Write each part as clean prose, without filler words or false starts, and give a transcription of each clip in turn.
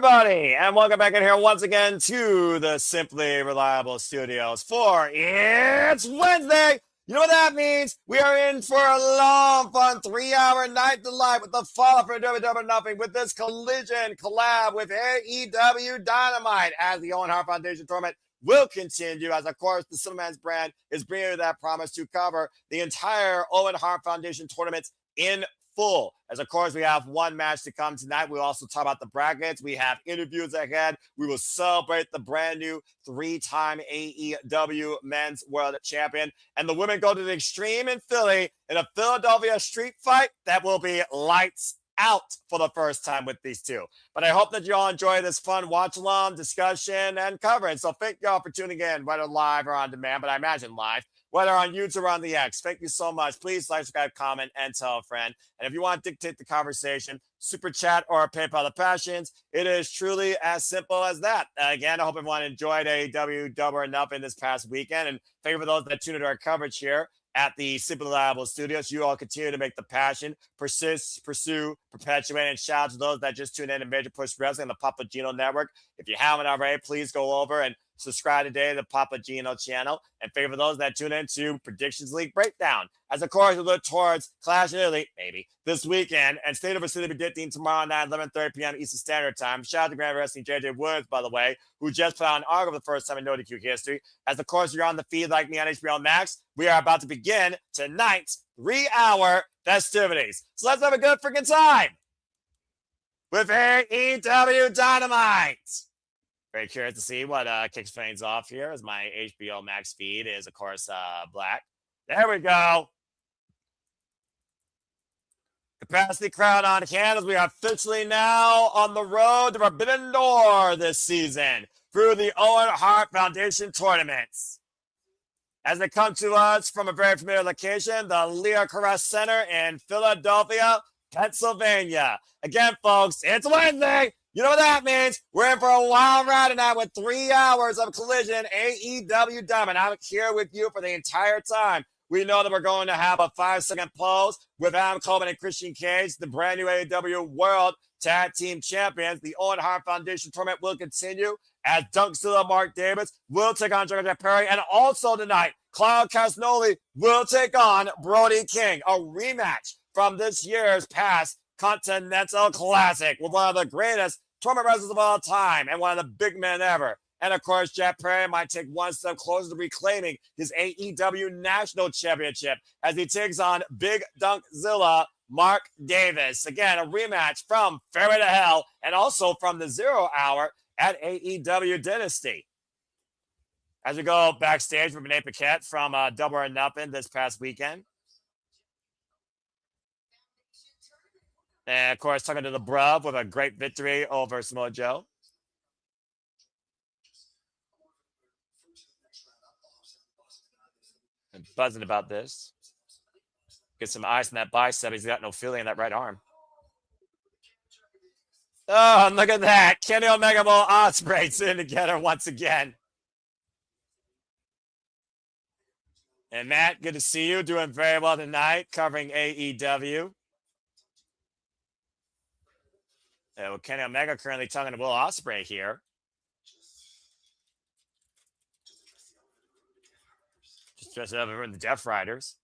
everybody, and welcome back in here once again to the Simply Reliable Studios for It's Wednesday. You know what that means? We are in for a long, fun 3-hour night delight with the follow for AEW Nothing with this collision collab with AEW Dynamite as the Owen Hart Foundation Tournament will continue as, of course, the Superman's brand is bringing you that promise to cover the entire Owen Hart Foundation Tournaments in full. As of course, we have one match to come tonight. We'll also talk about the brackets. We have interviews ahead. We will celebrate the brand new 3-time AEW Men's World Champion. And the women go to the extreme in Philly in a Philadelphia street fight that will be lights out for the first time with these two. But I hope that you all enjoy this fun watch-along, discussion, and coverage. So thank you all for tuning in, whether live or on demand, but I imagine live, whether on YouTube or on the X. Thank you so much. Please like, subscribe, comment, and tell a friend. And if you want to dictate the conversation, super chat or PayPal the Passions, it is truly as simple as that. Again, I hope everyone enjoyed AEW Double or Nothing this past weekend. And thank you for those that tuned into our coverage here at the Simply Reliable Studios. You all continue to make the passion persist, pursue, perpetuate, and shout out to those that just tuned in to Major Push Wrestling on the Papa Gino Network. If you haven't already, please go over and subscribe today to the Papa Gino channel. And favor those that tune in to Predictions League Breakdown. As of course, we look towards Clash in Italy, maybe, this weekend. And State of the City predicting tomorrow night, 11:30 p.m. Eastern Standard Time. Shout out to Grand Wrestling JJ Woods, by the way, who just put out an article for the first time in NoDQ history. As of course, you're on the feed like me on HBO Max. We are about to begin tonight's 3-hour festivities. So let's have a good freaking time with AEW Dynamite. Very curious to see what kicks things off here, as my HBO Max feed is, of course, black. There we go. Capacity crowd on hand as we are officially now on the road to Forbidden Door this season through the Owen Hart Foundation tournaments. As they come to us from a very familiar location, the Liacouras Center in Philadelphia, Pennsylvania. Again, folks, it's Wednesday. You know what that means? We're in for a wild ride tonight with 3 hours of collision AEW Dynamite. I'm here with you for the entire time. We know that we're going to have a 5-second pause with Adam Coleman and Christian Cage, the brand new AEW World Tag Team Champions. The Owen Hart Foundation Tournament will continue as Dunkzilla Mark Davis will take on Jericho Perry. And also tonight, Claudio Castagnoli will take on Brody King, a rematch from this year's past Continental Classic with one of the greatest tournament wrestlers of all time and one of the big men ever. And of course, Jeff Perry might take one step closer to reclaiming his AEW National Championship as he takes on Big Dunkzilla Mark Davis. Again, a rematch from Fairway to Hell and also from the 0 Hour at AEW Dynasty. As we go backstage with Renee Paquette from Double or Nothing this past weekend. And, of course, talking to the Bruv with a great victory over Samoa Joe. And buzzing about this. Get some ice in that bicep. He's got no feeling in that right arm. Oh, and look at that. Kenny Omega Will Ospreay sitting together once again. And Matt, good to see you. Doing very well tonight, covering AEW. With Kenny Omega currently talking to Will Ospreay here. Just dressed up in the Death Riders.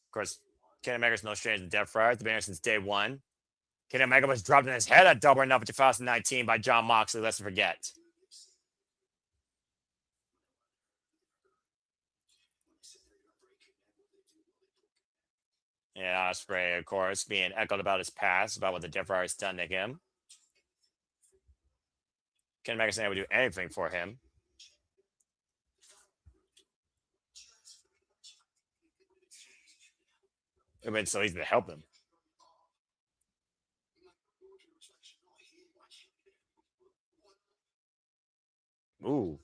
Of course, Kenny Omega's no stranger to Death Riders. They've been here since day one. Kenny Omega was dropped in his head at Double or Nothing 2019 by John Moxley. Let's forget. Yeah, Ospreay, of course, being echoed about his past, about what the Death Riders done to him. Kenny Omega saying I would do anything for him. It would have been so easy to help him. Ooh.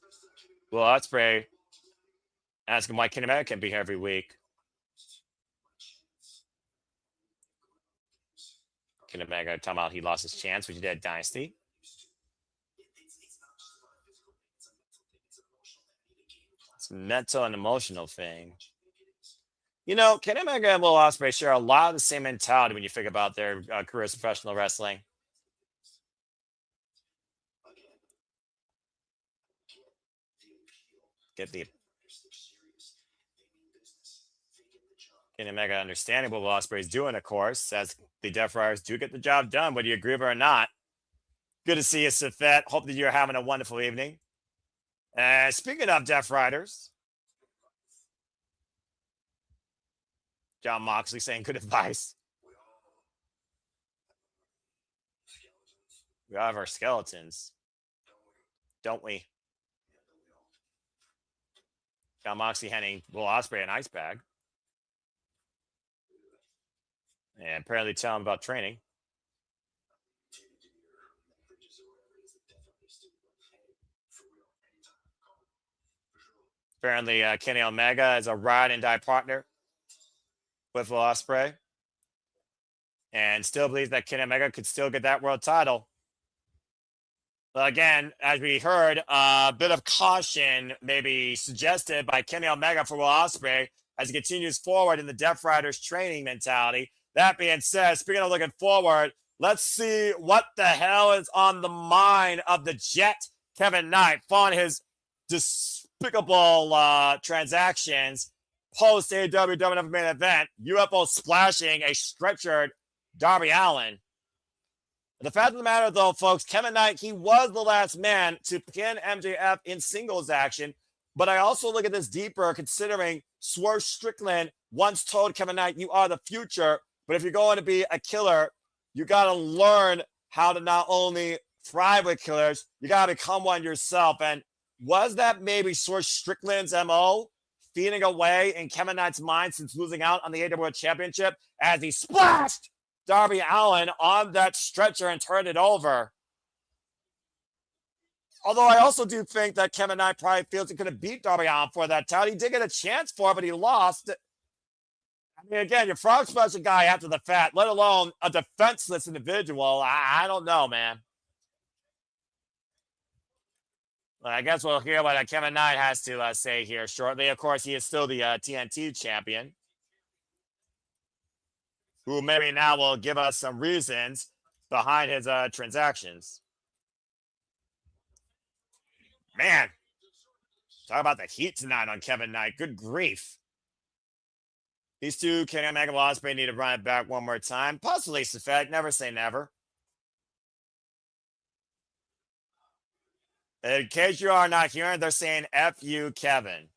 Well, Ospreay asking why Kenny Omega can't be here every week. Kenny Omega talking about he lost his chance, which he did at Dynasty. It's a mental and emotional thing. You know, Kenny Omega and Will Ospreay share a lot of the same mentality when you think about their careers in professional wrestling. Get the Kenny Omega understanding what Will Ospreay is doing, of course, as the Death Riders do get the job done, whether you agree with it or not. Good to see you, Safet. Hope that you're having a wonderful evening. And speaking of Death Riders, John Moxley saying good advice. We all have our skeletons, don't we? John Moxley handing Will Ospreay an ice bag. And apparently telling him about training. Apparently, Kenny Omega is a ride and die partner with Will Ospreay, and still believes that Kenny Omega could still get that world title. But again, as we heard, a bit of caution maybe suggested by Kenny Omega for Will Ospreay as he continues forward in the Death Riders training mentality. That being said, speaking of looking forward, let's see what the hell is on the mind of the Jet, Kevin Knight, following his despicable transactions post AEW WWF main event, UFO splashing a stretchered Darby Allin. The fact of the matter, though, folks, Kevin Knight, he was the last man to pin MJF in singles action. But I also look at this deeper, considering Swerve Strickland once told Kevin Knight, you are the future. But if you're going to be a killer, you got to learn how to not only thrive with killers, you got to become one yourself. And was that maybe Swerve Strickland's MO, feeding away in Kevin Knight's mind since losing out on the AEW Championship as he splashed Darby Allin on that stretcher and turned it over? Although I also do think that Kevin Knight probably feels he could have beat Darby Allin for that title. He did get a chance for it, but he lost. I mean, again, your frog splash a guy after the fact, let alone a defenseless individual. I don't know, man. Well, I guess we'll hear what Kevin Knight has to say here shortly. Of course, he is still the TNT champion, who maybe now will give us some reasons behind his transactions. Man, talk about the heat tonight on Kevin Knight. Good grief. These two, Kenny Omega and Ospreay, need to run it back one more time. Possibly Safek. Never say never. In case you are not hearing, they're saying F you, Kevin.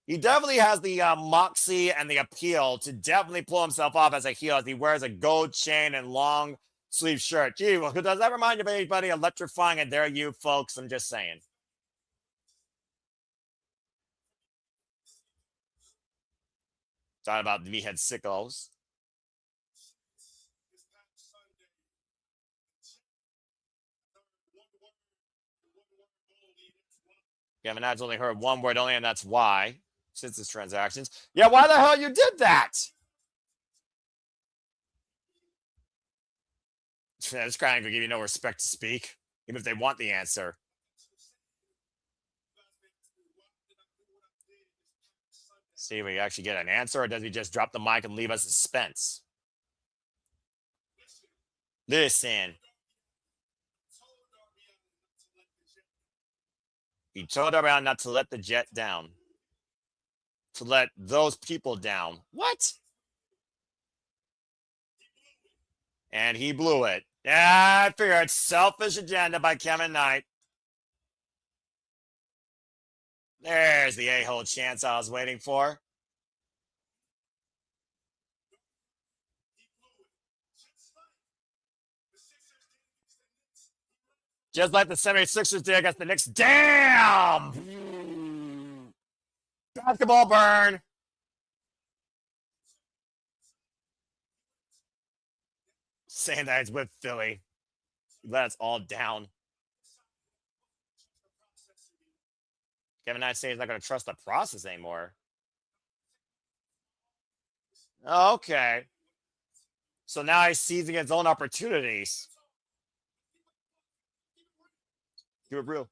He definitely has the moxie and the appeal to definitely pull himself off as a heel as he wears a gold chain and long sleeve shirt. Gee, well, does that remind you of anybody electrifying? And there you folks, I'm just saying. Talking about the meathead sickos. Kevin Knight's only heard one word only, and that's why, since his transactions. Yeah, why the hell you did that? This guy ain't gonna give you no respect to speak, even if they want the answer. See if we actually get an answer, or does he just drop the mic and leave us in suspense? Listen. He told everyone not to let the Jet down. To let those people down. What? And he blew it. Yeah, I figure it's selfish agenda by Kevin Knight. There's the a-hole chance I was waiting for. Just like the 76ers did against the Knicks. Damn! Basketball burn. Saying that it's with Philly. Let us all down. Kevin Knight saying he's not going to trust the process anymore. Okay. So now he's seizing his own opportunities. Keep it real.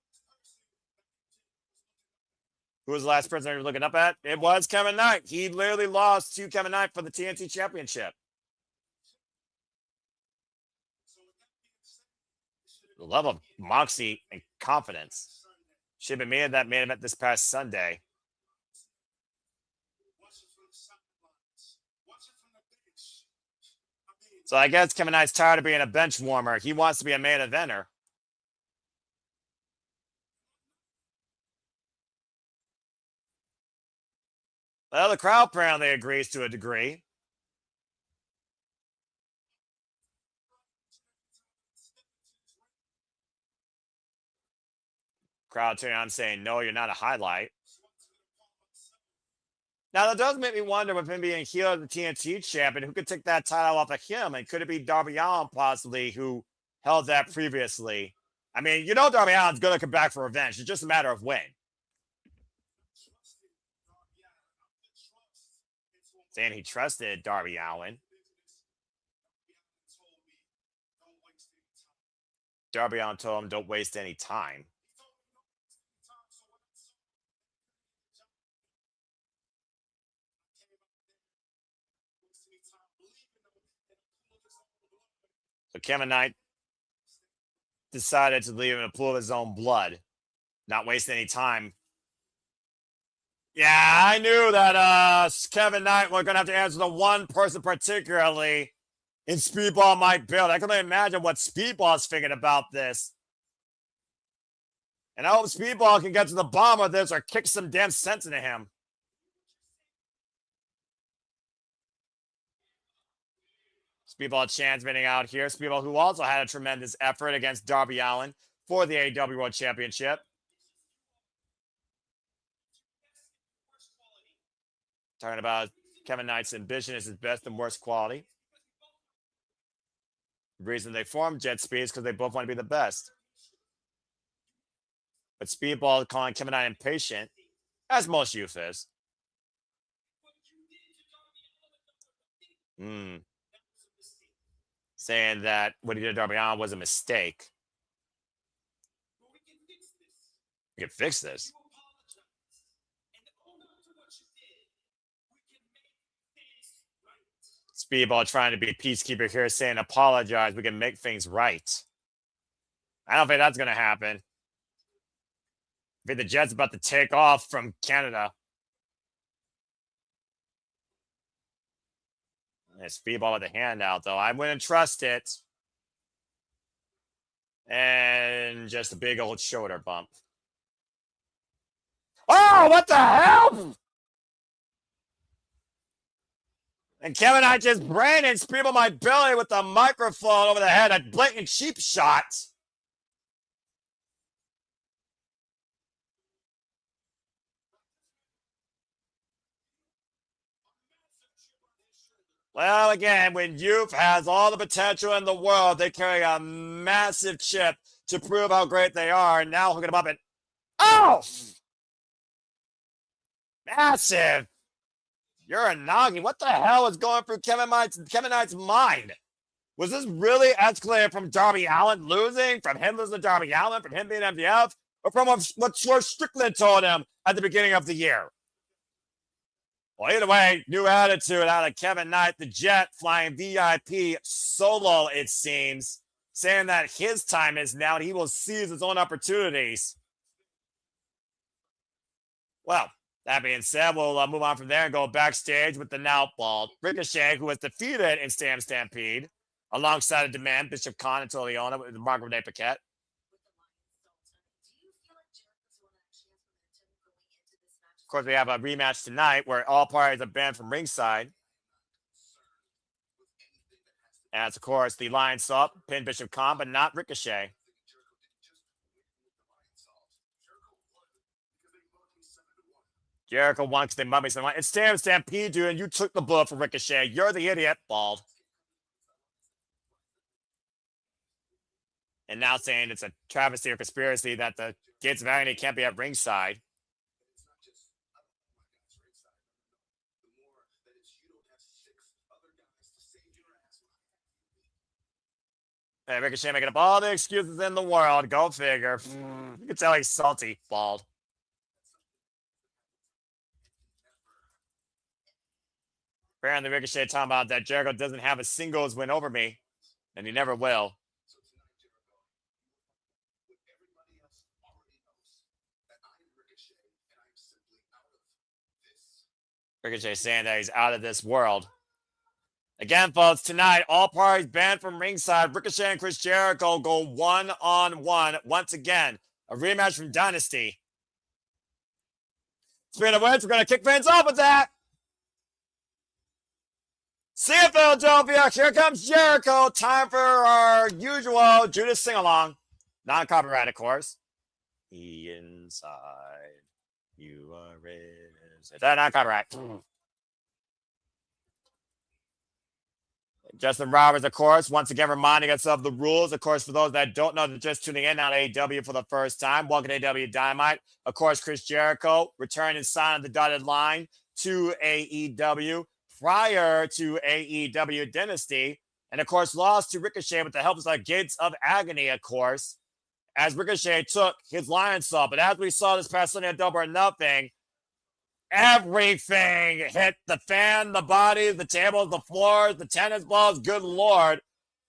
Who was the last person you were looking up at? It was Kevin Knight. He literally lost to Kevin Knight for the TNT Championship. The level of moxie and confidence. Should have been made that main event this past Sunday. So I guess Kevin Knight's tired of being a bench warmer. He wants to be a main eventer. Well, the crowd apparently agrees to a degree. Crowd turning on saying, no, you're not a highlight. Now, that does make me wonder with him being heel of the TNT champion, who could take that title off of him? And could it be Darby Allin possibly who held that previously? I mean, you know Darby Allin's going to come back for revenge. It's just a matter of when. Saying he trusted Darby Allin. Darby Allin told him, don't waste any time. So Kevin Knight decided to leave in a pool of his own blood, not waste any time. Yeah, I knew that Kevin Knight was going to have to answer to one person particularly, and Speedball might build. I can only imagine what Speedball's thinking about this. And I hope Speedball can get to the bottom of this or kick some damn sense into him. Speedball transmitting out here. Speedball, who also had a tremendous effort against Darby Allin for the AEW World Championship. Talking about Kevin Knight's ambition is his best and worst quality. The reason they formed Jet Speed is because they both want to be the best. But Speedball calling Kevin Knight impatient, as most youth is. Saying that what he did to Darby Allin was a mistake. We can fix this. Speedball trying to be peacekeeper here, saying apologize. We can make things right. I don't think that's going to happen. I think the Jet's about to take off from Canada. And Speedball with the hand out, though. I wouldn't trust it. And just a big old shoulder bump. Oh, what the hell? And Kevin Knight just branded Speedball my belly with the microphone over the head. A blatant cheap shot. Well, again, when youth has all the potential in the world, they carry a massive chip to prove how great they are. And now hooking them up and oh! Massive. You're a Nagi. What the hell is going through Kevin Knight's mind? Was this really escalated from Darby Allin losing, from him losing to Darby Allin, from him being MJF, or from what Swerve Strickland told him at the beginning of the year? Well, either way, new attitude out of Kevin Knight, the Jet flying VIP solo, it seems, saying that his time is now and he will seize his own opportunities. Well, that being said, we'll move on from there and go backstage with the now bald Ricochet, who was defeated in Stampede, alongside a Demand, Bishop Khan and Toleona with Marco Renee Paquette. Of course, we have a rematch tonight where all parties are banned from ringside. As, of course, the Lions up, pinned Bishop Khan, but not Ricochet. Jericho won because they mummies and it's Stampede, dude, and you took the bullet for Ricochet. You're the idiot, bald. And now saying it's a travesty or conspiracy that the Gates of Agony can't be at ringside. And Ricochet making up all the excuses in the world. Go figure. You can tell he's salty, bald. Apparently, Ricochet talking about that Jericho doesn't have a singles win over me, and he never will. Ricochet saying that he's out of this world. Again, folks, tonight, all parties banned from ringside. Ricochet and Chris Jericho go one-on-one once again. A rematch from Dynasty. Speaking of which, we're going to kick things off with that. See you, Philadelphia. Here comes Jericho. Time for our usual Judas sing-along. Non-copyright, of course. Inside, you are inside. Is that not copyright? Justin Roberts, of course, once again reminding us of the rules. Of course, for those that don't know, they're just tuning in on AEW for the first time. Welcome to AEW Dynamite. Of course, Chris Jericho returned and signed the dotted line to AEW prior to AEW Dynasty. And, of course, lost to Ricochet with the help of the Gates of Agony, of course, as Ricochet took his Lion Saw. But as we saw this past Sunday at Double or Nothing, everything hit the fan, the bodies, the tables, the floors, the tennis balls. Good Lord.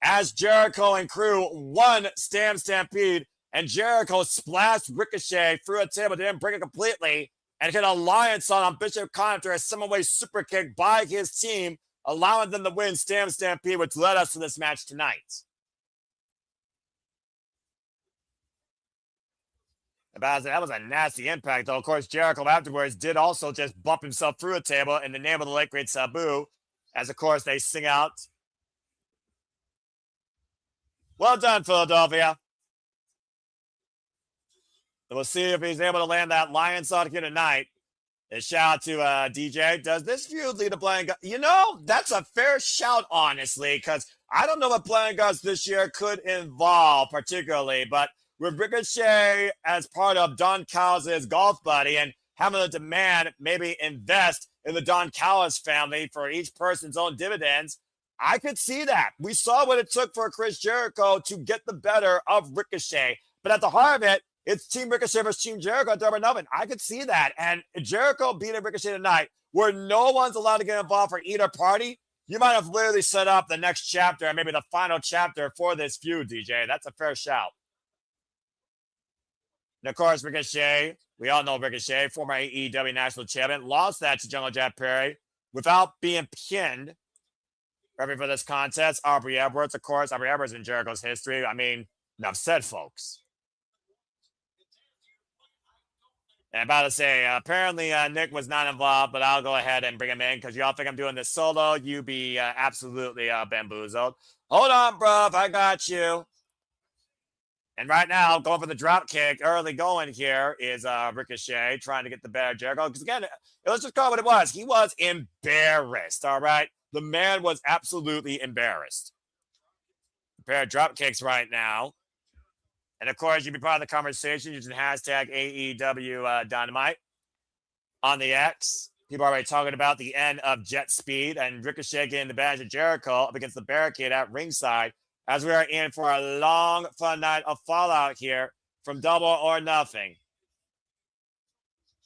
As Jericho and crew won Stampede, and Jericho splashed Ricochet through a table, didn't break it completely, and hit a Lion Saw on Bishop Connor after a Samoa super kick by his team, allowing them to win Stampede, which led us to this match tonight. That was a nasty impact, though. Of course, Jericho afterwards did also just bump himself through a table in the name of the late great Sabu, as of course they sing out, "Well done, Philadelphia." So we'll see if he's able to land that Lion Saw here tonight. A shout out to DJ. Does this feud lead to Blind Guts? You know, that's a fair shout, honestly, because I don't know what Blind Guts this year could involve particularly, but with Ricochet as part of Don Callis' golf buddy and having a demand maybe invest in the Don Callis family for each person's own dividends, I could see that. We saw what it took for Chris Jericho to get the better of Ricochet. But at the heart of it, it's Team Ricochet versus Team Jericho at Double or Nothing. I could see that. And Jericho beating Ricochet tonight, where no one's allowed to get involved for either party, you might have literally set up the next chapter and maybe the final chapter for this feud, DJ. That's a fair shout. And of course, Ricochet, we all know Ricochet, former AEW National Champion, lost that to Jungle Jack Perry without being pinned. Ready for this contest, Aubrey Edwards, of course. Aubrey Edwards in Jericho's history. I mean, enough said, folks. And about to say, apparently Nick was not involved, but I'll go ahead and bring him in because y'all think I'm doing this solo. You be absolutely bamboozled. Hold on, bruv. I got you. And right now, going for the drop kick, early going here is Ricochet trying to get the better Jericho. Because again, let's just call it what it was. He was embarrassed, all right? The man was absolutely embarrassed. A pair of drop kicks right now. And of course, you can be part of the conversation using hashtag AEW Dynamite on the X. People are already talking about the end of Jet Speed and Ricochet getting the badge of Jericho up against the barricade at ringside, as we are in for a long, fun night of Fallout here from Double or Nothing.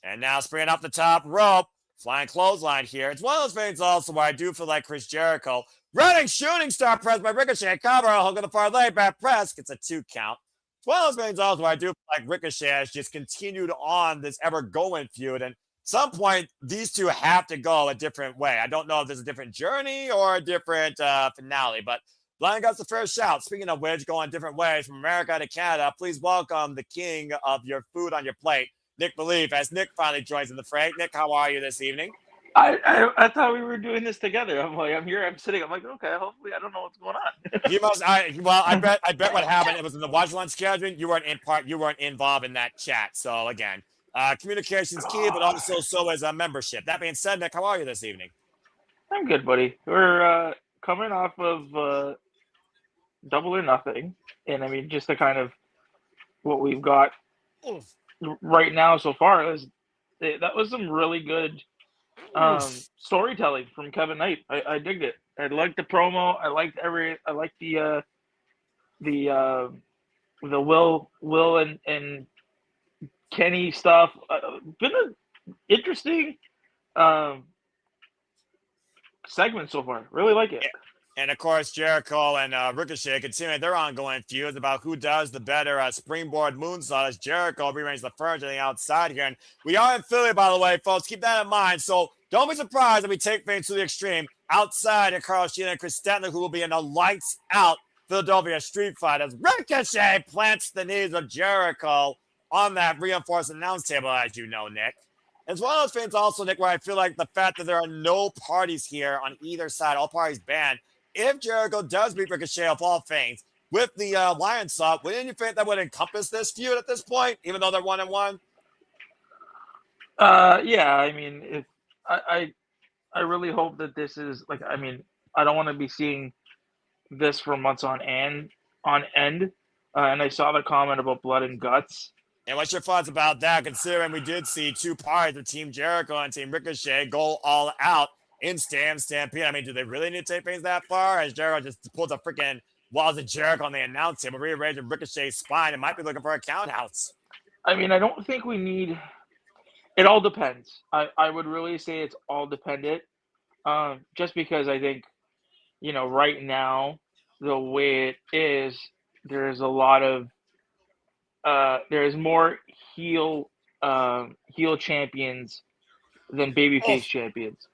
And now springing up the top rope, flying clothesline here. It's one of those things also where I do feel like Chris Jericho, running shooting star press by Ricochet, cover, hook on the far leg, back press, gets a 2 count. It's one of those things also where I do feel like Ricochet has just continued on this ever-going feud, and at some point, these two have to go a different way. I don't know if there's a different journey or a different finale, but Blind Guts the first shout. Speaking of which, going different ways from America to Canada, please welcome the king of your food on your plate, Nick Belief, as Nick finally joins in the fray. Nick, how are you this evening? I thought we were doing this together. I'm like, I'm here, I'm sitting. I'm like, okay, hopefully I don't know what's going on. You must. I bet what happened. It was in the watch one scheduling. You weren't involved in that chat. So again, communication's key, but also so is a membership. That being said, Nick, how are you this evening? I'm good, buddy. We're coming off of Double or Nothing, and I mean, just the kind of what we've got right now so far is that was some really good storytelling from Kevin Knight. I digged it. I liked the promo. I liked the Will and Kenny stuff. Been an interesting segment so far. Really like it. And of course, Jericho and Ricochet continuing their ongoing feuds about who does the better springboard moonsault as Jericho rearranges the furniture on the outside here. And we are in Philly, by the way, folks. Keep that in mind. So don't be surprised if we take things to the extreme outside of Shida and Kris Statlander, who will be in a lights out Philadelphia street fight as Ricochet plants the knees of Jericho on that reinforced announce table, as you know, Nick. It's one of those things also, Nick, where I feel like the fact that there are no parties here on either side, all parties banned, if Jericho does beat Ricochet of all things with the Lion Salt, wouldn't you think that would encompass this feud at this point, even though they're 1-1? Yeah, I mean, if I really hope that this is like, I mean, I don't want to be seeing this for months on end. And I saw the comment about blood and guts. And what's your thoughts about that, considering we did see two parties of Team Jericho and Team Ricochet go all out in Stampede? I mean, do they really need to take things that far? As Jericho just pulls a freaking walls of Jericho on the announce table, rearranging Ricochet's spine, and might be looking for a counthouse. I mean, I don't think we need. It all depends. I would really say it's all dependent. Just because I think, right now, the way it is, there's a lot of there's more heel champions than babyface champions.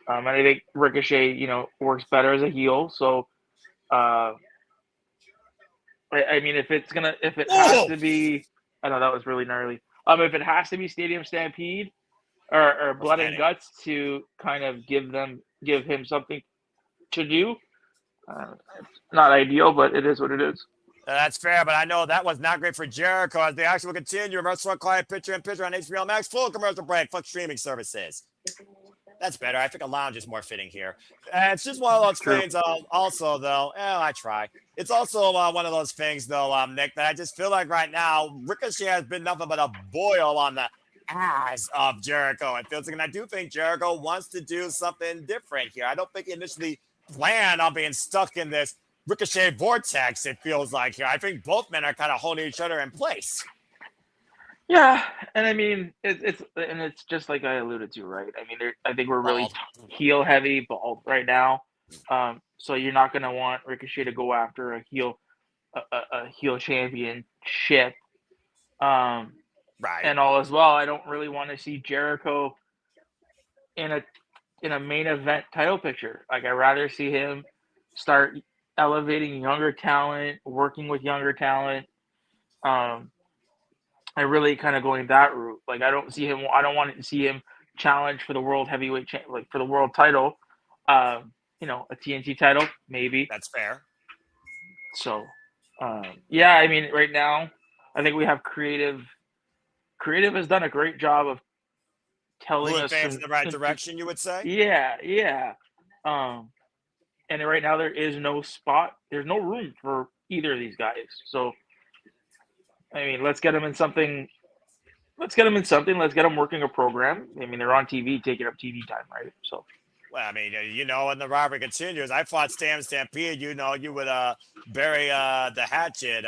And I think Ricochet, works better as a heel. So, I mean, if it has to be, I know that was really gnarly. If it has to be Stadium Stampede or Blood and Guts to kind of give him something to do, it's not ideal, but it is what it is. That's fair, but I know that was not great for Jericho as the action will continue. Reverse client picture-in-picture on HBO Max. Full commercial break. Fuck streaming services. That's better. I think a lounge is more fitting here. It's just one of those things. Also, though, I try. It's also one of those things, though, Nick, that I just feel like right now Ricochet has been nothing but a boil on the ass of Jericho. It feels like, and I do think Jericho wants to do something different here. I don't think he initially planned on being stuck in this Ricochet vortex. It feels like here. I think both men are kind of holding each other in place. Yeah, and I mean it's just like I alluded to, right? I mean, I think we're really heel heavy bald right now, so you're not going to want Ricochet to go after a heel championship, right? And all as well. I don't really want to see Jericho in a main event title picture. Like, I'd rather see him start elevating younger talent, working with younger talent. I really kind of going that route. Like, I don't want to see him challenge for the world heavyweight, for the world title. A TNT title, maybe. That's fair. So, yeah, I mean, right now, I think we have creative. Creative has done a great job of telling us in the right direction, you would say. Yeah. And right now there is no spot. There's no room for either of these guys. So, I mean, let's get them in something. Let's get them working a program. I mean, they're on TV, taking up TV time, right? So. Well, I mean, and the rivalry continues. I fought Stampede. You would bury the hatchet,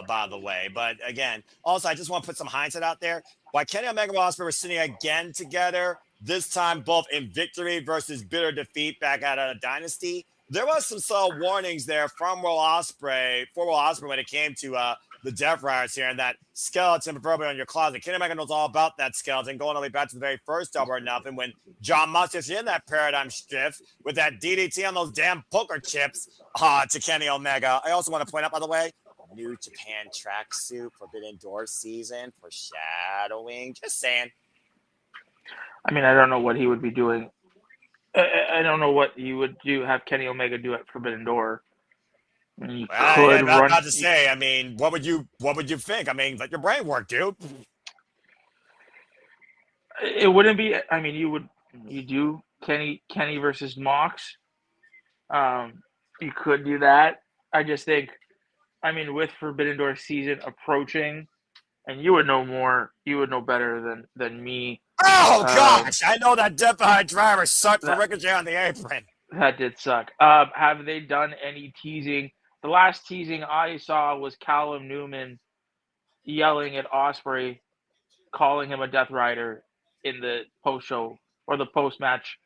by the way. But again, also, I just want to put some hindsight out there. Why Kenny Omega and Ospreay were sitting again together, this time both in victory versus bitter defeat back at a Dynasty. There was some subtle warnings there from Will Ospreay when it came to the Death Riders here, and that skeleton proverbial in your closet. Kenny Omega knows all about that skeleton, going all the way back to the very first Double or Nothing when John Mustache in that paradigm shift with that DDT on those damn poker chips to Kenny Omega. I also want to point out, by the way, New Japan tracksuit, Forbidden Door season, foreshadowing. Just saying. I mean, I don't know what he would be doing. I don't know what you would have Kenny Omega do at Forbidden Door. I'm about to say, I mean, what would you think? I mean, let your brain work, dude. It wouldn't be. I mean, you do Kenny versus Mox. You could do that. I just think, I mean, with Forbidden Door season approaching, and you would know more. You would know better than me. Oh gosh, I know that Death Behind Driver sucked for Ricochet on the apron. That did suck. Have they done any teasing? The last teasing I saw was Callum Newman yelling at Ospreay, calling him a Death Rider in the post-show or the post-match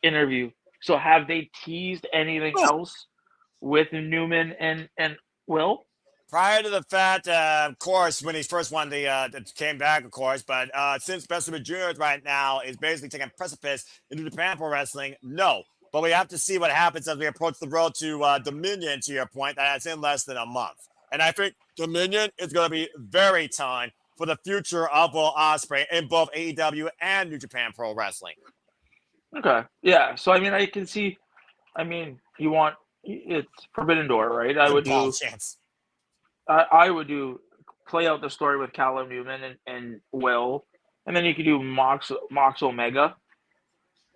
interview. So have they teased anything else with Newman and Will? Prior to the fact, of course, when he first won came back, of course, but since Best of the Juniors right now is basically taking precipice into Japan Pro Wrestling, no. But we have to see what happens as we approach the road to Dominion, to your point, that's in less than a month. And I think Dominion is going to be very telling for the future of Will Ospreay in both AEW and New Japan Pro Wrestling. Okay. Yeah. So, I mean, I can see, you want, it's Forbidden Door, right? I would do play out the story with Callum Newman and Will, and then you could do Mox Omega.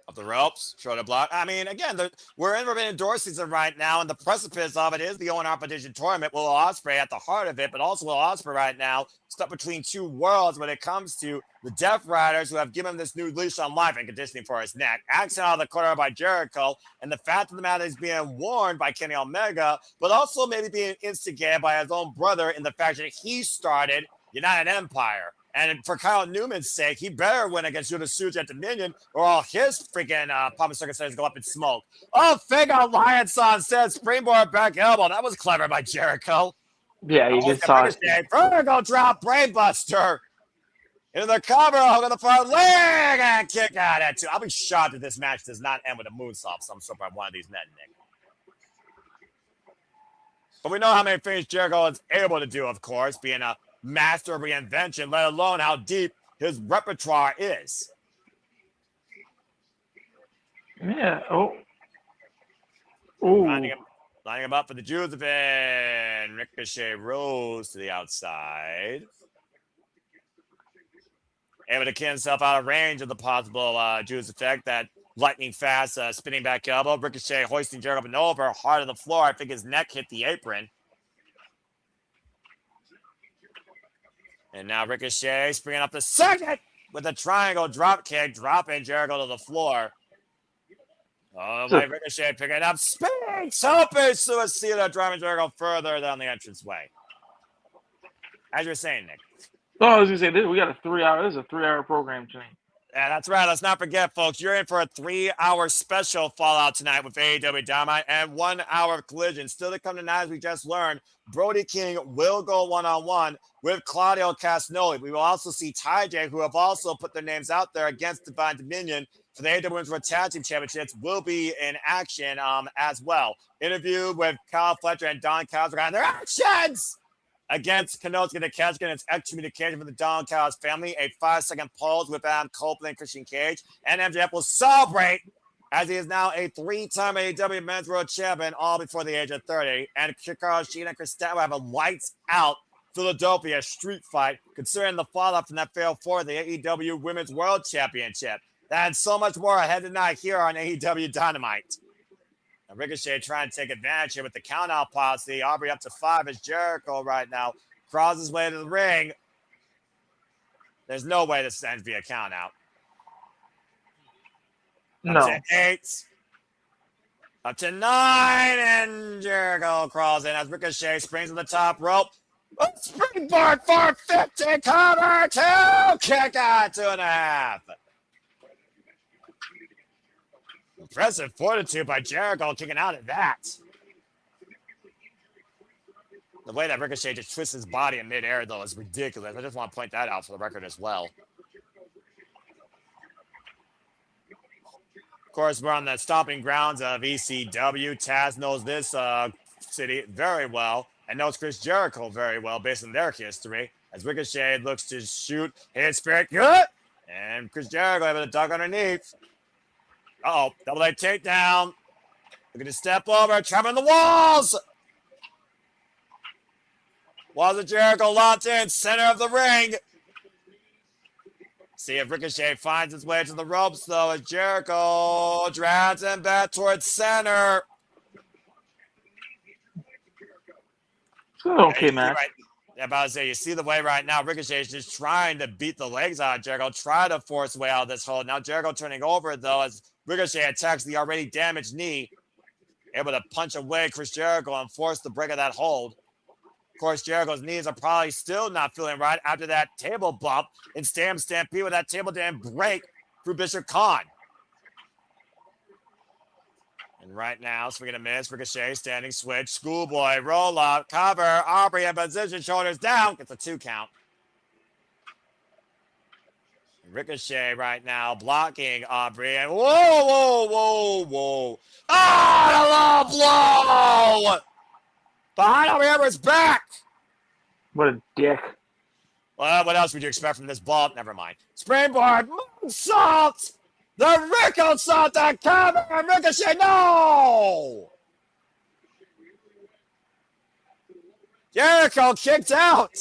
Up the ropes, shoulder block. I mean, again, we're in Forbidden Door season right now, and the precipice of it is the Owen Hart Petition Tournament. Will Ospreay at the heart of it, but also Will Ospreay right now stuck between two worlds when it comes to the Death Riders, who have given him this new leash on life and conditioning for his neck. Accent out of the corner by Jericho, and the fact of the matter is being warned by Kenny Omega, but also maybe being instigated by his own brother in the fact that he started United Empire. And for Kyle Newman's sake, he better win against Yuta Tsuji at Dominion, or all his freaking Palm circumstances go up in smoke. Oh, fake alliance on said springboard back elbow. That was clever by Jericho. Yeah, you just saw it. Vertigo drop, brainbuster. Into the cover, hook on the front leg, and kick out at two. I'll be shocked if this match does not end with a moonsault some sort by one of these men, Nick. But we know how many things Jericho is able to do, of course, being a master of reinvention, let alone how deep his repertoire is. Yeah. Oh. Lining him up for the Josephine. Ricochet rolls to the outside. Able to keep himself out of range of the possible Juice effect. That lightning fast spinning back elbow. Ricochet hoisting Jericho up and over. Hard on the floor. I think his neck hit the apron. And now Ricochet springing up the second with a triangle drop kick, dropping Jericho to the floor. Oh, my Ricochet picking up speed. Open Suicida, driving Jericho further down the entranceway. As you're saying, Nick. Oh, I was going to say, we got a 3-hour, this is a 3-hour program tonight. Yeah, that's right. Let's not forget, folks, you're in for a 3-hour special Fallout tonight with AEW Dynamite and 1 hour of Collision. Still to come tonight, as we just learned, Brody King will go one-on-one with Claudio Castagnoli. We will also see Ty J, who have also put their names out there against Divine Dominion for the AEW Women's World Tag Team Championships, will be in action as well. Interview with Kyle Fletcher and Don Callis regarding their actions against Kanosuke Takeshita and its excommunication from the Don Callis family. A 5-second pause with Adam Copeland and Christian Cage. And MJF will celebrate as he is now a 3-time AEW Men's World Champion, all before the age of 30. And Hikaru, Shida, and Kris will have a lights-out Philadelphia street fight, considering the fallout from that failed for the AEW Women's World Championship. That and so much more ahead tonight here on AEW Dynamite. And Ricochet trying to take advantage here with the count-out policy. Aubrey up to 5 as Jericho right now crawls his way to the ring. There's no way this ends via count-out. No. Up to 8. Up to 9. And Jericho crawls in as Ricochet springs to the top rope. Springboard 450. Cover 2. Kick out 2.5. Impressive fortitude by Jericho kicking out of that. The way that Ricochet just twists his body in midair, though, is ridiculous. I just want to point that out for the record as well. Of course, we're on the stomping grounds of ECW. Taz knows this city very well and knows Chris Jericho very well based on their history. As Ricochet looks to shoot his spirit good, and Chris Jericho able to duck underneath. Uh-oh, double leg takedown. Looking to step over, trapping the walls. Walls of Jericho locked in, center of the ring. See if Ricochet finds his way to the ropes, though, as Jericho drags him back towards center. It's an okay match. Right, I'm about to say, you see the way right now, Ricochet is just trying to beat the legs out of Jericho, try to force way out of this hold. Now Jericho turning over, though, as Ricochet attacks the already damaged knee, able to punch away Chris Jericho and force the break of that hold. Of course, Jericho's knees are probably still not feeling right after that table bump and Stampede with that table didn't break through Bishop Khan. And right now, swing and a miss. Ricochet, standing switch. Schoolboy, roll up, cover. Aubrey in position, shoulders down. Gets a 2 count. Ricochet right now blocking Aubrey. And whoa. Ah, the low blow! Behind Aubrey Everett's back. What a dick. Well, what else would you expect from this ball? Never mind. Springboard, moonsault! The Rico salt that cover and Ricochet, no! Jericho kicked out.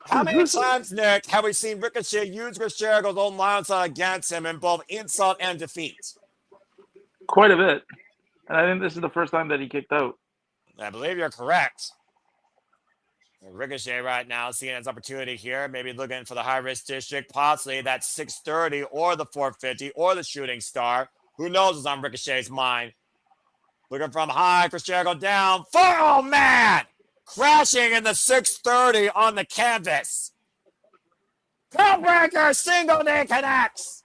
How many times, Nick, have we seen Ricochet use Chris Jericho's own lines against him in both insult and defeat? Quite a bit. And I think this is the first time that he kicked out. I believe you're correct. Ricochet right now seeing his opportunity here, maybe looking for the high-risk district, possibly that 630 or the 450 or the shooting star. Who knows what's on Ricochet's mind? Looking from high, Chris Jericho down. Oh, man! Crashing in the 630 on the canvas. Codebreaker, single knee connects.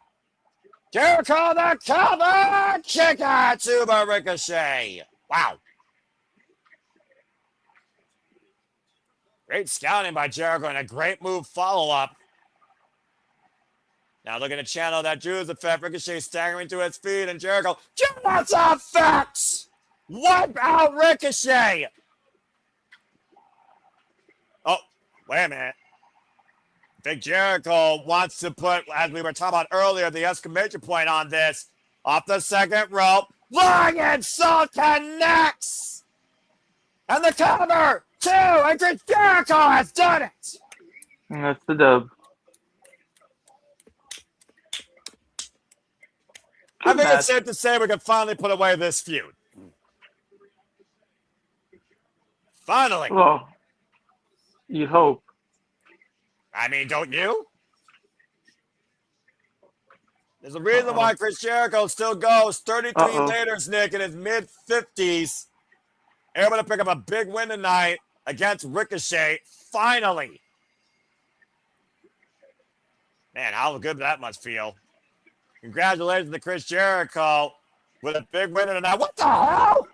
Jericho the cover! Kick out to by Ricochet. Wow. Great scouting by Jericho and a great move follow-up. Now looking to channel that Judas effect. Ricochet staggering to his feet and Jericho. Judas effect! Wipe out Ricochet! Oh, wait a minute. Big Jericho wants to put, as we were talking about earlier, the exclamation point on this. Off the second rope. Long insult connects! And the cover! 2, and Chris Jericho has done it! And that's the dub. I think it's safe to say we can finally put away this feud. Finally. Well, you'd hope. I mean, don't you? There's a reason why Chris Jericho still goes 33 later, Nick, in his mid-50s. Able to pick up a big win tonight against Ricochet, finally. Man, how good that must feel. Congratulations to Chris Jericho with a big win tonight. What the hell?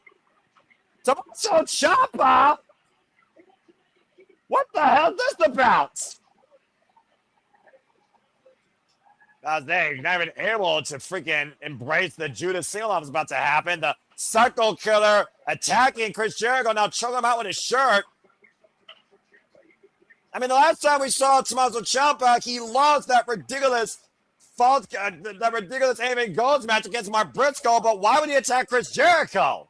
Tommaso Ciampa? What the hell is this about? He's not even able to freaking embrace the Judas seal-off is about to happen. The Psycho Killer attacking Chris Jericho, now choking him out with his shirt. I mean, the last time we saw Tommaso Ciampa, he lost that ridiculous Anything Goes match against Mark Briscoe, but why would he attack Chris Jericho?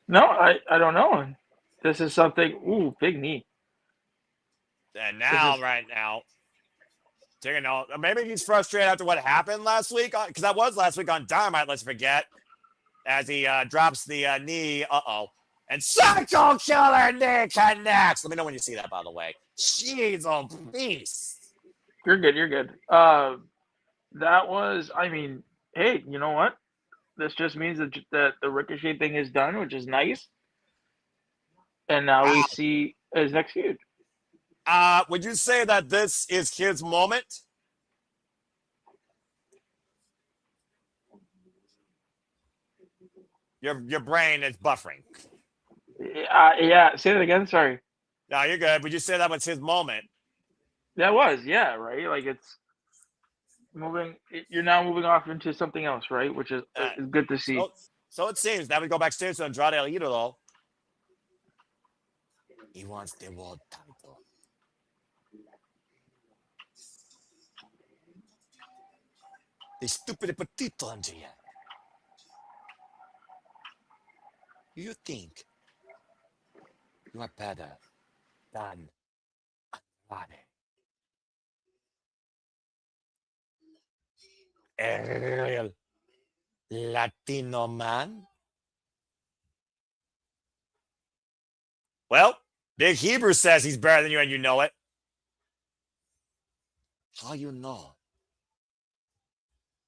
No, I don't know. This is something, big knee. And now, taking out, maybe he's frustrated after what happened last week, because that was last week on Dynamite, let's forget, as he drops the knee. And Psycho Killer knee connects. Let me know when you see that, by the way. Jeez, oh, please. You're good. That was, I mean, hey, you know what? This just means that the Ricochet thing is done, which is nice. And now we see his next feud. Would you say that this is his moment? Your brain is buffering. Yeah. Say that again. Sorry. No, you're good. Would you say that was his moment? That was, yeah, right. Like it's moving. You're now moving off into something else, right? Which is good to see. So it seems. Now we go backstage to Andrade El Idolo. He wants the world title. The stupid potato, MJF. You think you are better than Andrade? A real Latino man? Well, Big Hebrew says he's better than you, and you know it. How you know?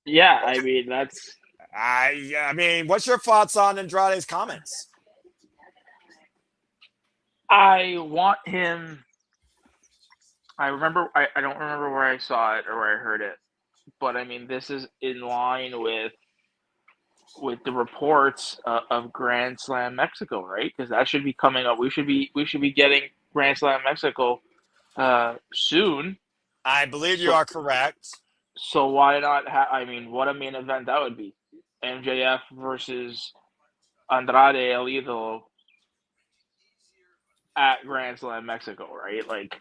Yeah, I mean, that's... I mean, what's your thoughts on Andrade's comments? I want him I remember. I don't remember where I saw it or where I heard it, but I mean, this is in line with the reports of Grand Slam Mexico, right? Because that should be coming up. We should be getting Grand Slam Mexico soon. I believe you So are correct. so why not? I mean, what a main event that would be. MJF versus Andrade El Idolo at Grand Slam Mexico, right? Like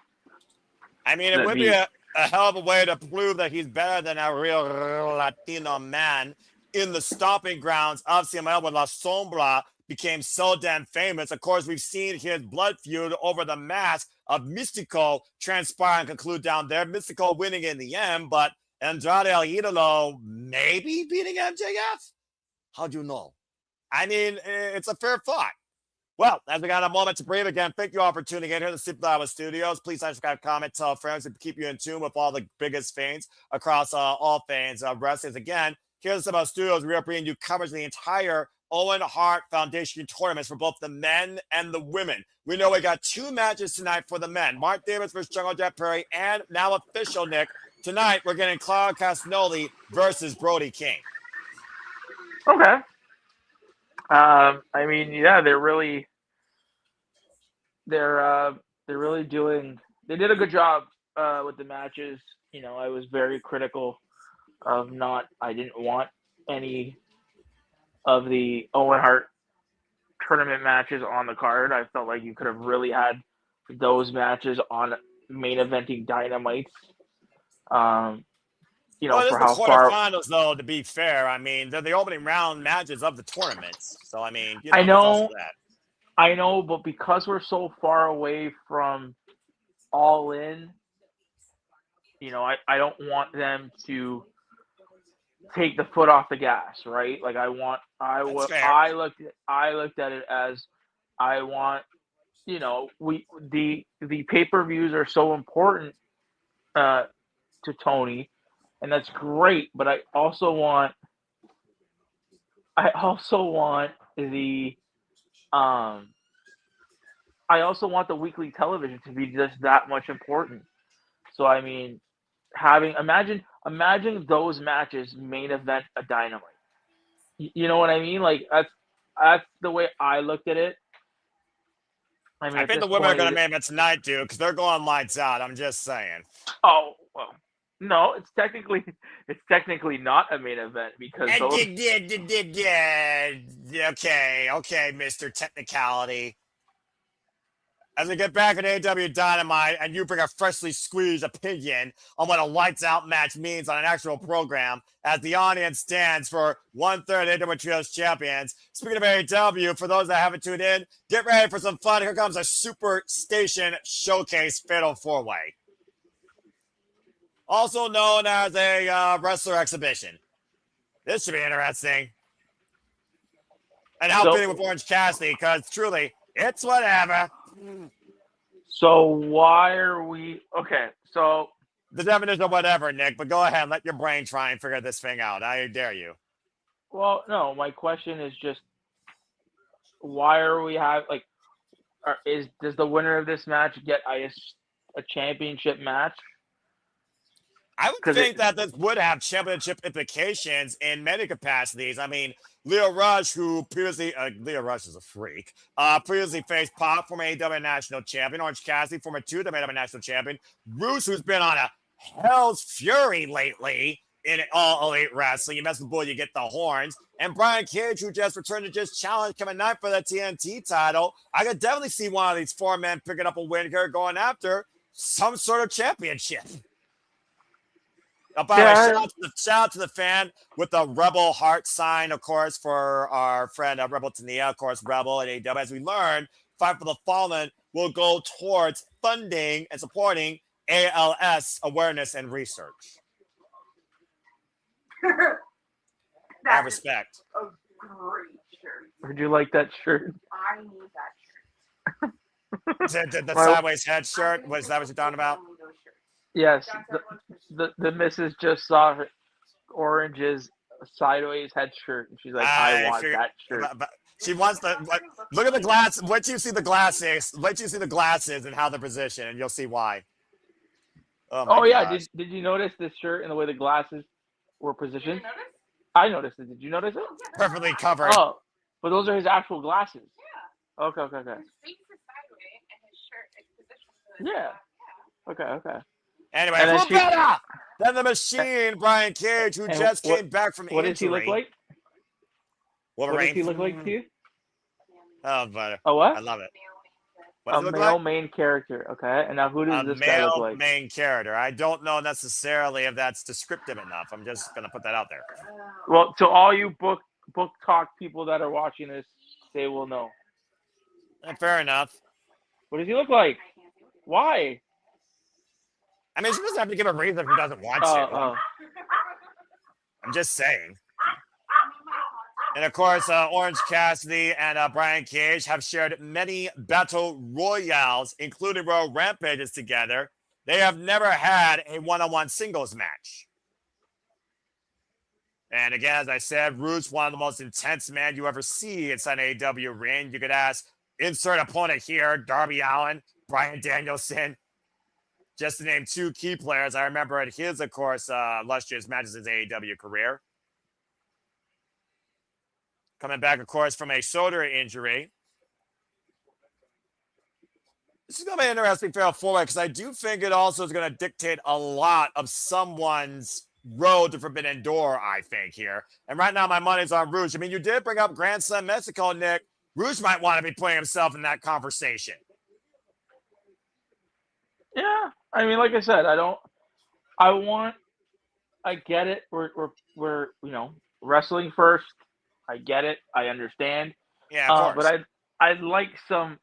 I mean, it that'd would be be a hell of a way to prove that he's better than a real Latino man in the stomping grounds of CML when La Sombra became so damn famous. Of course, we've seen his blood feud over the mask of Mystico transpire and conclude down there. Mystico winning in the end, but Andrade El Idolo maybe beating MJF? How do you know? I mean, it's a fair thought. Well, as we got a moment to breathe again, thank you all for tuning in here to the Super Lava Studios. Please subscribe, comment, tell friends, and keep you in tune with all the biggest fans across all fans of wrestling. Again, here's the Super Lava Studios. We are bringing you coverage of the entire Owen Hart Foundation tournaments for both the men and the women. We know we got 2 matches tonight for the men. Mark Davis versus Jungle Jet Perry, and now official, Nick. Tonight, we're getting Claudio Castagnoli versus Brody King. okay. I mean, yeah, they're really doing. They did a good job with the matches. You know, I was very critical of not. I didn't want any of the Owen Hart tournament matches on the card. I felt like you could have really had those matches on main eventing Dynamite. You know, Well, it is for the how far quarterfinals, though, to be fair. I mean, they're the opening round matches of the tournaments. So, I mean, I there's also know, that. I know, but because we're so far away from All In, you know, I don't want them to take the foot off the gas, right? Like That's fair. I looked at it as I want, you know, the pay-per-views are so important to Tony, and that's great, but I also want the I also want the weekly television to be just that much important. So I mean, imagine those matches main event a Dynamite. You know what I mean? Like that's the way I looked at it. I mean, I at think this the women are point, going to make it tonight, dude, because they're going lights out. I'm just saying. oh well, no, it's technically not a main event because those. Okay, Mr. Technicality. As we get back at AEW Dynamite and you bring a freshly squeezed opinion on what a lights out match means on an actual program as the audience stands for 1/3 AEW Trios champions. Speaking of AEW, for those that haven't tuned in, get ready for some fun. Here comes a Super Station Showcase Fatal 4-Way. Also known as a wrestler exhibition. This should be interesting. And how fitting with Orange Cassidy, because truly, it's whatever. So why are we okay? So the definition of whatever, Nick, but go ahead. Let your brain try and figure this thing out. I dare you. Well, no, my question is just why are we does the winner of this match get a championship match? I would think that this would have championship implications in many capacities. I mean, Leo Rush, who previously, Leo Rush is a freak, previously faced Pop, former AEW National Champion, Orange Cassidy, former 2 AEW National Champion, Bruce, who's been on a hell's fury lately in All Elite Wrestling. You mess with Bull, you get the horns. And Brian Cage, who just returned to just challenge Kevin Knight for the TNT title. I could definitely see one of these 4 men picking up a win here going after some sort of championship. By the way, shout out to the fan with the Rebel heart sign, of course, for our friend Rebel Tania, of course, Rebel at AEW. As we learned, Fight for the Fallen will go towards funding and supporting ALS awareness and research. I respect. A great shirt. Would you like that shirt? I need that shirt. the sideways head shirt? Was that what you're talking about? Yes. The missus just saw Orange's sideways head shirt, and she's like, I want that shirt. But she wants look at the glass. Wait till you see the glasses. Wait till you see the glasses and how they're positioned, and you'll see why. Oh my yeah, gosh. did you notice this shirt and the way the glasses were Did positioned? you notice? I noticed it. Did you notice it? Oh, yeah, Perfectly covered. Oh, but those are his actual glasses. Yeah. Okay. His face is sideways and his shirt is positioned to the Yeah. back. Okay. Anyway, And then who better than the Machine, Brian Cage, who And just came back from What injury. does he look like? Wolverine. What does he look like to you? Oh, but A what? I love it. What A does it look male like? main character. Okay. And now who does A this guy look male like? main character. I don't know necessarily if that's descriptive enough. I'm just gonna put that out there. Well, to all you book talk people that are watching this, they will know. Fair enough. What does he look like? Why? I mean, she doesn't have to give a reason if he doesn't want to. I'm just saying. And of course, Orange Cassidy and Brian Cage have shared many battle royales, including Royal Rampages together. They have never had a one-on-one singles match. And again, as I said, Rouge, one of the most intense men you ever see inside an AEW ring. You could ask, insert opponent here, Darby Allin, Bryan Danielson, just to name two key players. I remember at his, of course, illustrious matches in his AEW career. Coming back, of course, from a shoulder injury. This is going to be an interesting fail forward because I do think it also is going to dictate a lot of someone's road to Forbidden Door, I think, here. And right now, my money's on Rouge. I mean, you did bring up Grandson Mexico, Nick. Rouge might want to be putting himself in that conversation. Yeah. I mean, like I said, I get it. We're wrestling first. I get it. I understand. Yeah, of course. But I'd like some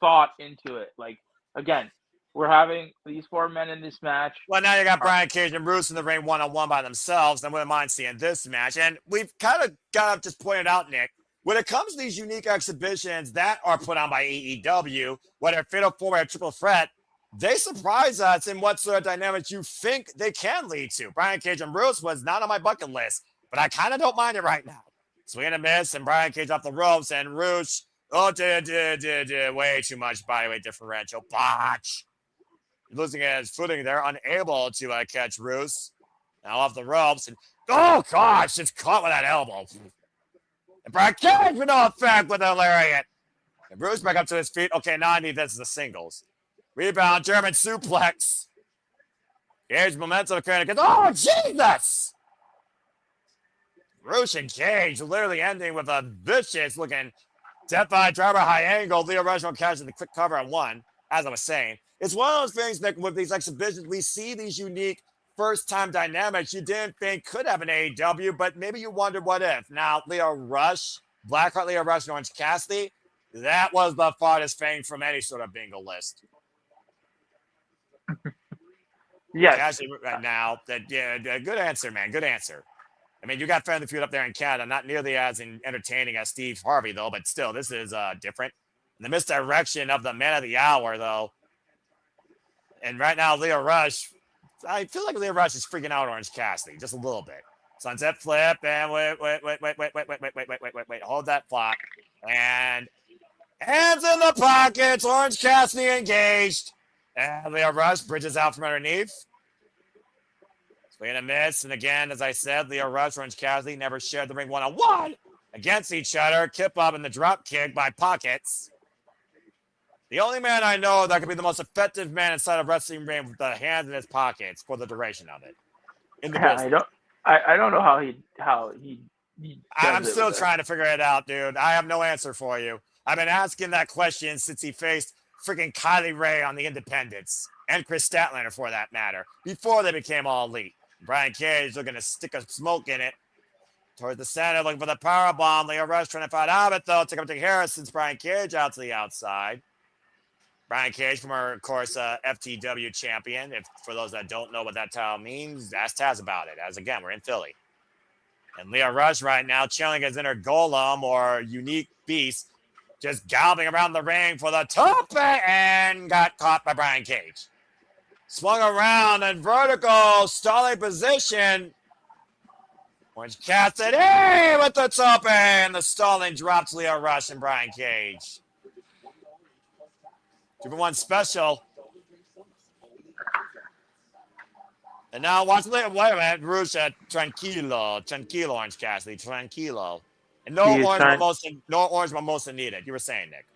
thought into it. Like, again, we're having these four men in this match. Well, now you got Brian Cage and Bruce in the ring one-on-one by themselves. I wouldn't mind seeing this match. And we've kind of got to just point it out, Nick. When it comes to these unique exhibitions that are put on by AEW, whether Fatal 4-Way or Triple Threat, they surprise us in what sort of dynamics you think they can lead to. Brian Cage and Bruce was not on my bucket list, but I kind of don't mind it right now. Swing and a miss, and Brian Cage off the ropes, and Rouge, way too much bodyweight differential. Botch. Losing his footing there, unable to catch Rouge. Now off the ropes, and oh gosh, just caught with that elbow. And Brian Cage with no effect with a lariat. And Rouge back up to his feet. Okay, now I need this as the singles. Rebound, German suplex. Cage momentum carrying against. Oh, Jesus! Rouge and Cage literally ending with a vicious looking Death by driver high angle. Leo Rush will catch the quick cover on one, as I was saying. It's one of those things that with these exhibitions, we see these unique first-time dynamics you didn't think could have an AEW, but maybe you wondered what if. Now, Leo Rush, Blackheart, Leo Rush, and Orange Cassidy, that was the farthest thing from any sort of bingo list. Yes. Cassidy right now, good answer, man. Good answer. I mean, you got Family Feud up there in Canada, not nearly as entertaining as Steve Harvey, though, but still, this is different. The misdirection of the man of the hour, though. And right now, Leo Rush, I feel like Leo Rush is freaking out Orange Cassidy just a little bit. Sunset flip, and wait. Hold that flop. And hands in the pockets, Orange Cassidy engaged. And Leo Rush bridges out from underneath. Swing and a miss. And again, as I said, Leo Rush, Orange Cassidy never shared the ring one-on-one against each other. Kip up in the drop kick by Pockets. The only man I know that could be the most effective man inside a wrestling ring with the hands in his pockets for the duration of it. In the business. I don't know how he I'm still trying to figure it out, dude. I have no answer for you. I've been asking that question since he faced freaking Kylie Ray on the Independents and Kris Statlander for that matter, before they became all elite. Brian Cage looking to stick a smoke in it towards the center, looking for the power bomb. Leo Rush trying to fight out of it, though. Take up to Harrison's Brian Cage out to the outside. Brian Cage, former, of course, FTW champion. If for those that don't know what that title means, ask Taz about it. As again, we're in Philly. And Leo Rush right now chilling his inner golem or unique beast, just galloping around the ring for the tope and got caught by Brian Cage. Swung around in vertical, stalling position. Orange Cassidy with the tope and the stalling drops Leo Rush and Brian Cage. 2-for-1 special. And now watch wait a minute, Rusha, tranquilo, Orange Cassidy, tranquilo. And no orange mimosa needed. You were saying, Nick.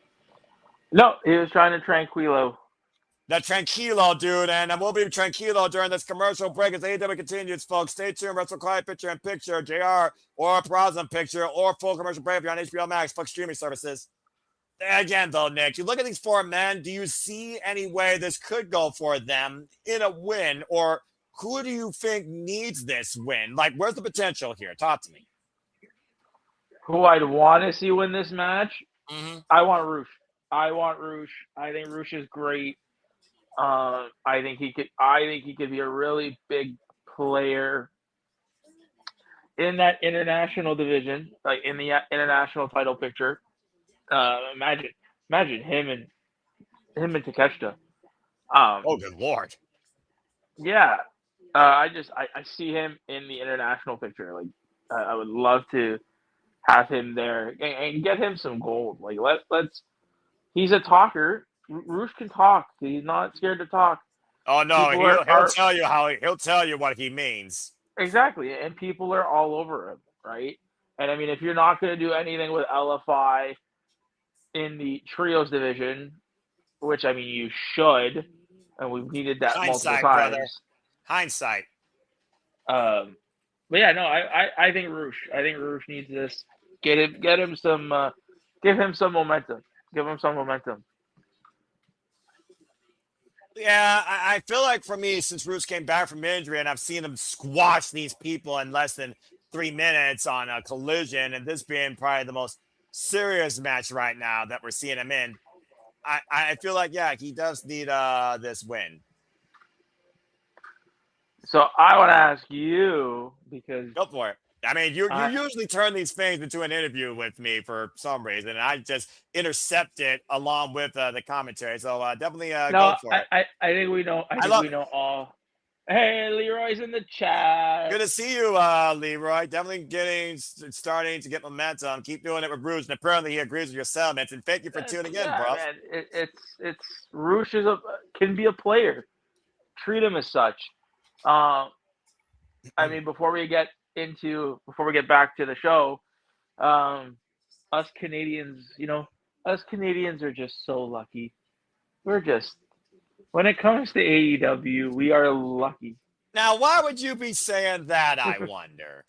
No, he was trying to tranquilo. The tranquilo, dude, and we'll be tranquilo during this commercial break as AEW continues, folks. Stay tuned. Wrestle Quiet picture-in-picture, JR, or Prazan picture, or full commercial break if you're on HBO Max, fuck streaming services. Again, though, Nick, you look at these four men, do you see any way this could go for them in a win, or who do you think needs this win? Like, where's the potential here? Talk to me. Who I'd want to see win this match? Mm-hmm. I want Roosh. I think Roosh is great. I think he could be a really big player in that international division, like in the international title picture. Imagine him and Takeshita. Oh, good Lord. Yeah. I see him in the international picture. Like, I would love to have him there and get him some gold. Like, let's. He's a talker. Roosh can talk. He's not scared to talk. Oh no, he'll tell you he'll tell you what he means. Exactly, and people are all over him, right? And I mean, if you're not going to do anything with LFI in the trios division, which I mean you should, and we've needed that multiple times. Brother. Hindsight. But yeah, no, I think Roosh. I think Roosh needs this. Give him some momentum. Give him some momentum. Yeah, I feel like for me, since Roosh came back from injury and I've seen him squash these people in less than 3 minutes on a Collision, and this being probably the most serious match right now that we're seeing him in, I feel like, yeah, he does need this win. So I want to ask you, because... Go for it. I mean, you usually turn these things into an interview with me for some reason, and I just intercept it along with the commentary. So definitely go for it. I think we know. I think we know all. Hey, Leroy's in the chat. Good to see you, Leroy. Definitely starting to get momentum. Keep doing it with Rouge, and apparently he agrees with your sentiments. And thank you for tuning in, bro. Man, it's Rouge can be a player. Treat him as such. I mean, before we get back to the show, us Canadians are just so lucky. We're just, when it comes to AEW, we are lucky. Now, why would you be saying that, I wonder?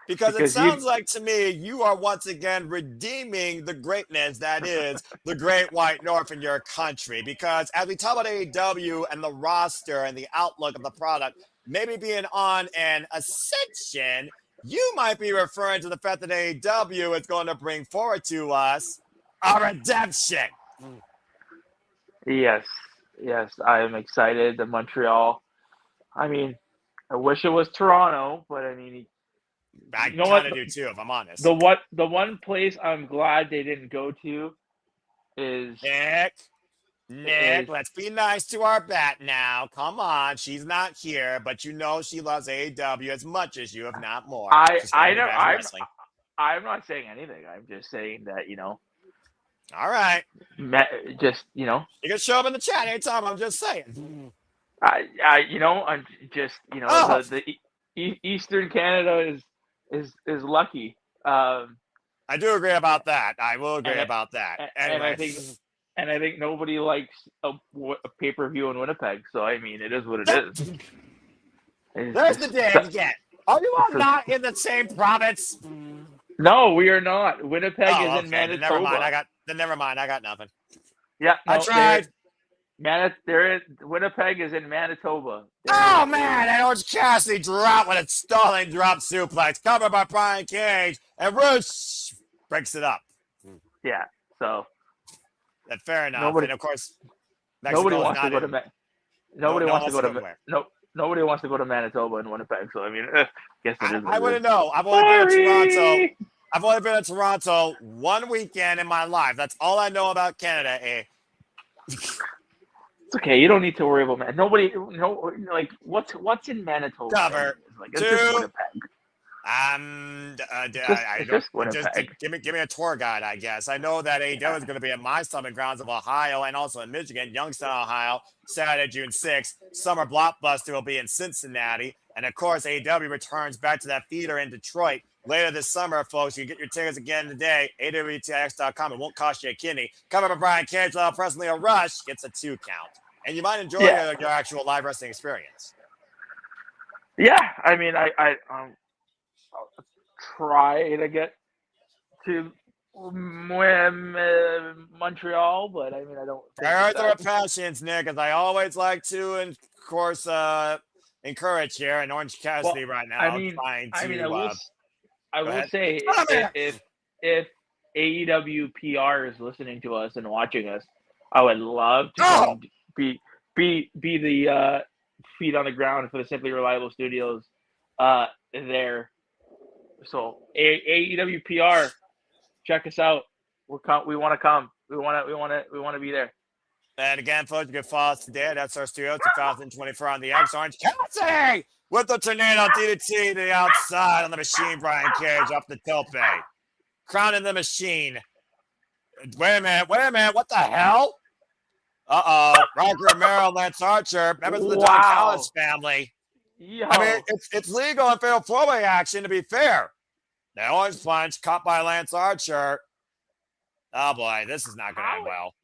Because it sounds like to me you are once again redeeming the greatness that is the Great White North in your country. Because as we talk about AEW and the roster and the outlook of the product maybe being on an ascension, you might be referring to the fact that AEW is going to bring forward to us a redemption. Yes, I am excited. The Montreal. I mean, I wish it was Toronto, but I mean, I kind of do too, if I'm honest. The one place I'm glad they didn't go to is Nick, let's be nice to our bat now. Come on, she's not here, but you know she loves AEW as much as you, if not more. I know. I'm not saying anything. I'm just saying that, you know. All right. Just, you know. You can show up in the chat anytime. I'm just saying. I'm just, you know, the Eastern Canada is lucky. I do agree about that. I will agree about that. Anyway. And I think nobody likes a pay-per-view in Winnipeg. So, I mean, it is what it is. There's the damn get. Are you all not in the same province? No, we are not. Winnipeg is in Manitoba. Never mind. I got nothing. Yeah, I tried. Winnipeg is in Manitoba. Oh, man. And Orange Cassidy dropped with a stalling drop suplex covered by Brian Cage. And Roosh breaks it up. Yeah, so... That's fair enough. Nobody wants to go to Nobody wants to go to Manitoba and Winnipeg. So I mean, guess it is. I wouldn't know. I've only been to Toronto one weekend in my life. That's all I know about Canada. It's okay. You don't need to worry about What's in Manitoba? Cover. Like, it's just Winnipeg. I don't. Just Winnipeg. Give me a tour guide, I guess. I know that AEW is going to be at my stomping grounds of Ohio and also in Michigan, Youngstown, Ohio, Saturday, June 6th. Summer Blockbuster will be in Cincinnati, and of course, AEW returns back to that theater in Detroit later this summer, folks. You can get your tickets again today. AWTX.com. It won't cost you a kidney. Come up with Brian Cage, Presley, a Rush gets a 2 count, and you might enjoy your actual live wrestling experience. Yeah, I mean, I'll try to get to Montreal, but I mean, I don't. Prioritize the passions, Nick, as I always like to, and of course, encourage here in Orange Cassidy right now. I will say if AEW PR is listening to us and watching us, I would love to be the feet on the ground for the Simply Reliable Studios there. So AEW PR, check us out. We want to come. We want to be there. And again, folks, you can follow us today at SR Studio 2024 on the X. Orange Cassidy with the tornado DDT to the outside on the machine. Brian Cage up the tope, crowning the machine. Wait a minute. What the hell? Roger Romero, Lance Archer, members of the Don Callis family. Yo. I mean, it's legal in fatal four-way action, to be fair. The orange punch caught by Lance Archer. Oh, boy, this is not going to end well.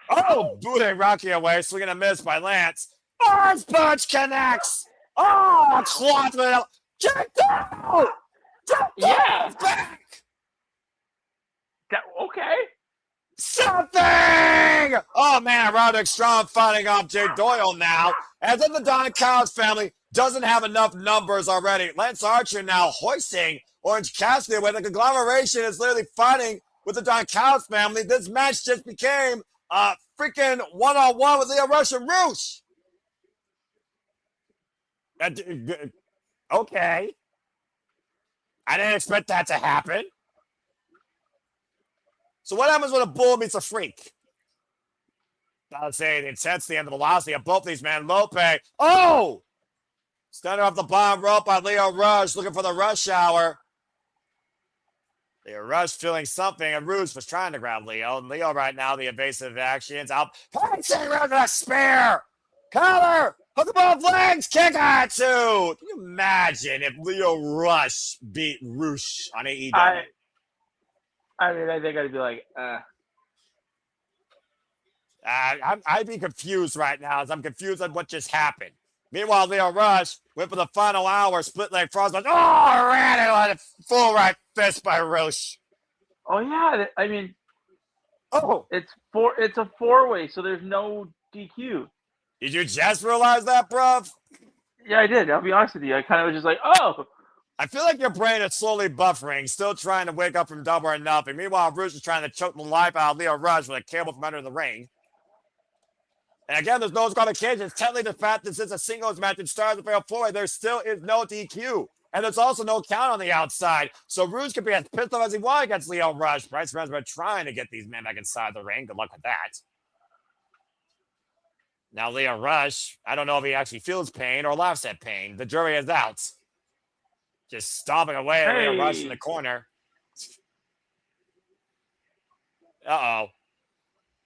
Oh, booting Rocky away, swinging a miss by Lance. Orange punch connects. Oh, cloth with it. Jericho! Yeah. Back! Okay. Something! Oh, man, Roderick Strong fighting off Jay Doyle now. As if the Don Callis family doesn't have enough numbers already. Lance Archer now hoisting Orange Cassidy where the conglomeration is literally fighting with the Don Callis family. This match just became a freaking one-on-one with Lio Rush and Roosh. Okay. I didn't expect that to happen. So what happens when a bull meets a freak? I'll say the intensity and the velocity of both these men. Lope. Oh! Standing off the bottom rope by Lio Rush, looking for the rush hour. Lio Rush feeling something, and Rouge was trying to grab Lio. And Lio right now, the evasive actions. Out. Pacing around the spear. Collar. Hook him off legs. Kick out two. Can you imagine if Lio Rush beat Roosh on AEW? I mean, I think I'd be like, I'd be confused right now as I'm confused on what just happened. Meanwhile, Lio Rush went for the final hour, split leg frostbite. Oh, ran it on a full right fist by Roosh. Oh yeah, I mean, it's a four-way, so there's no DQ. Did you just realize that, bruv? Yeah, I did. I'll be honest with you. I kind of was just like, oh. I feel like your brain is slowly buffering, still trying to wake up from Double or Nothing. Meanwhile, Roosh is trying to choke the life out of Lio Rush with a cable from under the ring. And again, there's no disqualifications. Technically, the fact that this is a singles match and stars of fatal four-way, there still is no DQ. And there's also no count on the outside. So Roosh can be as pissed off as he wants against Lio Rush. Bryce Remsburg trying to get these men back inside the ring. Good luck with that. Now, Lio Rush, I don't know if he actually feels pain or laughs at pain. The jury is out. Just stomping away at Lio Rush in the corner. Uh-oh.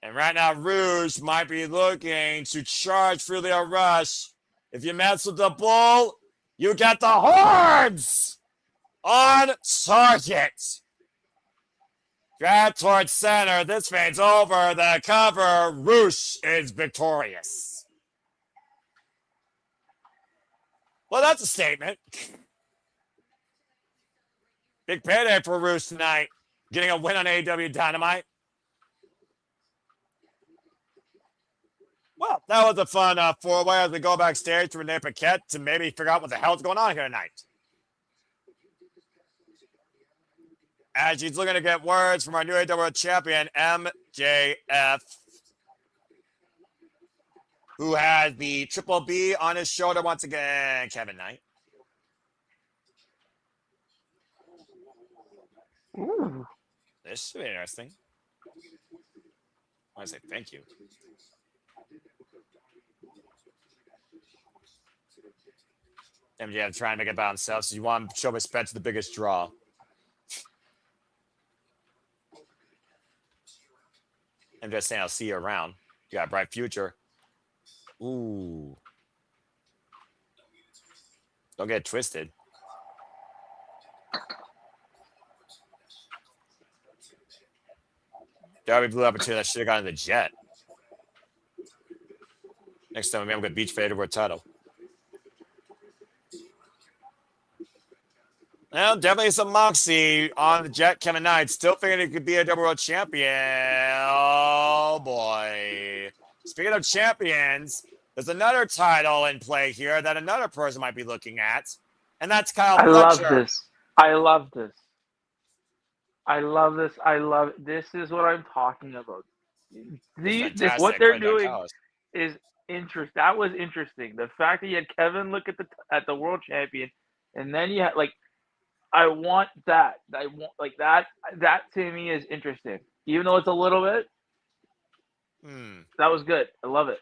And right now, Rouge might be looking to charge through Lio Rush. If you mess with the bull, you get the horns on target. Drag towards center. This fades over the cover. Rouge is victorious. Well, that's a statement. Big payday for Rouge tonight. Getting a win on AEW Dynamite. Well, that was a fun four-way as we go backstage to Renee Paquette to maybe figure out what the hell's going on here tonight. As she's looking to get words from our new AEW champion, MJF, who has the Triple B on his shoulder once again, Kevin Knight. Ooh. This should be interesting. I want to say thank you. MJF trying to make it by himself, so you want to show respect to the biggest draw. MJF saying, I'll see you around. You got a bright future. Ooh. Don't get it twisted. Darby blew up into that should have gotten the jet. Next time, maybe I'm going to beach fade over a title. Well, definitely some moxie on the Jet. Kevin Knight still thinking he could be a double world champion. Oh, boy. Speaking of champions, there's another title in play here that another person might be looking at, and that's Kyle Fletcher. I love this. This is what I'm talking about. What they're doing is interesting. That was interesting. The fact that you had Kevin look at the world champion, and then you had I want that. I want that. That to me is interesting, even though it's a little bit. That was good. I love it.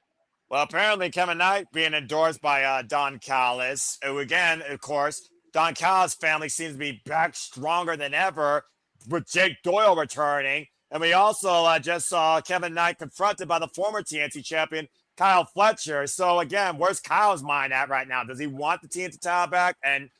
Well, apparently Kevin Knight being endorsed by Don Callis, who again, of course, Don Callis' family seems to be back stronger than ever with Jake Doyle returning. And we also just saw Kevin Knight confronted by the former TNT champion, Kyle Fletcher. So again, where's Kyle's mind at right now? Does he want the TNT title back? And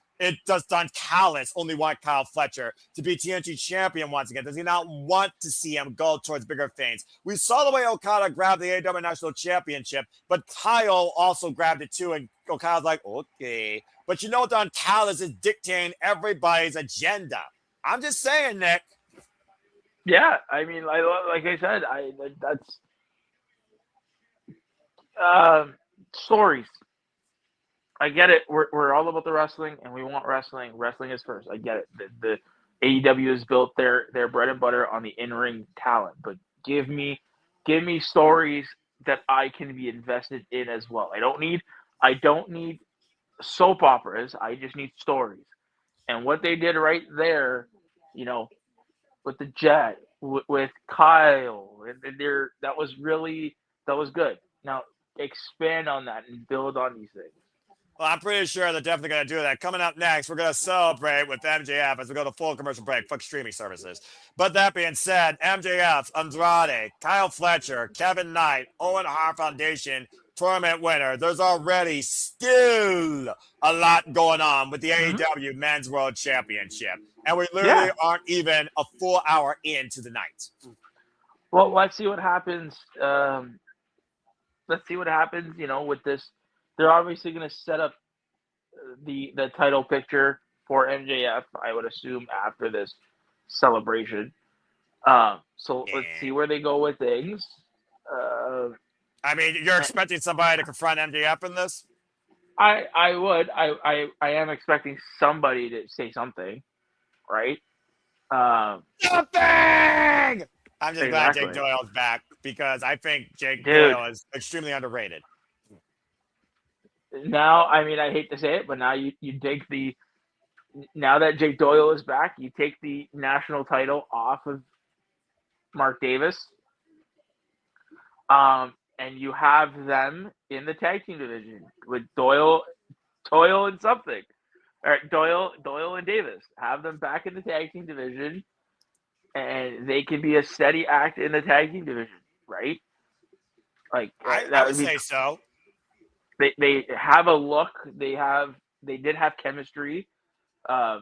does Don Callis only want Kyle Fletcher to be TNT champion once again? Does he not want to see him go towards bigger things? We saw the way Okada grabbed the AEW National Championship, but Kyle also grabbed it too, and Okada's like, okay. But you know Don Callis is dictating everybody's agenda. I'm just saying, Nick. Yeah, I mean, like I said, that's stories. I get it. We're all about the wrestling, and we want wrestling. Wrestling is first. I get it. The AEW has built their bread and butter on the in-ring talent, but give me stories that I can be invested in as well. I don't need soap operas. I just need stories. And what they did right there, with the Jet, with Kyle, and that was good. Now expand on that and build on these things. Well, I'm pretty sure they're definitely going to do that. Coming up next, we're going to celebrate with MJF as we go to full commercial break. Fuck streaming services. But that being said, MJF, Andrade, Kyle Fletcher, Kevin Knight, Owen Hart Foundation tournament winner. There's already still a lot going on with the AEW Men's World Championship. And we literally aren't even a full hour into the night. Well, let's see what happens. With this. They're obviously going to set up the title picture for MJF, I would assume, after this celebration. So let's see where they go with things. I mean, you're expecting somebody to confront MJF in this? I would. I am expecting somebody to say something, right? Nothing! I'm just glad Jake Doyle's back because I think Jake Doyle is extremely underrated. Now, I mean, I hate to say it, but now you take now that Jake Doyle is back, you take the national title off of Mark Davis, and you have them in the tag team division with Doyle and something. All right, Doyle and Davis. Have them back in the tag team division, and they can be a steady act in the tag team division, right? I would say so. They have a look. They did have chemistry. So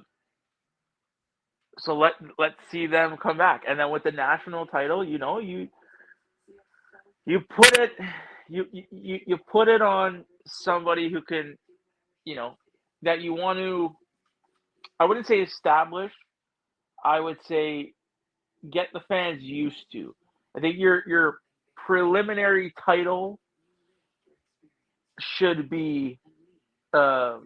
let's see them come back. And then with the national title, you put it on somebody who can, that you want to, I wouldn't say establish, I would say get the fans used to. I think your preliminary title should be, when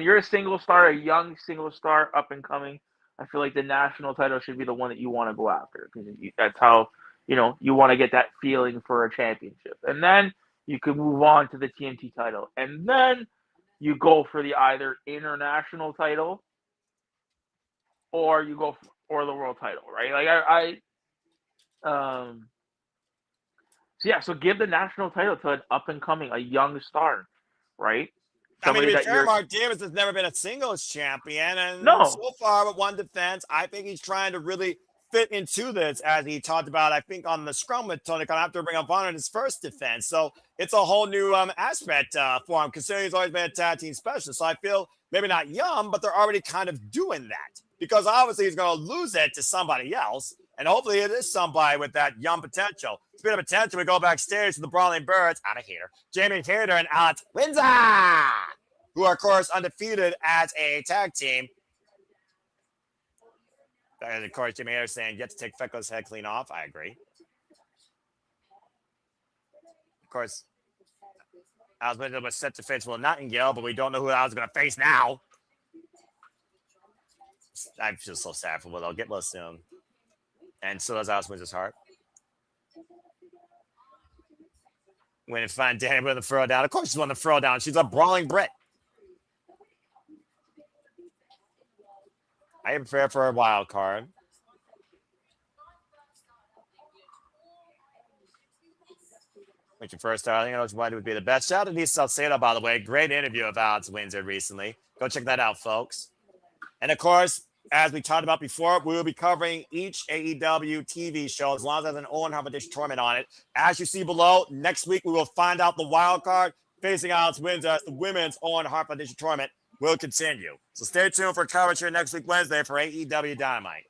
you're a single star, a young single star, up and coming, I feel like the national title should be the one that you want to go after because that's how, you want to get that feeling for a championship. And then you can move on to the TNT title. And then you go for the either international title or you go for the world title, right? So give the national title to an up and coming, a young star, right? I mean, to somebody be that fair, you're Mark Davis has never been a singles champion, and no. so far with one defense, I think he's trying to really fit into this, as he talked about, I think, on the scrum with Tony Khan after Ring of Honor in his first defense. So it's a whole new aspect for him, considering he's always been a tag team specialist. So I feel maybe not young, but they're already kind of doing that, because obviously he's going to lose it to somebody else, and hopefully it is somebody with that young potential. Speaking of potential, we go backstage to the Brawling Birds, out of here, Jamie Hayter and Alex Windsor, who are, of course, undefeated as a tag team. And of course, Jimmy Hayter saying, "Yet to take Fecko's head clean off." I agree. Of course, Alex Windsor was set to face Will Nightingale, but we don't know who Alex is going to face now. I'm just so sad for Will. I'll get Will soon. And so does Alex Windsor's heart. When it find Danny with the throw down. Of course she's won the throw down. She's a brawling Brit. I am prepared for a wild card. Which first I think it would be the best. Shout out to Denise Salcedo, by the way. Great interview of Alex Windsor recently. Go check that out, folks. And of course, as we talked about before, we will be covering each AEW TV show as long as there's an Owen Hart Memorial Tournament on it. As you see below, next week we will find out the wild card facing Alex Windsor as the women's Owen Hart Memorial Tournament will continue. So stay tuned for coverage here next week Wednesday for AEW Dynamite.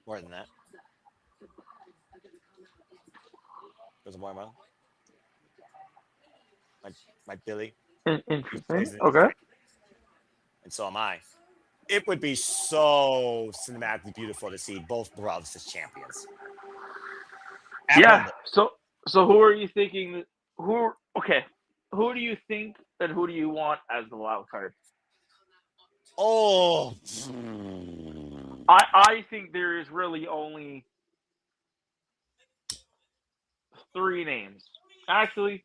More than that. There's more, man. My Billy. Interesting. Okay. And so am I. It would be so cinematically beautiful to see both brothers as champions. Yeah. So who are you thinking? Who do you think and who do you want as the wild card? Oh. I think there is really only 3 names. Actually,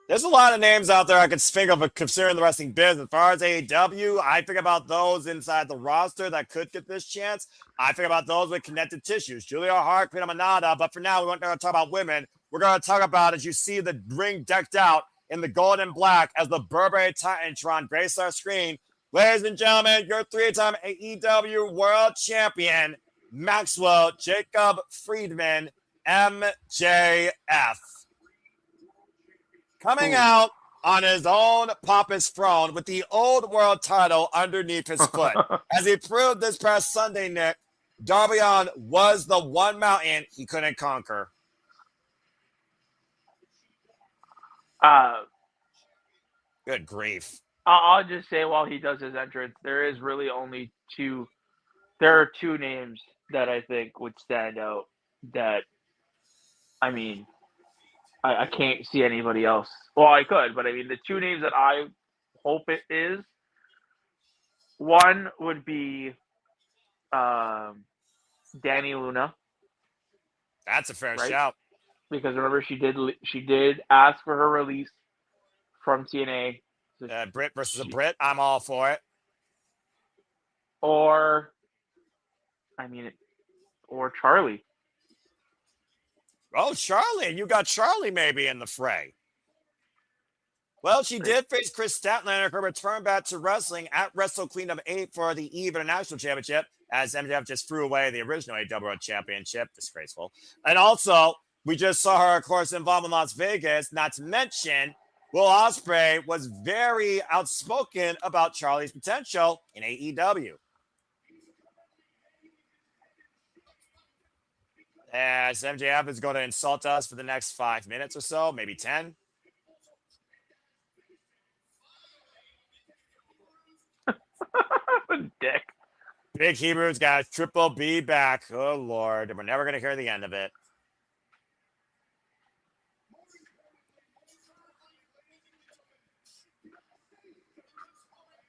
there's a lot of names out there I could think of considering the wrestling business. As far as AEW, I think about those inside the roster that could get this chance. I think about those with connected tissues. Julia Hart, Pina Manada. But for now, we weren't going to talk about women. We're going to talk about, as you see the ring decked out in the gold and black as the Burberry Titantron grace our screen. Ladies and gentlemen, your 3-time AEW World Champion, Maxwell Jacob Friedman, MJF. Coming out on his own pompous throne with the old world title underneath his foot. As he proved this past Sunday, Nick, Darby Allin was the one mountain he couldn't conquer. Good grief. I'll just say while he does his entrance, there is really only 2. There are 2 names that I think would stand out that, I mean, I can't see anybody else. Well, I could, but I mean, the 2 names that I hope it is, one would be Dani Luna. That's a fair shout. Because remember, she did ask for her release from TNA. Brit versus a Brit. I'm all for it. Or Charlie. Oh, Charlie. You got Charlie maybe in the fray. Well, she did face Kris Statlander, her return back to wrestling at Wrestle Kingdom 8 for the EVE International Championship, as MJF just threw away the original AEW World Championship. Disgraceful. And also, we just saw her, of course, involved in Las Vegas. Not to mention, Will Ospreay was very outspoken about Charlie's potential in AEW. As MJF is going to insult us for the next 5 minutes or so, maybe 10. Dick. Big Hebrew's got a Triple B back. Oh, Lord. And we're never going to hear the end of it.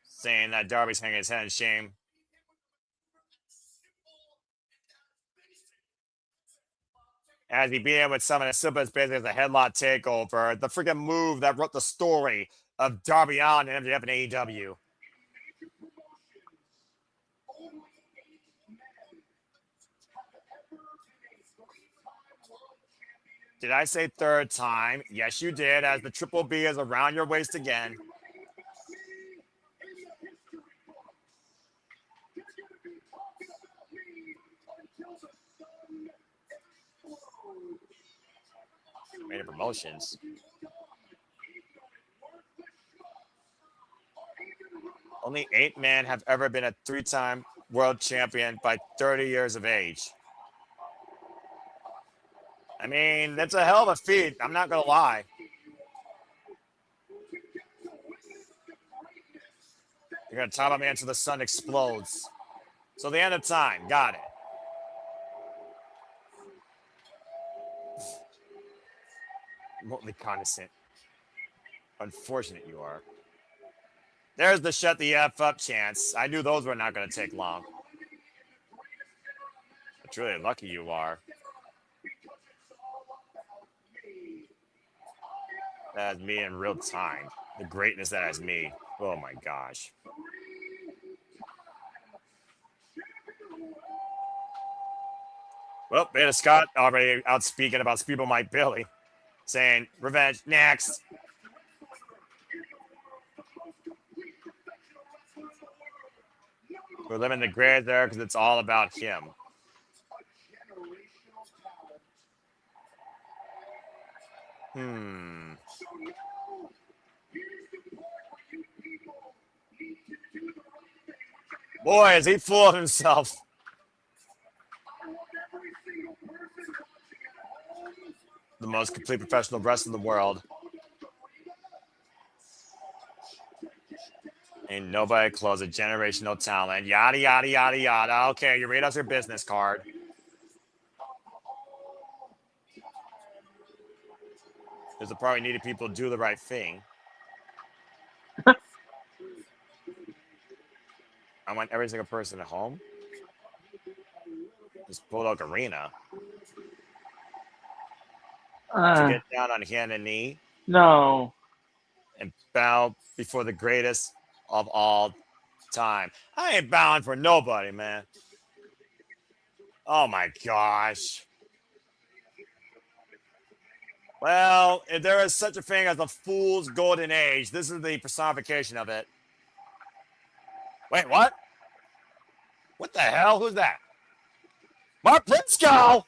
Saying that Darby's hanging his head in shame. As he began with some of the simplest business, a headlock takeover, the freaking move that wrote the story of Darby Allin and MJF and AEW. Did I say third time? Yes, you did, as the triple B is around your waist again. Made promotions. Only 8 men have ever been a 3-time world champion by 30 years of age. I mean, that's a hell of a feat. I'm not going to lie. You're going to top me until the sun explodes. So the end of time. Got it. Remotely condescending. Unfortunate you are. There's the shut the F up chance. I knew those were not going to take long. It's really lucky you are. That is me in real time. The greatness that is me. Oh my gosh. Well, Beta Scott already out speaking about Speedo Mike Billy, saying revenge next. We're living the gray there because it's all about him. Boy, is he full of himself. The most complete professional wrestler in the world. Ain't nobody close a generational talent. Yada, yada, yada, yada. Okay, you read us your business card. There's the part we needed people to do the right thing. I want every single person at home. Just Bulldog Arena. To get down on hand and knee. No. And bow before the greatest of all time. I ain't bowing for nobody, man. Oh my gosh. Well, if there is such a thing as a fool's golden age, this is the personification of it. Wait, what? What the hell? Who's that? Mark Briscoe!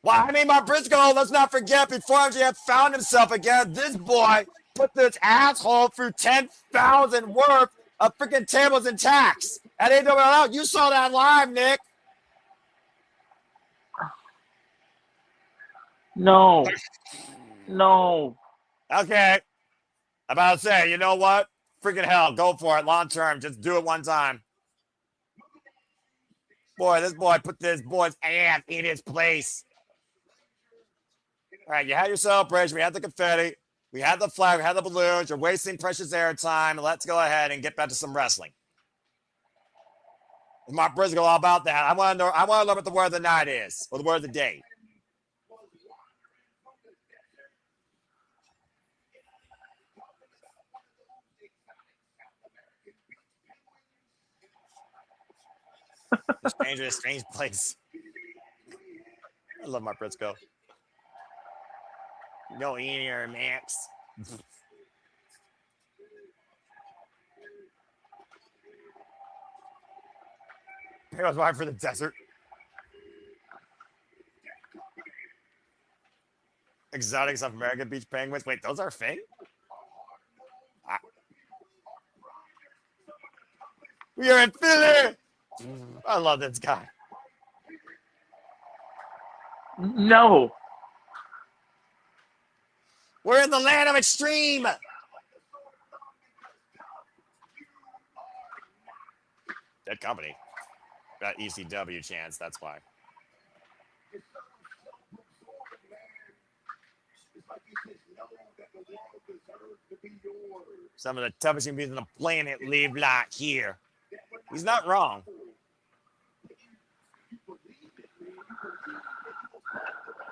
Well, I mean, Mark Briscoe, let's not forget, before MJF found himself again, this boy put this asshole through 10,000 worth of freaking tables and tacks at AEW. You saw that live, Nick. No. No. Okay. I'm about to say, you know what? Freaking hell, go for it. Long term, just do it one time. Boy, this boy put this boy's ass in his place. All right, you had your celebration. We had the confetti. We had the flag. We had the balloons. You're wasting precious airtime. Let's go ahead and get back to some wrestling. Mark Briscoe all about that. I want to know what the word of the night is, or the word of the day. The stranger in a strange place. I love Mark Briscoe. Go in here, Max. It was right for the desert. Exotic South American beach penguins. Wait, those are a thing? We are in Philly. I love this guy. No. We're in the land of extreme. Dead company. Got ECW chance, that's why. Some of the toughest people on the planet live like here. He's not wrong.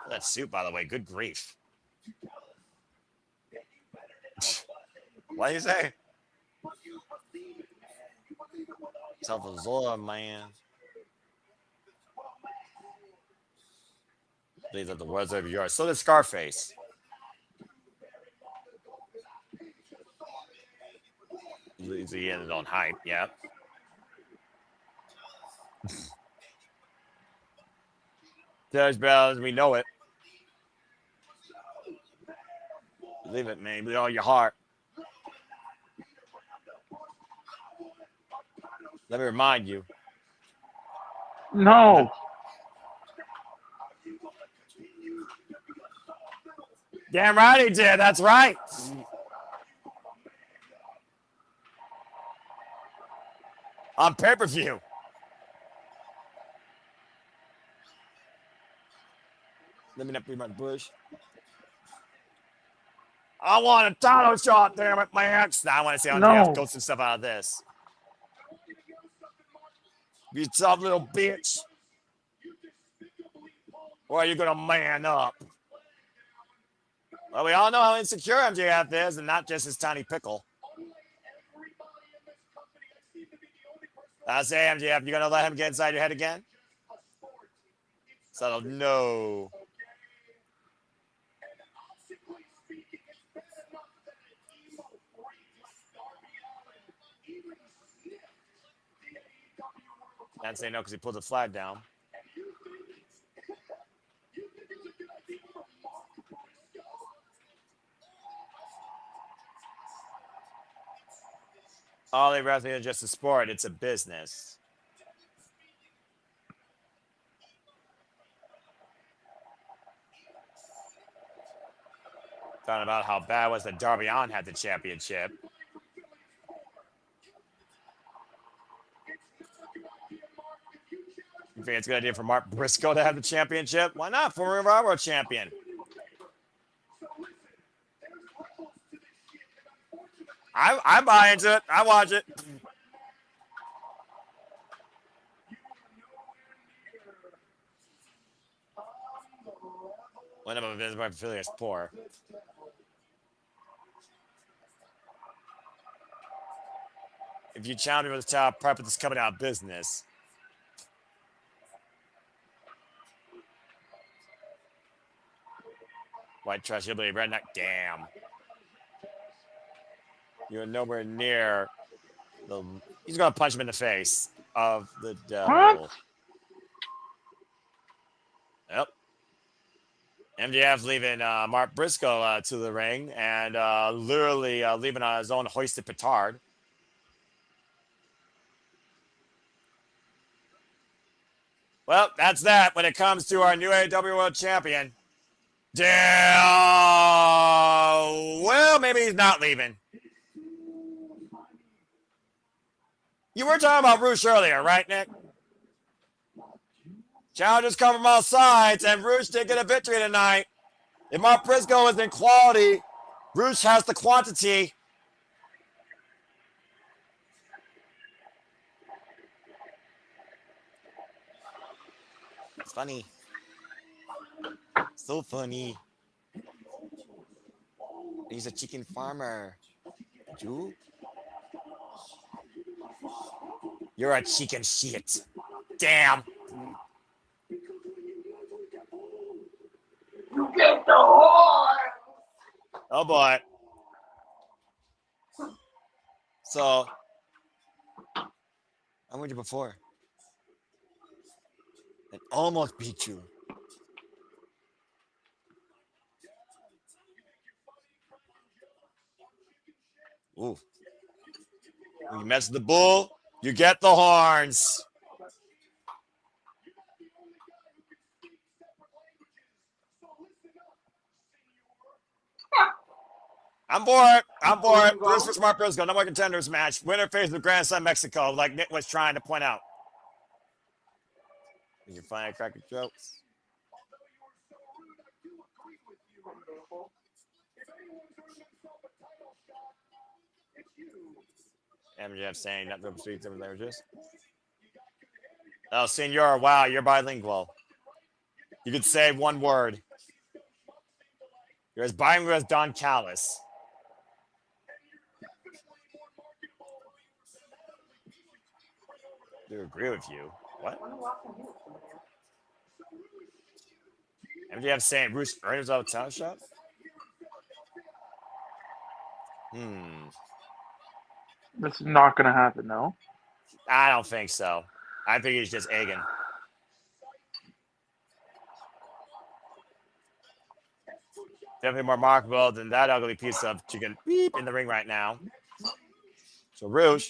That suit, by the way, good grief. What do you say? Self-absorbed, man. These are the words of yours. So does Scarface. He ended on hype. Yep. Judge Bells, we know it. Believe it, man. With all your heart. Let me remind you. No. Damn right he did. That's right. On pay-per-view. Let me not be my bush. I want a title shot, damn it, man. Now I want to see MJF No. goat some stuff out of this. You tough little bitch. Or are you going to man up? Well, we all know how insecure MJF is, and not just his tiny pickle. I say, MJF, you going to let him get inside your head again? So, no. Can't say no because he pulled the flag down. All they wrestling is just a sport. It's a business. Talking about how bad was that Darby Allin had the championship. You think it's a good idea for Mark Briscoe to have the championship? Why not? Former Revival champion. I buy into it. I watch it. One of them is my affiliate is poor. If you challenge me with the top prep, it's coming out of business. White trash hillbilly redneck. Damn. You're nowhere near the. He's gonna punch him in the face of the devil. What? Yep. MJF leaving Mark Briscoe to the ring and literally leaving on his own hoisted petard. Well, that's that when it comes to our new AEW World Champion. Damn. Well, maybe he's not leaving. You were talking about Roosh earlier, right, Nick? Challenges come from all sides, and Roosh did get a victory tonight. If Mark Briscoe is in quality, Roosh has the quantity. It's funny. So funny. He's a chicken farmer. You? You're a chicken shit. Damn. You get the horn. Oh boy. So, I went you before. And almost beat you. Ooh. When you mess with the bull, you get the horns. I'm for it. I'm for it. Bruce for Smart Briscoe. No more contenders match. Winner faces the grandson Mexico, like Nick was trying to point out. You can find cracking jokes. MJF saying not to speak different languages. Oh, senor, wow, you're bilingual. You could say one word. You're as bilingual as Don Callis. I do agree with you. What? MJF saying Bruce earned himself a title shot? That's not going to happen, no. I don't think so. I think he's just egging. Definitely more remarkable than that ugly piece of chicken beep in the ring right now. So Rouge.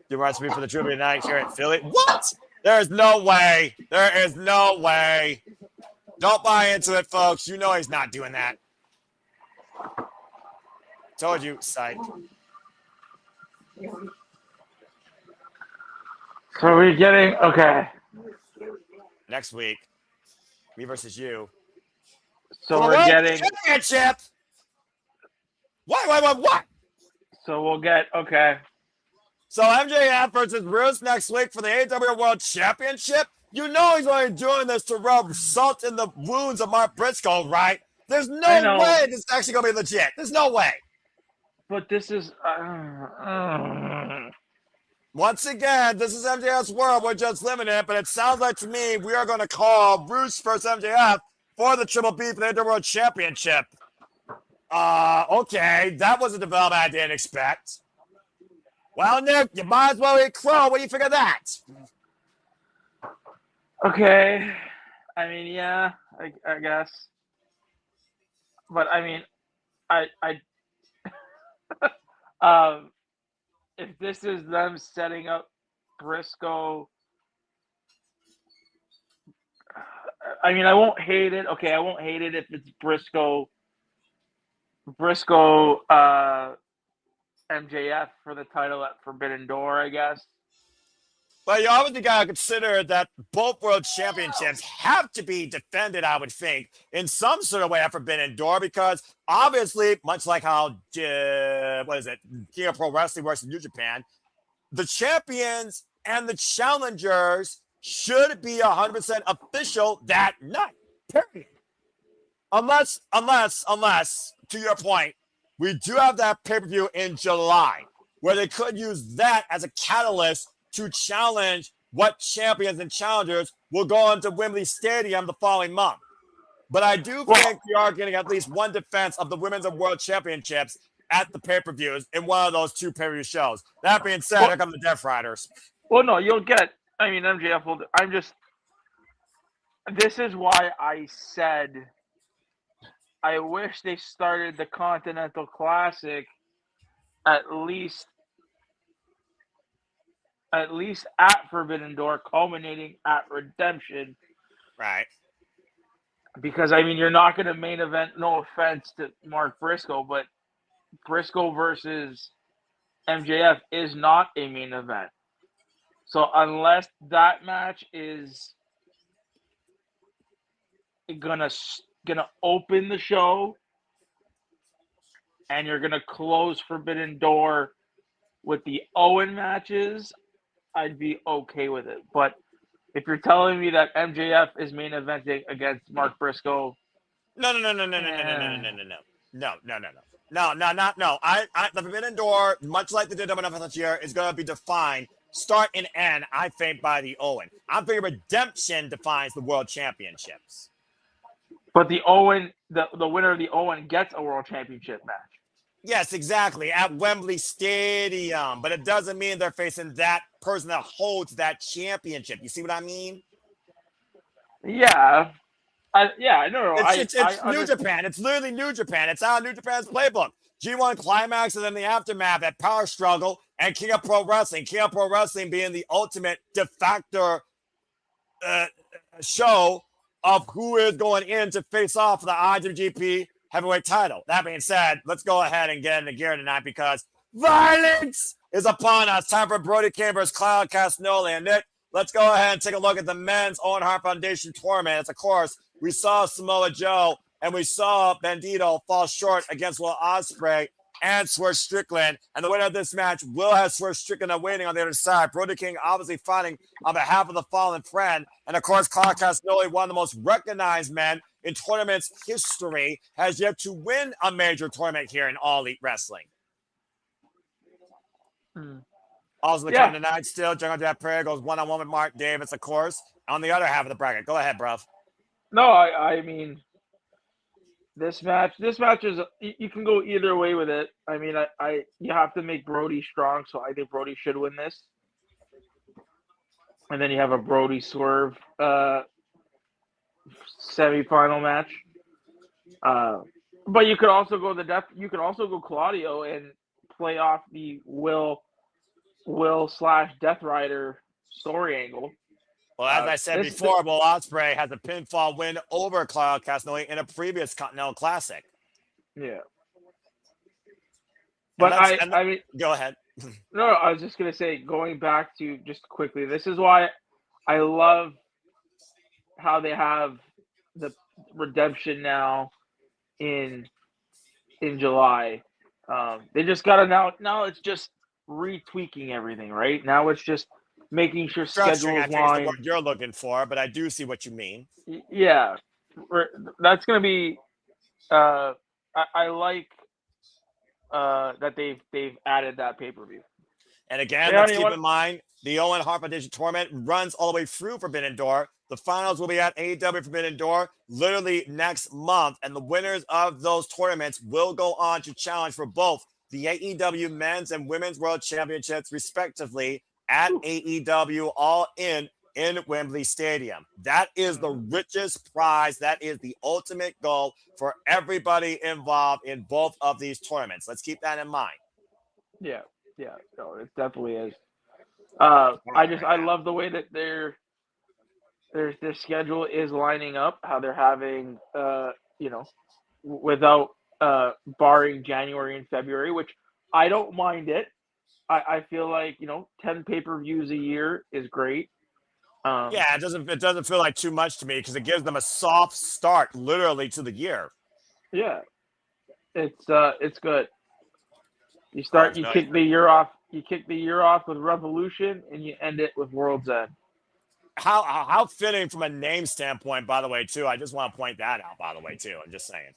Do recipe for the Tribute Night here at Philly. What? There is no way. There is no way. Don't buy into it, folks. You know he's not doing that. Told you, psych. So we're getting, okay. Next week, me versus you. So we're getting championship. What? So we'll get, okay. So MJF versus Bruce next week for the AEW World Championship. You know he's only doing this to rub salt in the wounds of Mark Briscoe, right? There's no way this is actually going to be legit. There's no way. But this is... Once again, this is MJF's world. We're just limiting it, but it sounds like to me we are going to call Bruce versus MJF for the Triple B for the AEW World Championship. Okay. That was a development I didn't expect. Well, Nick, you might as well eat crow. What do you figure of that? Okay. I mean, yeah, I guess. But I mean, if this is them setting up Briscoe, I mean, I won't hate it. Okay, I won't hate it if it's Briscoe, MJF for the title at Forbidden Door, I guess. But you obviously got to consider that both world championships have to be defended, I would think, in some sort of way at Forbidden Door, because obviously, much like how, King of Pro Wrestling versus New Japan, the champions and the challengers should be 100% official that night, period. Unless, to your point, we do have that pay-per-view in July, where they could use that as a catalyst to challenge what champions and challengers will go into Wembley Stadium the following month. But I do think we are getting at least one defense of the Women's and World Championships at the pay-per-views in one of those two pay-per-view shows. That being said, here come the Death Riders. Well, no, you'll get, I mean, MJF will, this is why I said I wish they started the Continental Classic at least at Forbidden Door, culminating at Redemption. Right. Because, I mean, you're not going to main event, no offense to Mark Briscoe, but Briscoe versus MJF is not a main event. So unless that match is gonna open the show and you're going to close Forbidden Door with the Owen matches, I'd be okay with it. But if you're telling me that MJF is main eventing against Mark Briscoe, No. The Forbidden Door, much like the DWF last year, is going to be defined start and end, I think, by the Owen. I'm thinking Redemption defines the World Championships. But the Owen, the winner of the Owen gets a World Championship match. Yes, exactly, at Wembley Stadium. But it doesn't mean they're facing that person that holds that championship. You see what I mean? Yeah. I know. It's New Japan. It's literally New Japan. It's out of New Japan's playbook. G1 Climax and then the aftermath at Power Struggle and King of Pro Wrestling. King of Pro Wrestling being the ultimate de facto show of who is going in to face off for the IWGP Heavyweight title. That being said, let's go ahead and get into gear tonight because violence is upon us. Time for Brody King versus Cloud Castagnoli. And Nick, let's go ahead and take a look at the men's Owen Hart Foundation tournament. Of course, we saw Samoa Joe and we saw Bandito fall short against Will Ospreay and Swerve Strickland. And the winner of this match will have Swerve Strickland waiting on the other side. Brody King obviously fighting on behalf of the fallen friend. And of course, Cloud Castagnoli, one of the most recognized men in tournaments history, has yet to win a major tournament here in All Elite Wrestling. Also, the Kevin Knight still. Jungle Jet Prayer goes one-on-one with Mark Davis, of course, on the other half of the bracket. Go ahead, bruv. No, I mean, this match is, you can go either way with it. I mean, you have to make Brody strong, so I think Brody should win this. And then you have a Brody Swerve semifinal match. But you could also go Claudio and play off the Will/Death Rider story angle. Well, as I said before, Will Ospreay has a pinfall win over Claudio Castagnoli in a previous Continental Classic. Yeah. But I mean, go ahead. No, I was just going to say, going back to just quickly, this is why I love how they have the redemption now in July. They just got to now it's just retweaking everything, right? Now it's just making sure schedules line. I think it's the word you're looking for, but I do see what you mean. Yeah. That's going to be I like that they've added that pay-per-view. And again, let's keep in mind, the Owen Hart Memorial Tournament runs all the way through Forbidden Door. The finals will be at AEW Forbidden Door literally next month, and the winners of those tournaments will go on to challenge for both the AEW Men's and Women's World Championships, respectively, at AEW All In Wembley Stadium. That is the richest prize. That is the ultimate goal for everybody involved in both of these tournaments. Let's keep that in mind. Yeah, no, it definitely is. I love the way that their schedule is lining up, how they're having without barring January and February, which I don't mind it. I feel like 10 pay-per-views a year is great. Yeah, it doesn't feel like too much to me because it gives them a soft start literally to the year. Yeah, it's good. You kick the year off. You kick the year off with Revolution, and you end it with World's End. How fitting from a name standpoint, by the way, too. I just want to point that out, by the way, too. I'm just saying.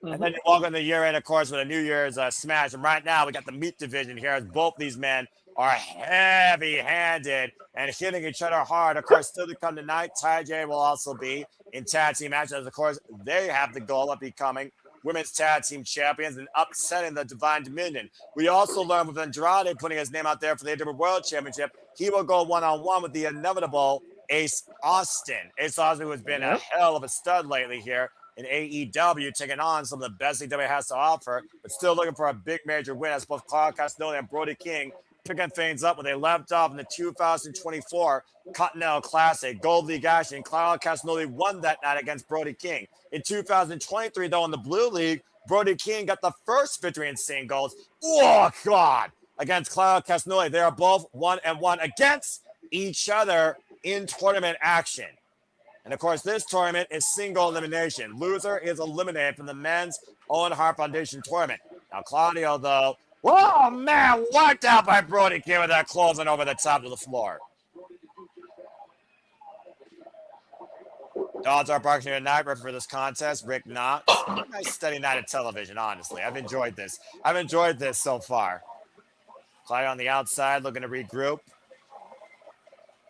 Mm-hmm. And then you walk in the year end, of course, with a New Year's smash. And right now, we got the meat division here as both these men are heavy-handed and hitting each other hard. Of course, still to come tonight, Ty J will also be in tag team matches. Of course, they have the goal of becoming women's tag team champions and upsetting the Divine Dominion. We also learned with Andrade putting his name out there for the AEW World Championship, he will go one-on-one with the inevitable Ace Austin. Ace Austin, who has been a hell of a stud lately here in AEW, taking on some of the best AEW has to offer, but still looking for a big major win as both Claudio Castagnoli and Brody King picking things up when they left off in the 2024 Continental Classic. Gold League action, and Claudio Castagnoli won that night against Brody King. In 2023, though, in the Blue League, Brody King got the first victory in singles. Oh, God! Against Claudio Castagnoli. They are both 1-1 against each other in tournament action. And, of course, this tournament is single elimination. Loser is eliminated from the men's Owen Hart Foundation tournament. Now, Claudio, though, oh, man, worked out by Brody King with that closing over the top of the floor. Odds are barking tonight, ready for this contest. Rick Knott. Nice steady night of television, honestly. I've enjoyed this so far. Claudio on the outside looking to regroup.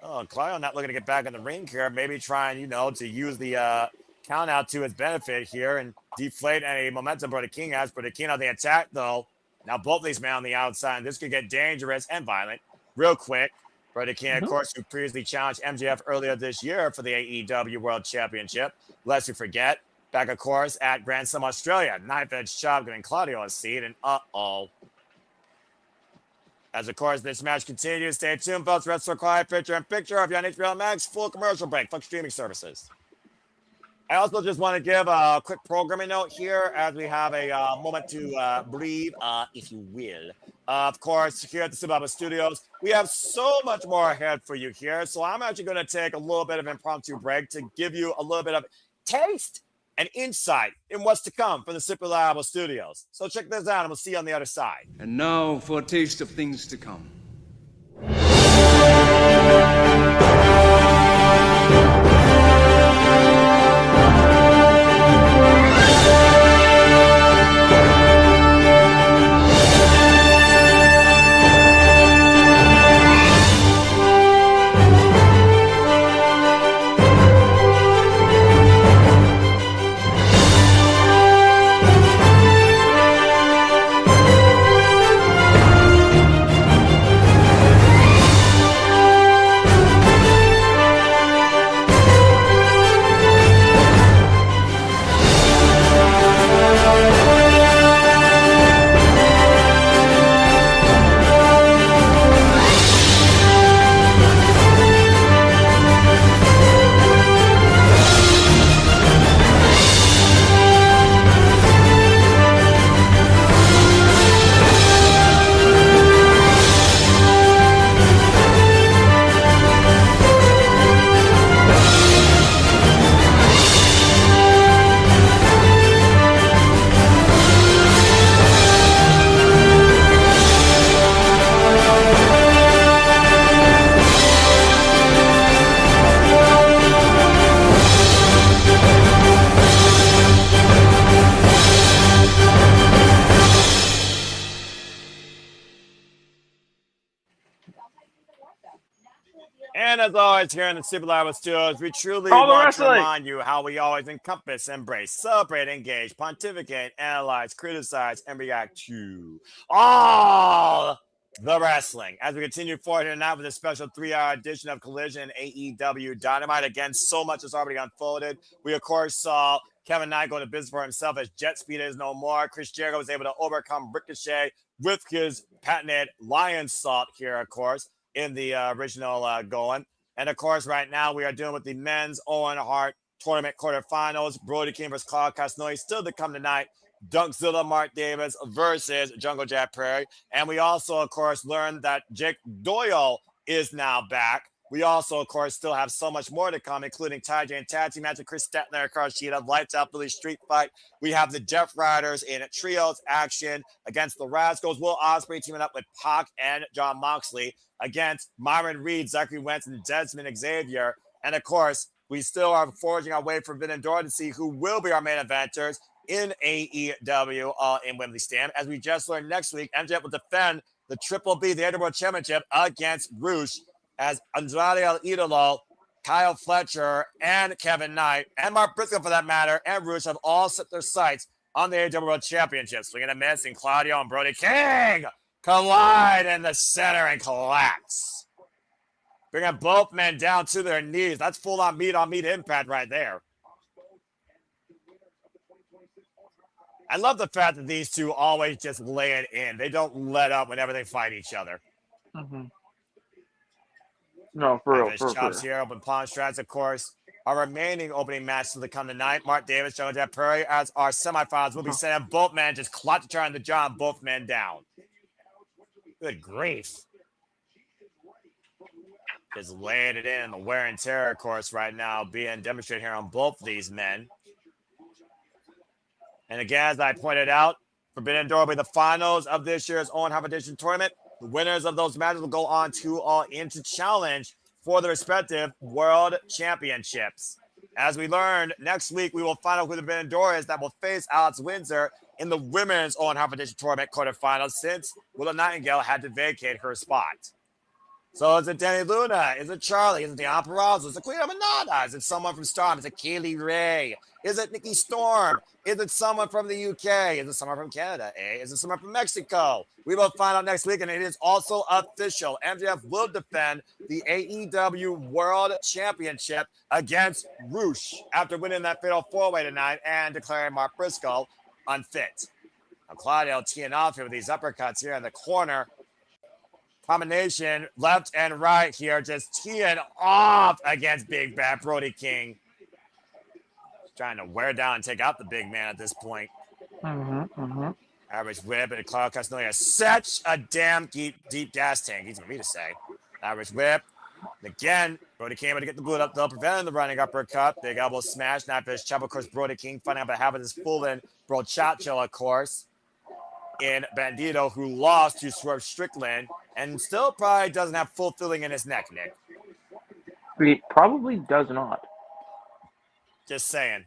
Oh, Claudio not looking to get back in the ring here. Maybe trying, to use the count out to his benefit here and deflate any momentum Brody King has. Brody King on the attack, though. Now both these men on the outside. This could get dangerous and violent real quick. Brody King, of course, who previously challenged MJF earlier this year for the AEW World Championship. Lest you forget, back, of course, at Grand Slam Australia. Knife-edge chop giving Claudio a seat, and uh-oh. As, of course, this match continues. Stay tuned, folks. Wrestler Quiet Picture in Picture of you on HBO Max. Full commercial break. Fuck streaming services. I also just want to give a quick programming note here as we have a moment to breathe, if you will. Of course, here at the Subaba Studios, we have so much more ahead for you here. So I'm actually going to take a little bit of impromptu break to give you a little bit of taste and insight in what's to come from the Simply Reliable Studios. So check this out, and we'll see you on the other side. And now for a taste of things to come. as always, here in the Super Live Studios, we truly All the want to wrestling. remind you how we always encompass, embrace, celebrate, engage, pontificate, analyze, criticize, and react to all the wrestling. As we continue forward here tonight with a special 3-hour edition of Collision AEW Dynamite. Again, so much has already unfolded. We, of course, saw Kevin Knight go to business for himself as Jet Speed is no more. Chris Jericho was able to overcome Ricochet with his patented lion salt here, of course, in the original going. And, of course, right now we are dealing with the men's Owen Hart Tournament quarterfinals. Brody King versus Claudio Castagnoli still to come tonight. Dunkzilla Mark Davis versus Jungle Jack Prairie. And we also, of course, learned that Jake Doyle is now back. We also, of course, still have so much more to come, including Ty J and Tag Team match with Kris Statlander, Shida, Lights Out Billy Street Fight. We have the Jeff Riders in trios action against the Rascals. Will Ospreay teaming up with Pac and John Moxley against Myron Reed, Zachary Wentz, and Desmond Xavier. And, of course, we still are forging our way for Forbidden Door to see who will be our main eventers in AEW in Wembley Stand. As we just learned next week, MJF will defend the Triple B, the AEW World Championship, against Roosh, as Andrade El Idolo, Kyle Fletcher, and Kevin Knight, and Mark Briscoe for that matter, and Roosh have all set their sights on the AEW World Championship. Swinging a miss, and Claudio and Brody King collide in the center and collapse, bringing both men down to their knees. That's full-on meat-on-meat impact right there. I love the fact that these two always just lay it in. They don't let up whenever they fight each other. Mm-hmm. No, for real. For chops sure. here, open palm strikes, of course. Our remaining opening matches to come tonight. Mark Davis, Jungle Jack Prairie, as our semifinals will be sending both men just clutch to turn the jaw and both men down. Good grief. Just laying it in the wear and tear, of course, right now being demonstrated here on both of these men. And again, as I pointed out, Forbidden Door will be the finals of this year's Owen Hart Edition tournament. The winners of those matches will go on to All In to challenge for the respective world championships. As we learned, next week we will find out who the Forbidden Door is that will face Alex Windsor in the women's Owen Hart Edition tournament quarterfinals, since Willow Nightingale had to vacate her spot. So is it Danny Luna? Is it Charlie? Is it Deon Purrazzo? Is it Queen Aminata? Is it someone from Storm? Is it Kaylee Ray? Is it Nikki Storm? Is it someone from the UK? Is it someone from Canada? Is it someone from Mexico? We will find out next week, and it is also official. MJF will defend the AEW World Championship against Roosh after winning that fatal four-way tonight and declaring Mark Briscoe unfit. Now, Claudio teeing off here with these uppercuts here in the corner. Combination left and right here, just teeing off against Big Bad Brody King. Trying to wear down and take out the big man at this point. Average whip, and Claudio Castagnoli has such a damn deep gas tank. Easy for me to say. Average whip. And again, Brody King able to get the boot up, though, preventing the running uppercut. Big elbow smash. Knife fist chop. Of course, Brody King finding out about having his full-in brochacho, of course, in Bandito, who lost to Swerve Strickland and still probably doesn't have full filling in his neck, Nick. He probably does not. Just saying.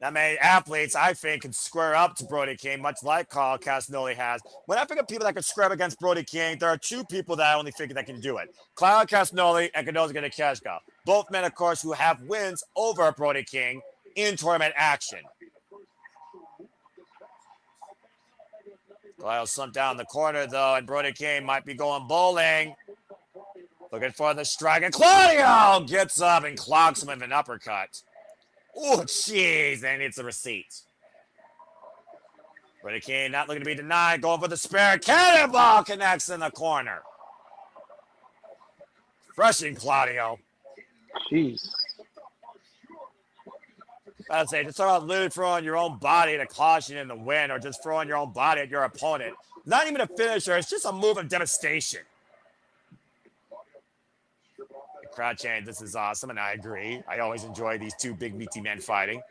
That many athletes, I think, can square up to Brody King, much like Carl Castagnoli has. When I think of people that can square up against Brody King, there are two people that I only think that can do it. Carl Castagnoli and Kadoza Kashka. Both men, of course, who have wins over Brody King in tournament action. Claudio slumped down in the corner, though, and Brody King might be going bowling. Looking for the strike, and Claudio gets up and clocks him with an uppercut. Oh, jeez, and it's a receipt. Brody King not looking to be denied, going for the spare. Cannonball connects in the corner. Crushing Claudio. Jeez. I'd say just talk about literally throwing your own body to caution in the win, or just throwing your own body at your opponent. Not even a finisher, it's just a move of devastation. The crowd chant, this is awesome, and I agree. I always enjoy these two big meaty men fighting.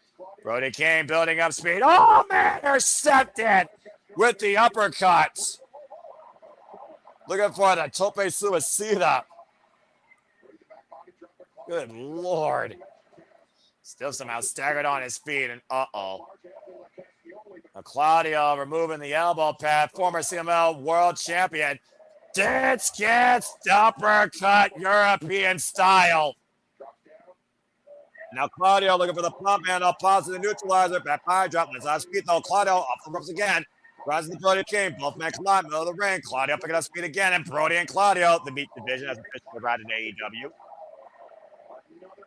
Brody King building up speed. Oh, man, intercepted with the uppercuts. Looking for the tope suicida. Good Lord. Still somehow staggered on his feet, and uh-oh. Now Claudio removing the elbow pad, former CML world champion. Dance gets uppercut European style. Now Claudio looking for the pump and a positive neutralizer. Back fire drop. Let's out speed though. Claudio up the ropes again. Rises the Brody King. Both men collide. Middle of the ring. Claudio picking up speed again. And Brody and Claudio, the meat division, as officially right in AEW.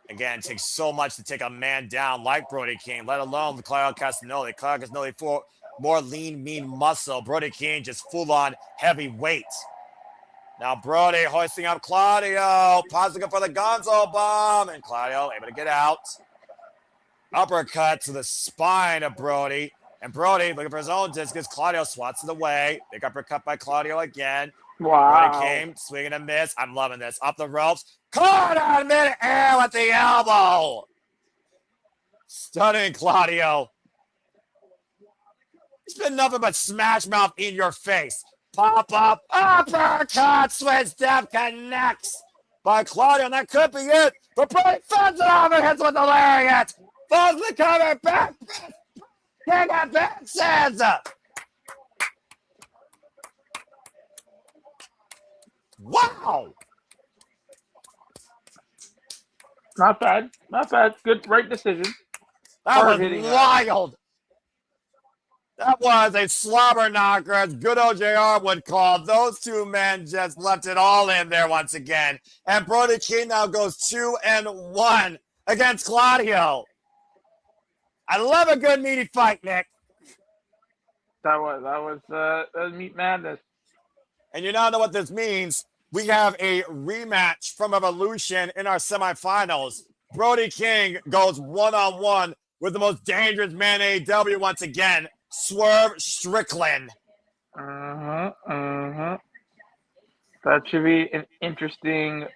Again, it takes so much to take a man down like Brody King, let alone Claudio Castagnoli. Claudio Castagnoli for more lean, mean muscle. Brody King just full on heavy weight. Now Brody hoisting up Claudio, pausing for the Gonzo bomb, and Claudio able to get out. Uppercut to the spine of Brody, and Brody looking for his own discus. Claudio swats it away. Big uppercut by Claudio again. Wow. Brody came, swinging a miss. I'm loving this. Up the ropes, caught on mid-air with the elbow. Stunning Claudio. It's been nothing but smash mouth in your face. Pop up, uppercut, switch step connects by Claudio, and that could be it. But Brody fends it off and hits with the lariat. Falls the cover, back, King advances. Wow. Not bad. Not bad. Good, right decision. That was Hard-hitting, wild. That was a slobber knocker, as good OJR would call. Those two men just left it all in there once again. And Brody King now goes 2-1 against Claudio. I love a good meaty fight, Nick. That was meat madness. And you now know what this means. We have a rematch from Evolution in our semifinals. Brody King goes one-on-one with the most dangerous man in AEW once again, Swerve Strickland. That should be an interesting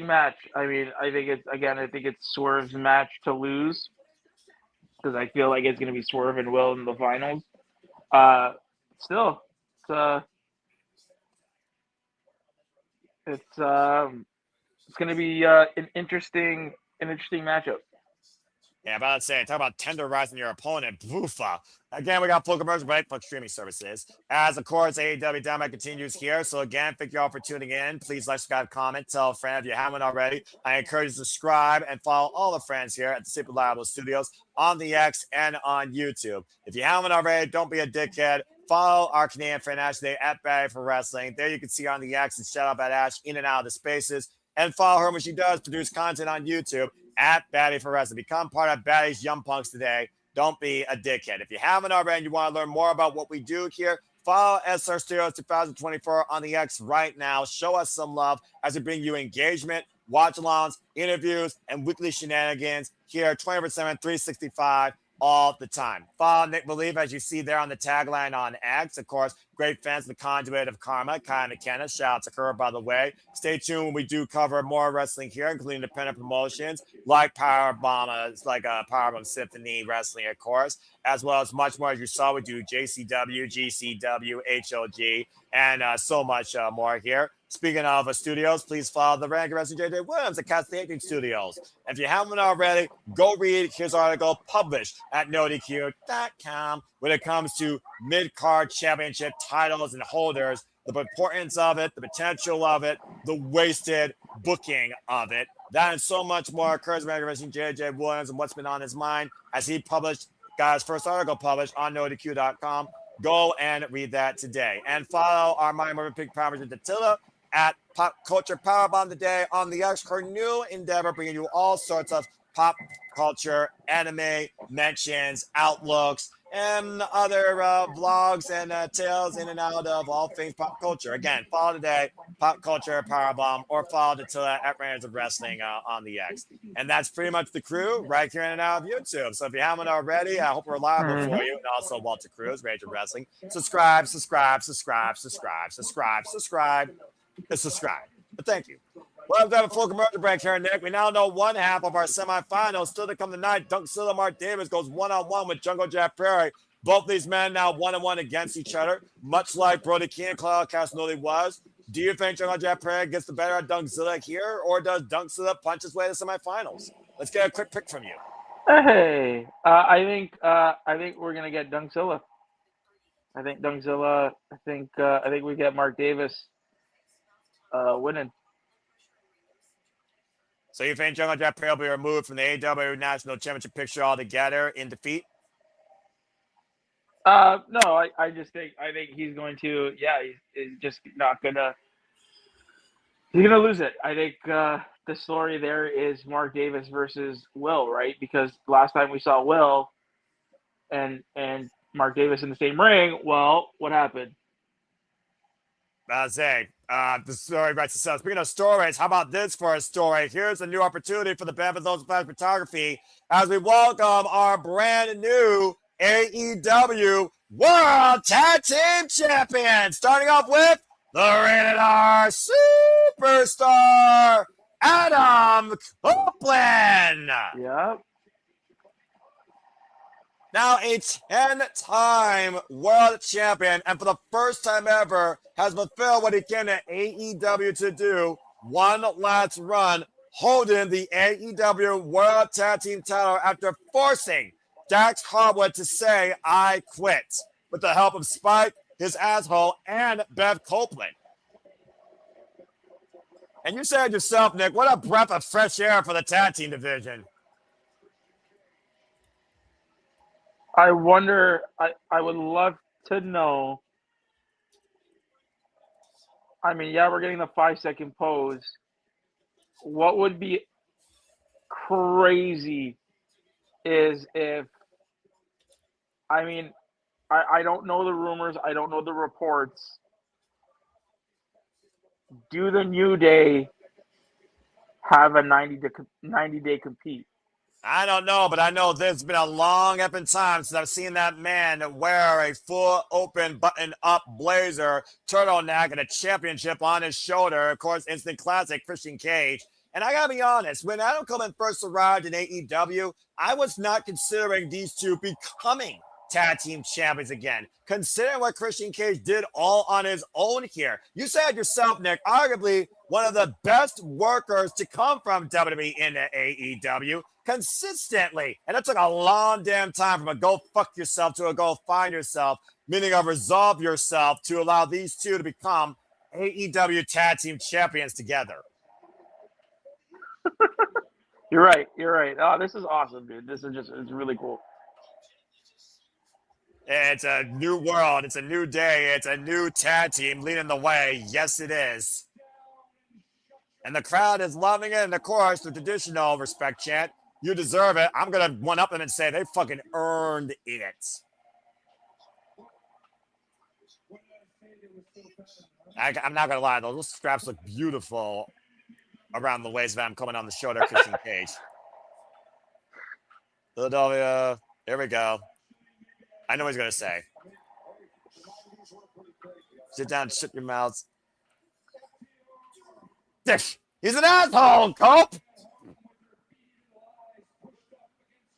match. I mean, I think it's Swerve's match to lose, because I feel like it's going to be Swerve and Will in the finals. Still, it's going to be an interesting matchup. Yeah, about to say, talk about tenderizing your opponent. Boofa. Again, we got full commercial break for streaming services. As, of course, AEW Dynamite continues here. So, again, thank you all for tuning in. Please like, subscribe, comment, tell a friend if you haven't already. I encourage you to subscribe and follow all the friends here at the Super Reliable Studios on the X and on YouTube. If you haven't already, don't be a dickhead. Follow our Canadian friend Ash today at Barry for Wrestling. There you can see her on the X and shout out at Ash in and out of the spaces. And follow her when she does produce content on YouTube at Batty for Wrestling. Become part of Batty's Young Punks today. Don't be a dickhead. If you haven't already and you want to learn more about what we do here, follow SR Studios 2024 on the X right now. Show us some love as we bring you engagement, watch-alongs, interviews, and weekly shenanigans here 24/7, 365 all the time. Follow Nick Believe, as you see there on the tagline on X. Of course, great fans of the Conduit of Karma, Kai McKenna. Shout out to her, by the way. Stay tuned when we do cover more wrestling here, including independent promotions like Powerbomb, Powerbomb Symphony Wrestling, of course, as well as much more. As you saw, we do JCW, GCW, HLG, and so much more here. Speaking of studios, please follow the Ranking Wrestling JJ Williams at Casting Studios. And if you haven't already, go read his article published at NoDQ.com when it comes to mid-card championship titles and holders, the importance of it, the potential of it, the wasted booking of it. That and so much more occurs Ranking Wrestling JJ Williams and what's been on his mind as he got his first article published on NoDQ.com. Go and read that today. And follow our Mighty Morphin Pig Powers and Attila at Pop Culture Powerbomb today on the X, her new endeavor, bringing you all sorts of pop culture, anime mentions, outlooks, and other vlogs and tales in and out of all things pop culture. Again, follow today, Pop Culture Powerbomb, or follow Attila at Rangers of Wrestling on the X. And that's pretty much the crew right here in and out of YouTube. So if you haven't already, I hope we're reliable for you. And also Walter Cruz, Rangers of Wrestling. Subscribe. But thank you. Well, to have a full commercial break here, Nick. We now know one half of our semifinals still to come tonight. Dunkzilla Mark Davis goes one-on-one with Jungle Jack Prairie. Both these men now 1-1 against each other, much like Brody King and Claudio Castagnoli was. Do you think Jungle Jack Prairie gets the better of Dunkzilla here, or does Dunkzilla punch his way to the semifinals? Let's get a quick pick from you. Hey, I think we're gonna get Dunkzilla. I think Dungzilla. I think we get Mark Davis winning. So you think Jungle Jack Perry will be removed from the AEW National Championship picture altogether in defeat? No, I just think he's going to. Yeah, he's just not gonna. He's gonna lose it. I think the story there is Mark Davis versus Will, right? Because last time we saw Will and Mark Davis in the same ring, well, what happened? The story writes itself. Speaking of stories, how about this for a story? Here's a new opportunity for the benefit of those of photography as we welcome our brand new AEW World Tag Team Champions. Starting off with the Rated R Superstar, Adam Copeland. Yeah. Now a 10-time world champion, and for the first time ever, has fulfilled what he came to AEW to do. One last run, holding the AEW World Tag Team title after forcing Dax Harwood to say, "I quit," with the help of Spike, his asshole, and Bev Copeland. And you said yourself, Nick, what a breath of fresh air for the tag team division. I wonder. I would love to know. I mean, yeah, we're getting the 5-second pose. What would be crazy is if. I mean, I don't know the rumors. I don't know the reports. Do the New Day have a 90-day compete? I don't know, but I know there's been a long effing time since I've seen that man wear a full open button-up blazer, turtleneck, and a championship on his shoulder. Of course, instant classic Christian Cage. And I gotta be honest, when Adam Coleman first arrived in AEW, I was not considering these two becoming tag team champions again, considering what Christian Cage did all on his own here. You said yourself, Nick, arguably one of the best workers to come from WWE into AEW consistently. And it took a long damn time from a go fuck yourself to a go find yourself, meaning a resolve yourself, to allow these two to become AEW tag team champions together. You're right. Oh, this is awesome, dude. It's really cool. It's a new world. It's a new day. It's a new tag team leading the way. Yes, it is. And the crowd is loving it. And of course, the traditional respect chant, "You deserve it." I'm going to one-up them and say they fucking earned it. I'm not going to lie. Those straps look beautiful around the waist of him coming on the shoulder, Christian Cage. Philadelphia. Here we go. I know what he's going to say. Sit down and shut your mouths. He's an asshole, Cope!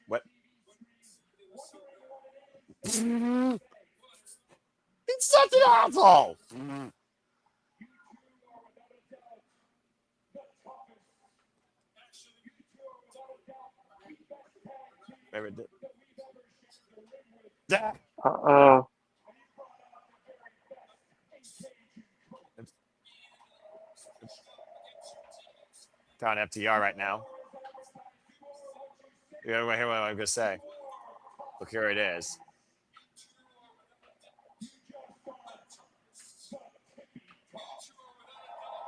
What? He's such an asshole! Uh-oh. On FTR right now. You hear what I'm going to say. Look, here it is.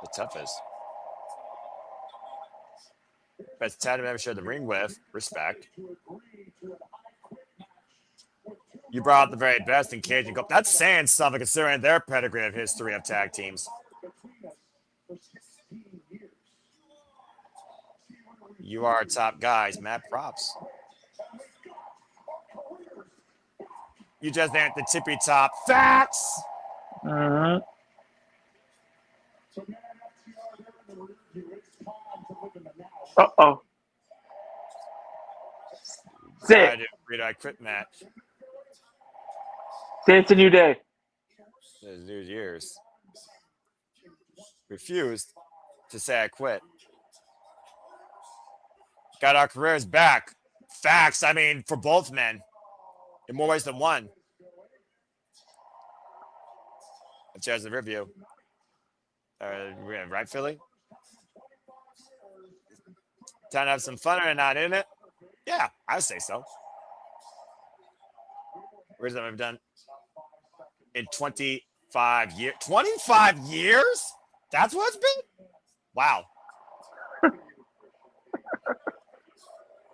The toughest. Best tag I've ever shared the ring with. Respect. You brought out the very best in Cage and Cope. That's saying something considering their pedigree of history of tag teams. You are top guys. Mad props. You just ain't the tippy top. Facts! Uh-huh. Uh-oh. Say it. I quit match. Say it's a new day. It's New Year's. Refused to say I quit. Got our careers back. Facts. I mean, for both men. In more ways than one. There's the review. Right, Philly? Time to have some fun or not, isn't it? Yeah, I would say so. Where's that I've done? In 25 years. 25 years? That's what it's been? Wow.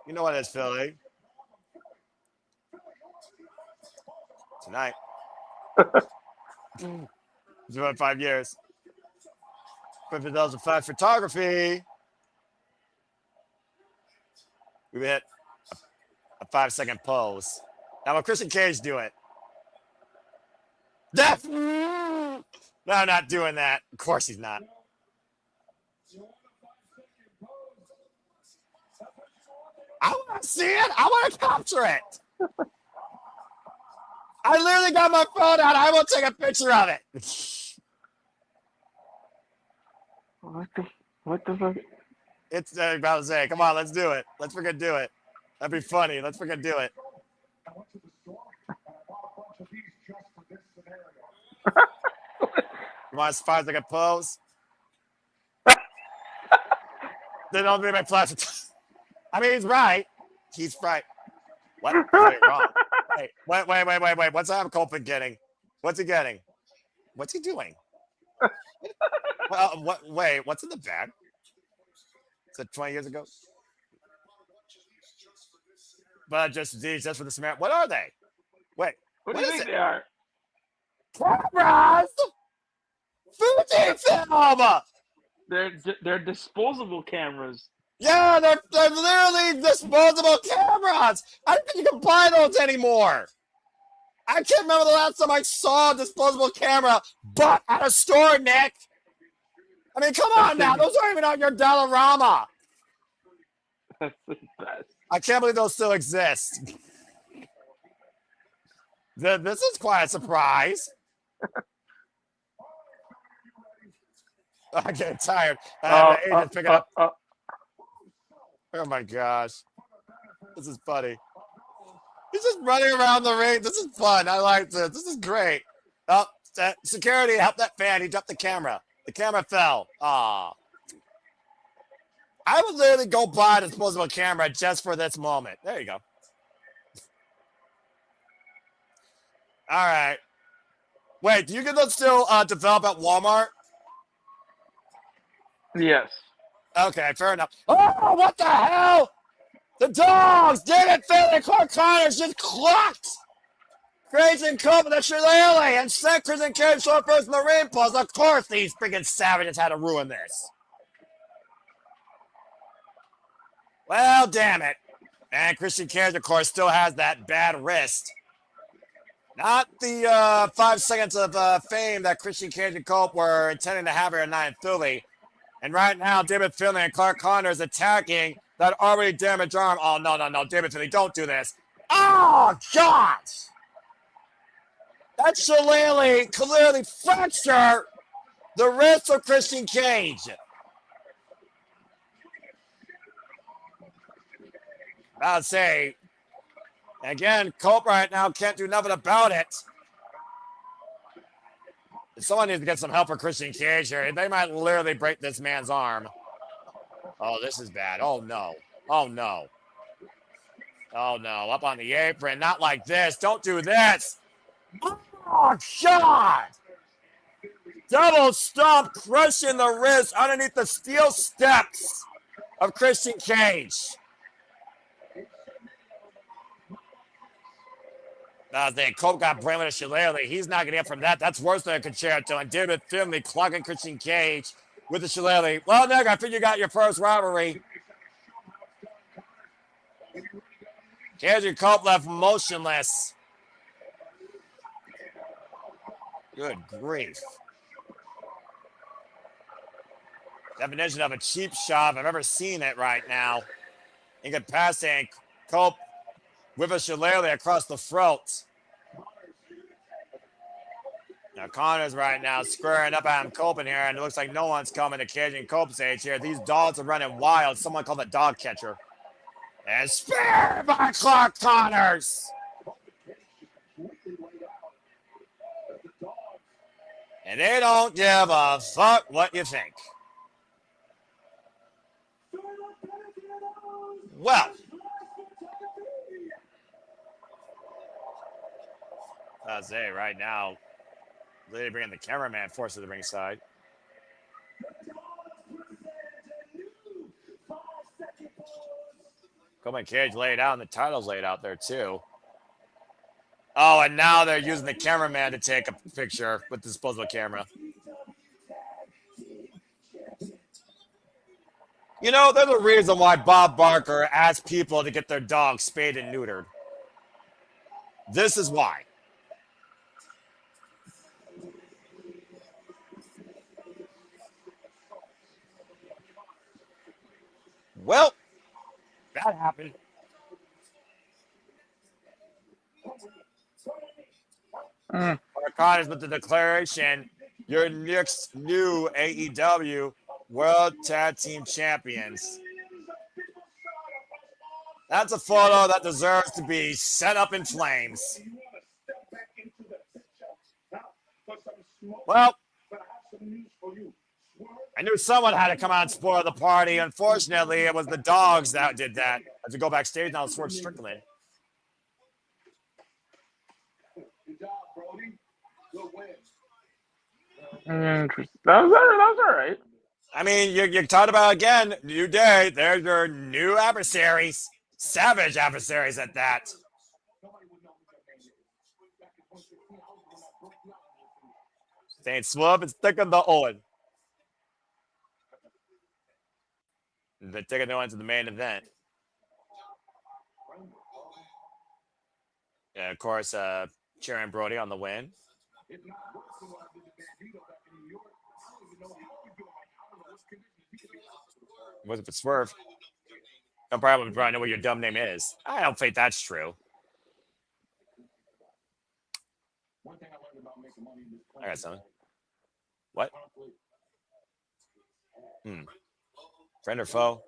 You know what it is, Philly? Tonight. It's been 5 years. $50,005 photography. We hit a 5-second pose. Now, will Christian Cage do it? No, I'm not doing that. Of course he's not. I want to see it. I want to capture it. I literally got my phone out. I will take a picture of it. What the fuck? It's about to say, come on, let's do it. Let's freaking do it. That'd be funny. Let's freaking do it. Come on, 5 second pose. Then I'll be my plastic. I mean, he's right. He's right. What? Wait, wrong. Wait. What's Adam Copeland getting? What's he getting? What's he doing? Well, what? Wait, what's in the bag? Is it 20 years ago? But just for the Samaritan. What are they? Wait. What do you think they are? Cameras! Fuji film! They're disposable cameras. Yeah, they're literally disposable cameras. I don't think you can buy those anymore. I can't remember the last time I saw a disposable camera bought at a store, Nick. I mean, come on now. Those aren't even on your Dollarama. That's the best. I can't believe those still exist. This is quite a surprise. I'm getting tired. Pick it up. Oh my gosh. This is funny. He's just running around the ring. This is fun. I like this. This is great. Oh, security, help that fan. He dropped the camera. The camera fell. Aw. I would literally go buy a disposable camera just for this moment. There you go. All right. Wait, do you get those still develop at Walmart? Yes. Okay, fair enough. Oh, what the hell? The dogs! David Finlay, Clark Connors just clocked Grayson Cope with a shillelagh and sent Christian Cage short first in the ring pose. Of course, these freaking savages had to ruin this. Well, damn it. And Christian Cage, of course, still has that bad wrist. Not the 5 seconds of fame that Christian Cage and Cope were intending to have here tonight in Philly. And right now, David Finlay and Clark Connors attacking that already damaged arm. Oh, no. David Finlay, don't do this. Oh, God. That shillelagh clearly fractured the wrist of Christian Cage. I'll say, again, Cope right now can't do nothing about it. Someone needs to get some help for Christian Cage here. They might literally break this man's arm. Oh, this is bad. Oh, no. Oh, no. Oh, no. Up on the apron. Not like this. Don't do this. Oh, God. Double stomp crushing the wrist underneath the steel steps of Christian Cage. Cope got brain with a shillelagh. He's not going to get from that. That's worse than a concerto. And David Finlay clogging Christian Cage with the shillelagh. Well, Nick, I think you got your first robbery. Cage and Cope left motionless. Good grief. Definition of a cheap shot. I've ever seen it right now. In passing, Cope with a shillelagh across the throat. Now Connors right now squaring up Adam Cope in here, and it looks like no one's coming to Cage and Cope's age here. These dogs are running wild. Someone called the dog catcher. And spear by Clark Connors. And they don't give a fuck what you think. Well, I'll say right now, they bring in the cameraman force to the ringside. Coleman Cage laid out, and the title's laid out there too. Oh, and now they're using the cameraman to take a picture with the disposable camera. You know, there's a reason why Bob Barker asked people to get their dogs spayed and neutered. This is why. Well, that happened. Marcon is with the declaration. Your next new AEW World Tag Team Champions. That's a photo that deserves to be set up in flames. Well, I knew someone had to come out and spoil the party. Unfortunately, it was the dogs that did that. As we go backstage now, it's Swerve Strickland. Interesting. That was all right. I mean, you're talking about, again, New Day. They're your new adversaries. Savage adversaries at that. Staying swab and sticking the Owen. They're taking the Owen to the main event. Yeah, of course, cheering Brody on the win. Was it for Swerve? I'm probably know what your dumb name is. I don't think that's true. I got something. What? Friend or foe?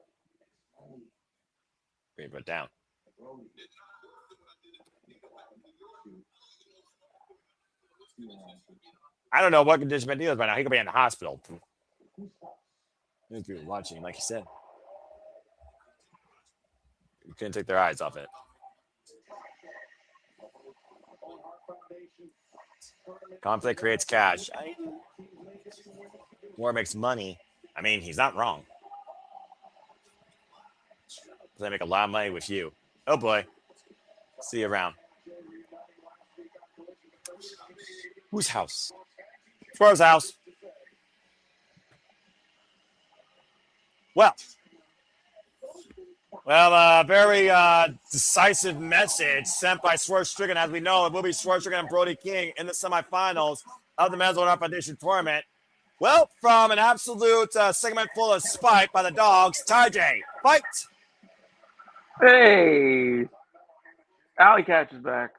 Read it down. I don't know what condition Benito is right now. He could be in the hospital. There's people watching, like you said. You couldn't take their eyes off it. Conflict creates cash. War makes money. I mean, he's not wrong. They make a lot of money with you. Oh boy. See you around. Whose house? Swerve's house. Well, very decisive message sent by Swerve Strickland. As we know, it will be Swerve Strickland and Brody King in the semifinals of the Men's World Foundation Tournament. Well, from an absolute segment full of spite by the dogs, Ty fight. Hey, Alley Catch is back.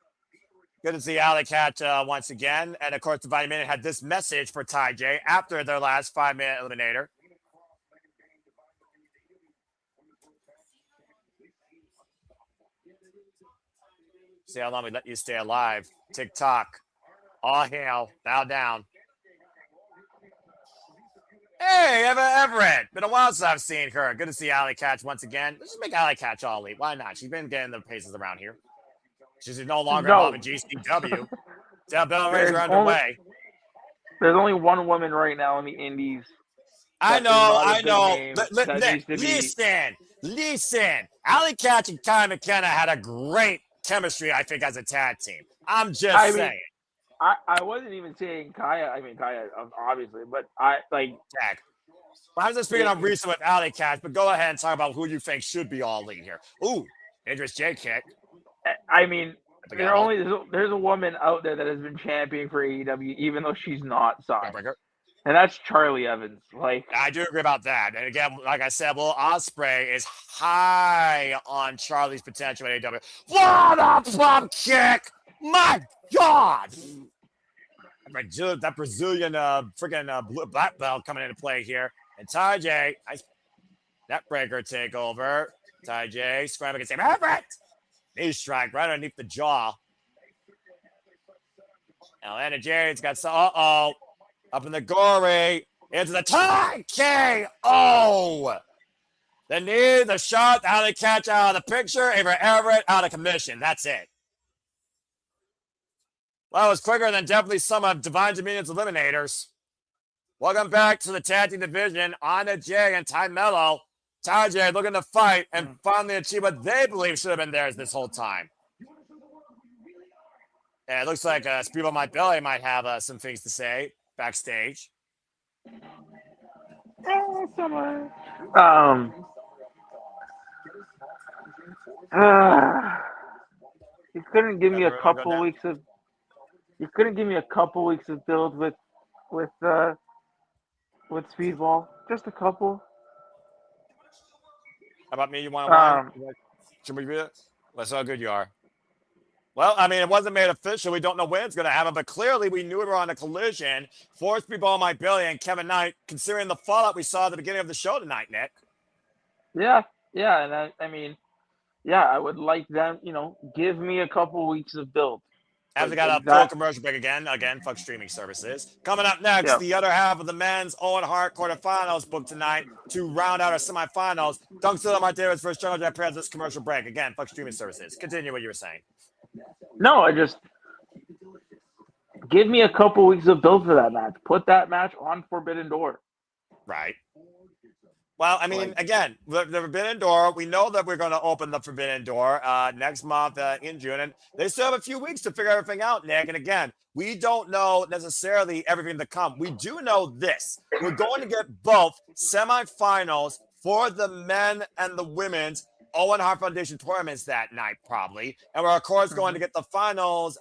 Good to see Alley Catch once again. And of course, the Vitamin had this message for Ty J after their last 5-minute eliminator. See how long we let you stay alive. TikTok. All hail. Bow down. Hey, Everett. Been a while since I've seen her. Good to see Alley Catch once again. Let's just make Alley Catch all elite. Why not? She's been getting the paces around here. She's no longer involved in GCW. Bell Rays are underway. There's only one woman right now in the Indies. I know. Listen. Alley Catch and Kai McKenna had a great chemistry, I think, as a tag team. I'm just saying. I wasn't even saying Kaya. I mean, Kaya, obviously, but I like. Tag. I was just speaking on recent with Alley Catch, but go ahead and talk about who you think should be all elite here. Ooh, dangerous J kick. I mean, there's a woman out there that has been championing for AEW, even though she's not signed, and that's Charlie Evans. Like, I do agree about that. And again, like I said, Will Ospreay is high on Charlie's potential at AEW. What a plump kick! My God! That Brazilian freaking black belt coming into play here. And Ty J, nice neckbreaker takeover. Ty J, scrambling against him. Everett! Knee strike right underneath the jaw. Now, Anna Jared's got some. Uh-oh. Up in the gory. Into the tie. KO. The knee, the shot, out of the catch, out of the picture. Avery Everett out of commission. That's it. Well, it was quicker than definitely some of Divine Dominion's eliminators. Welcome back to the tag team division. Anna Jay and Ty Mello. Ty Jay looking to fight and finally achieve what they believe should have been theirs this whole time. And it looks like Speed on My Belly might have some things to say backstage. You couldn't give me a couple weeks of. You couldn't give me a couple weeks of build with Speedball. Just a couple. How about me? You want to win? Should we do it? That's how good you are. Well, I mean, it wasn't made official. We don't know when it's going to happen, but clearly we knew we were on a collision. Force Speedball, My Billy, and Kevin Knight, considering the fallout we saw at the beginning of the show tonight, Nick. Yeah, and I mean, I would like them, give me a couple weeks of build. As we got a full commercial break again, fuck streaming services. Coming up next, the other half of the men's Owen Hart quarterfinals booked tonight to round out our semifinals. Dunk Zilla Martinez versus Jungle Jack Perez. This commercial break. Again, fuck streaming services. Continue what you were saying. No, I just give me a couple weeks of build for that match. Put that match on Forbidden Door. Right. Well, I mean, again, the Forbidden Door, we know that we're going to open the Forbidden Door next month in June, and they still have a few weeks to figure everything out, Nick. And again, we don't know necessarily everything to come. We do know this. We're going to get both semifinals for the men and the women's Owen Hart Foundation tournaments that night, probably. And we're, of course, going to get the finals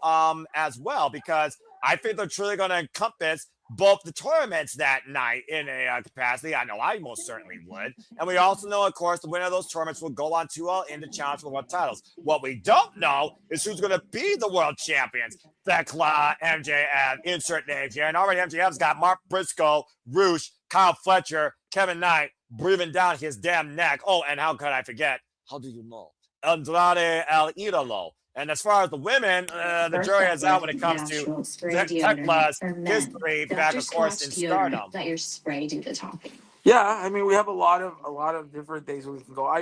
as well, because I think they're truly going to encompass both the tournaments that night in a capacity. I know I most certainly would. And we also know, of course, the winner of those tournaments will go on to into challenge for the world titles. What we don't know is who's going to be the world champions. Thekla, MJF, insert names here. And already MJF's got Mark Briscoe, Roosh, Kyle Fletcher, Kevin Knight breathing down his damn neck. Oh, and how could I forget? How do you know? Andrade El Idolo. And as far as the women, the jury is out when it comes to Tekla's history back, of course, in Stardom. Let your spray do the talking. Yeah, I mean, we have a lot of different things we can go.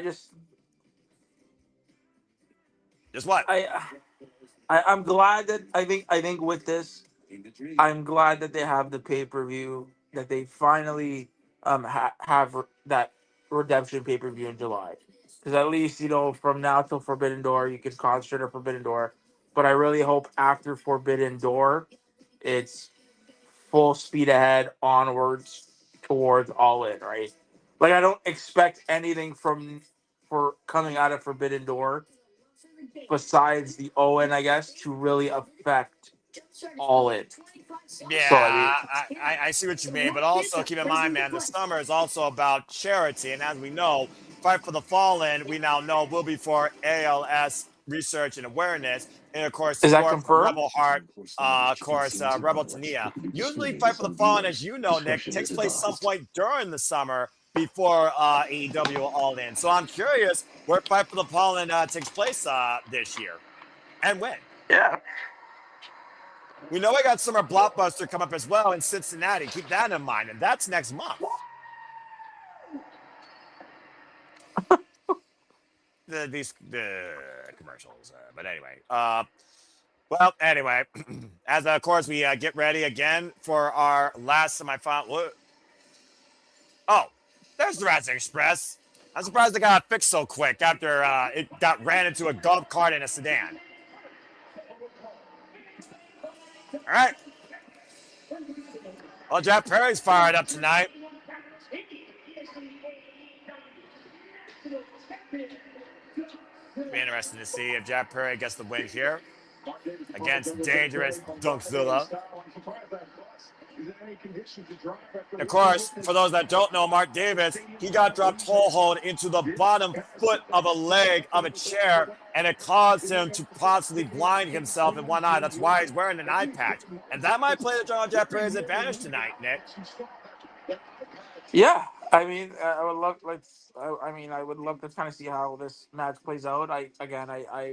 Just what? I'm glad that I think with this, I'm glad that they have the pay-per-view, that they finally have that redemption pay-per-view in July. Because at least, from now till Forbidden Door, you can concentrate on Forbidden Door. But I really hope after Forbidden Door, it's full speed ahead, onwards, towards All In, right? Like, I don't expect anything for coming out of Forbidden Door, besides the Owen, I guess, to really affect All In. Yeah, So, I see what you mean. But also, keep in mind, man, the summer is also about charity. And as we know, Fight for the Fallen, we now know, will be for ALS research and awareness. And, of course, is that for confirmed? Rebel Heart, of course, Rebel Tania. Usually, Fight for the Fallen, as you know, Nick, takes place some point during the summer before AEW All In. So I'm curious where Fight for the Fallen takes place this year and when. Yeah. We know we got Summer Blockbuster come up as well in Cincinnati. Keep that in mind. And that's next month. These commercials. But anyway. As of course we get ready again for our last semifinal. Oh, there's the Jurassic Express. I'm surprised it got fixed so quick after it got ran into a golf cart and a sedan. All right. Well, Jack Perry's fired up tonight. Be interesting to see if Jack Perry gets the win here against dangerous Dunkzilla. Of course, for those that don't know, Mark Davis, he got dropped toe hold into the bottom foot of a leg of a chair, and it caused him to possibly blind himself in one eye. That's why he's wearing an eye patch. And that might play the John Jack Perry's advantage tonight, Nick. Yeah, I mean, I would love to kind of see how this match plays out. I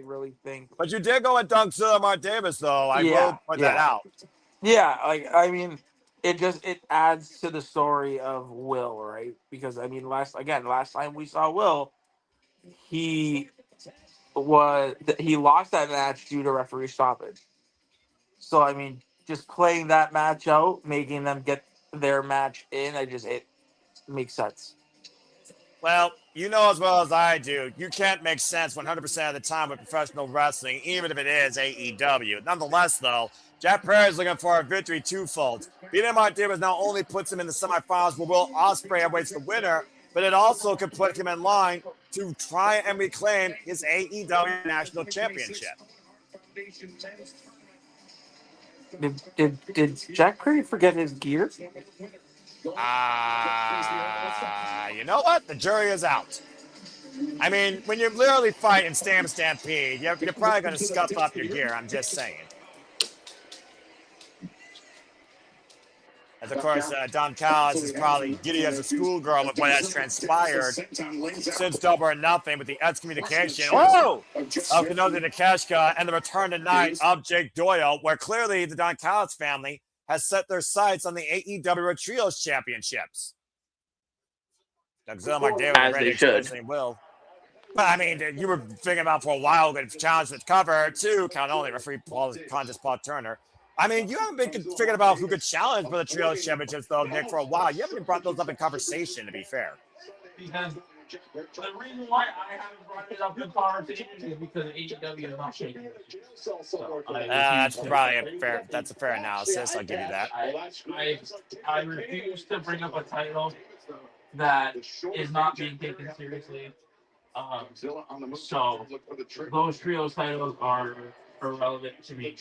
really think. But you did go with Dunkzilla Mark Davis, though. I will point that out. Yeah, like, I mean, it adds to the story of Will, right? Because I mean, last time we saw Will, he he lost that match due to referee stoppage. So I mean, just playing that match out, making them get their match in, it makes sense. Well, you know as well as I do, you can't make sense 100% of the time with professional wrestling, even if it is AEW. Nonetheless, though, Jack Perry is looking for a victory twofold. Beating Mark Davis not only puts him in the semifinals where Will Ospreay awaits the winner, but it also could put him in line to try and reclaim his AEW National Championship. Did Jack Perry forget his gear? You know what? The jury is out. I mean, when you literally fight in Stampede, you're probably going to scuff up your gear. I'm just saying. As of course, Don Callis is probably giddy as a schoolgirl with what has transpired since Double or Nothing with the excommunication. Whoa! Of Kenobi Takeshita and the return tonight of Jake Doyle, where clearly the Don Callis family has set their sights on the AEW Trios Championships. Doug Mark David As already they should. expressing will. But I mean, you were thinking about for a while good challenge with cover too, count only referee Paul Turner. I mean, you haven't been figuring about who could challenge for the Trios Championships though, Nick, for a while. You haven't even brought those up in conversation, to be fair. Because the reason why I haven't brought it up in conversation is because AEW is not shaking. That's probably a fair analysis. I'll give you that. I refuse to bring up a title that is not being taken seriously. So those trios titles are irrelevant to me.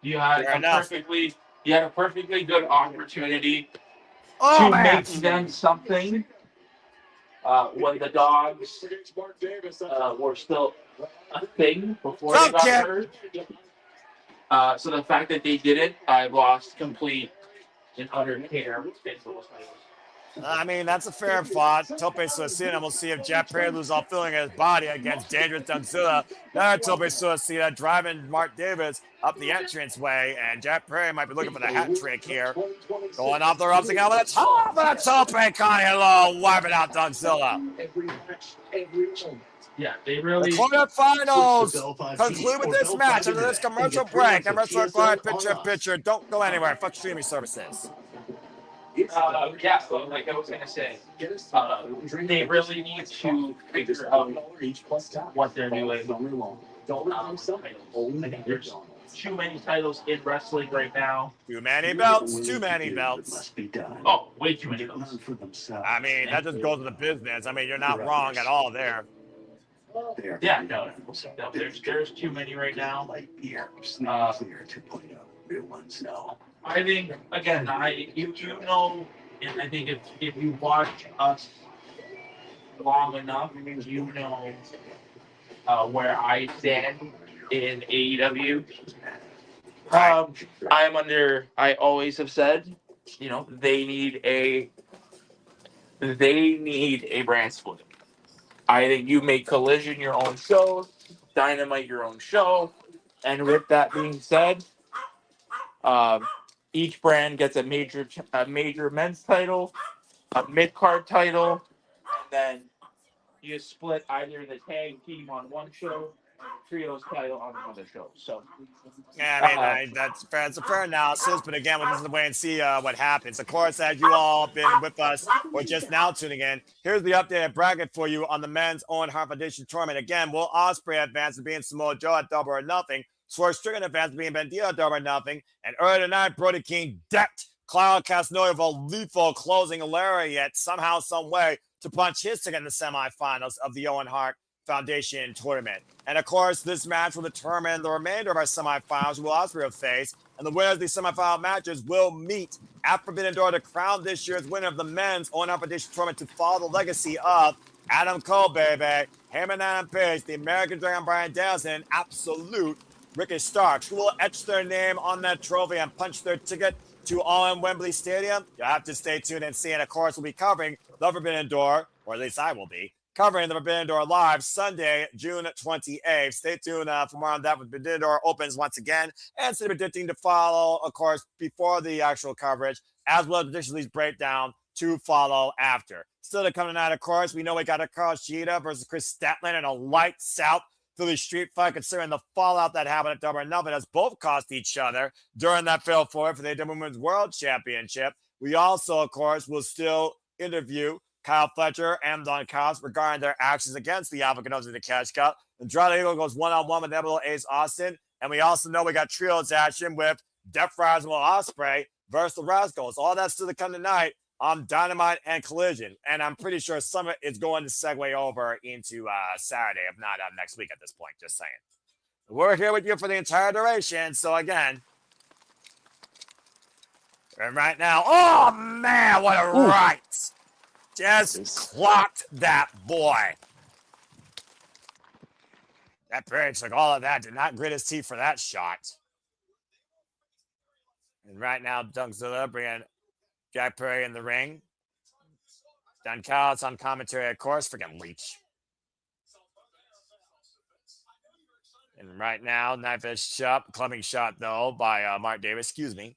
You had a perfectly good opportunity to make them something when the dogs were still a thing before they got hurt. So the fact that they did it, I lost complete and utter care in those titles. I mean, that's a fair thought. Tope Suicida, we'll see if Jack Perry loses all feeling in his body against Dangerous Dougzilla. Now Tope Suicida driving Mark Davis up the entranceway, and Jack Perry might be looking for the hat trick here. Going off the ropes again with a top and a Tope Kahilo, wiping out Dougzilla. Yeah, they really. The quarterfinals conclude with this match after this commercial break. And Wrestler Acquired Picture. Don't go anywhere. Fuck streaming services. Like I was gonna say, they really need to figure out what they're doing. I think there's too many titles in wrestling right now. Too many belts. Oh, way too many belts. I mean, that just goes to the business. I mean, you're not wrong at all there. Yeah, no, there's too many right now. I think again, you know, and I think if you watch us long enough, you know where I stand in AEW. I always have said, you know, they need a brand split. I think you make Collision your own show, Dynamite your own show, and with that being said, each brand gets a major men's title, a mid-card title, and then you split either the tag team on one show or the trios title on another show. So, yeah, I mean, that's a fair analysis, but again, we'll just wait and see what happens. Of course, as you all have been with us or just now tuning in, here's the updated bracket for you on the men's Owen Hart Foundation tournament. Again, Will Ospreay advance to being Samoa Joe at Double or Nothing. Swerve Strickland advanced being Bandido at Double or Nothing. And earlier tonight, Brody King decked Claudio Castagnoli with a lethal closing lariat somehow, some way to punch his ticket in the semifinals of the Owen Hart Foundation tournament. And of course, this match will determine the remainder of our semifinals Will Ospreay will face. And the winners of these semifinal matches will meet at Forbidden Door to crown this year's winner of the men's Owen Hart Foundation tournament to follow the legacy of Adam Cole, baby, him and Adam Page, the American Dragon Bryan Danielson, and absolute Ricky Starks, who will etch their name on that trophy and punch their ticket to all in Wembley Stadium. You'll have to stay tuned and see. And of course, we'll be covering the Forbidden Door, or at least I will be, covering the Forbidden Door live Sunday, June 28th. Stay tuned for more on that when Forbidden Door opens once again. And stay predicting to follow, of course, before the actual coverage, as well as traditionally breakdown to follow after. Still to come tonight, of course, we know we got Hikaru Shida versus Kris Statlander in a lights out Philly street fight, considering the fallout that happened at Double or Nothing has both cost each other during that fatal four for the AEW Women's World Championship. We also, of course, will still interview Kyle Fletcher and Don Callis regarding their actions against the Alpha Canoes in the Cash Cup. Andrade Eagle goes one-on-one with Nebula Ace Austin. And we also know we got trios action with Death Rise and Will Ospreay versus the Rascals. All that's still to come tonight on Dynamite and Collision. And I'm pretty sure Summit is going to segue over into Saturday, if not next week at this point. Just saying. We're here with you for the entire duration. So again, and right now, oh man, what a right. Just clocked that boy. That Perry took all of that, did not grit his teeth for that shot. And right now, Dunkzilla bringing Jack Perry in the ring. Don Callis on commentary, of course, freaking Leech. And right now, knife edge shot, clubbing shot though by Mark Davis. Excuse me.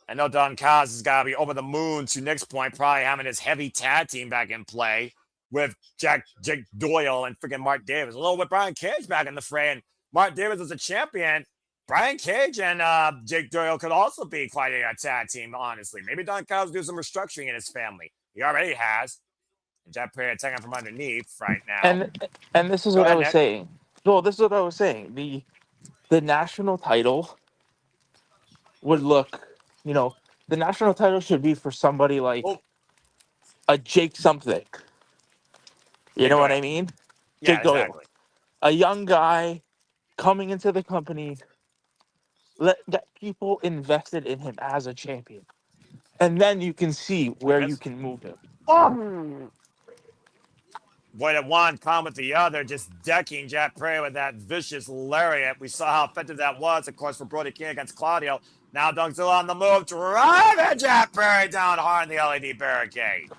I know Don Callis has got to be over the moon to Nick's point, probably having his heavy tag team back in play with Jake Doyle and freaking Mark Davis. A little with Brian Cage back in the fray, and Mark Davis was a champion. Brian Cage and Jake Doyle could also be quite a tag team, honestly. Maybe Don Callis will do some restructuring in his family. He already has. And Jeff Perry attacking from underneath right now. And this is what I was saying. No, this is what I was saying. The national title would look, the national title should be for somebody like a Jake something. You know what I mean? Yeah, Jake Doyle. exactly. A young guy coming into the company, get people invested in him as a champion. And then you can see where you can move him. Oh. Boy, that one come with the other, just decking Jack Perry with that vicious lariat. We saw how effective that was, of course, for Brody King against Claudio. Now Dunkzilla on the move, driving Jack Perry down hard in the LED barricade.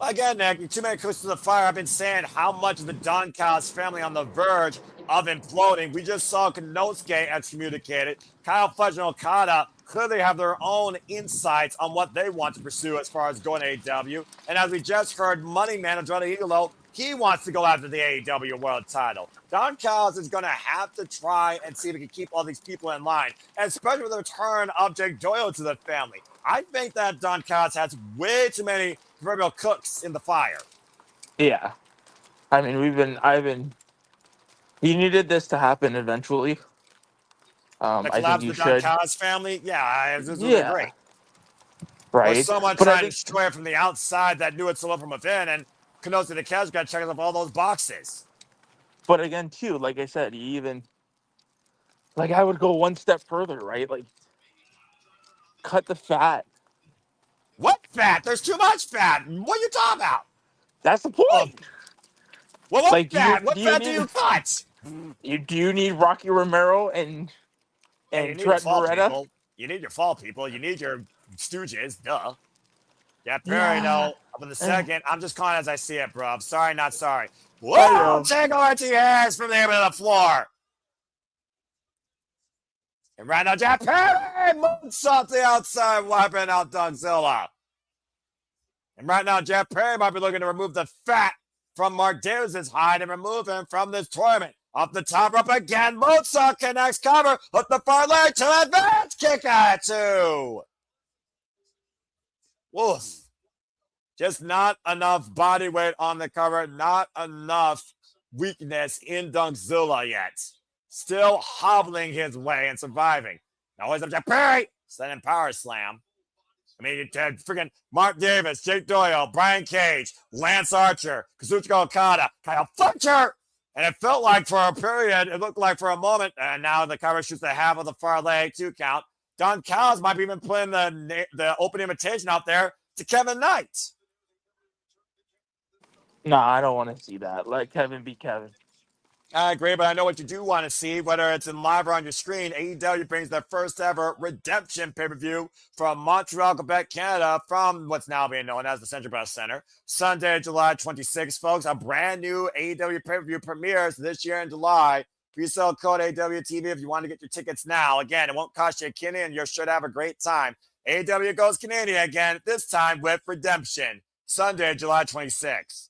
Again, Nick, too many cooks to the fire. I've been saying how much of the Don Callis family on the verge of imploding. We just saw Konosuke excommunicated. Kyle Fletcher and Okada clearly have their own insights on what they want to pursue as far as going to AEW. And as we just heard, Money Man Andrade Higalo, he wants to go after the AEW World title. Don Callis is going to have to try and see if he can keep all these people in line, and especially with the return of Jake Doyle to the family. I think that Don Callis has way too many proverbial cooks in the fire. Yeah. I mean, he needed this to happen eventually. The collapse of the Don Callis family, this would be great. Right. Or someone trying to destroy it from the outside that knew it so well from within, and Konosuke the Cash got checked off all those boxes. But again, too, like I said, I would go one step further, right? Like, cut the fat. What fat? There's too much fat. What are you talking about? That's the point. Well, what fat? What fat do you cut? Do you need Rocky Romero and Trent Beretta? You need your fall people. You need your stooges. Duh. Yeah, Perry, no. Up in the second. I'm just calling as I see it, bro. I'm sorry, not sorry. Whoa! Take RTS from the end of the floor. And right now, Jack Perry moves off the outside, wiping out Dunkzilla. And right now, Jack Perry might be looking to remove the fat from Mark Davis's hide and remove him from this tournament. Up the top rope again. Moonsault connects cover. Hook the far leg to advance. Kick at two. Woof. Just not enough body weight on the cover. Not enough weakness in Dunkzilla yet. Still hobbling his way and surviving. Now always up to Perry. Sending power slam. I mean, freaking Mark Davis, Jake Doyle, Brian Cage, Lance Archer, Kazuchika Okada, Kyle Fletcher. And it felt like for a period, it looked like for a moment, and now the cover shoots the half of the far leg, 2 count. Don Callis might be even putting the open invitation out there to Kevin Knight. No, I don't want to see that. Let Kevin be Kevin. I agree, but I know what you do want to see, whether it's in live or on your screen. AEW brings their first ever Redemption pay-per-view from Montreal, Quebec, Canada, from what's now being known as the Central Center. Sunday, July 26th, folks. A brand new AEW pay-per-view premieres this year in July. Pre-sale code AWTV if you want to get your tickets now. Again, it won't cost you a kidney, and you should have a great time. AEW goes Canadian again, this time with Redemption. Sunday, July 26th.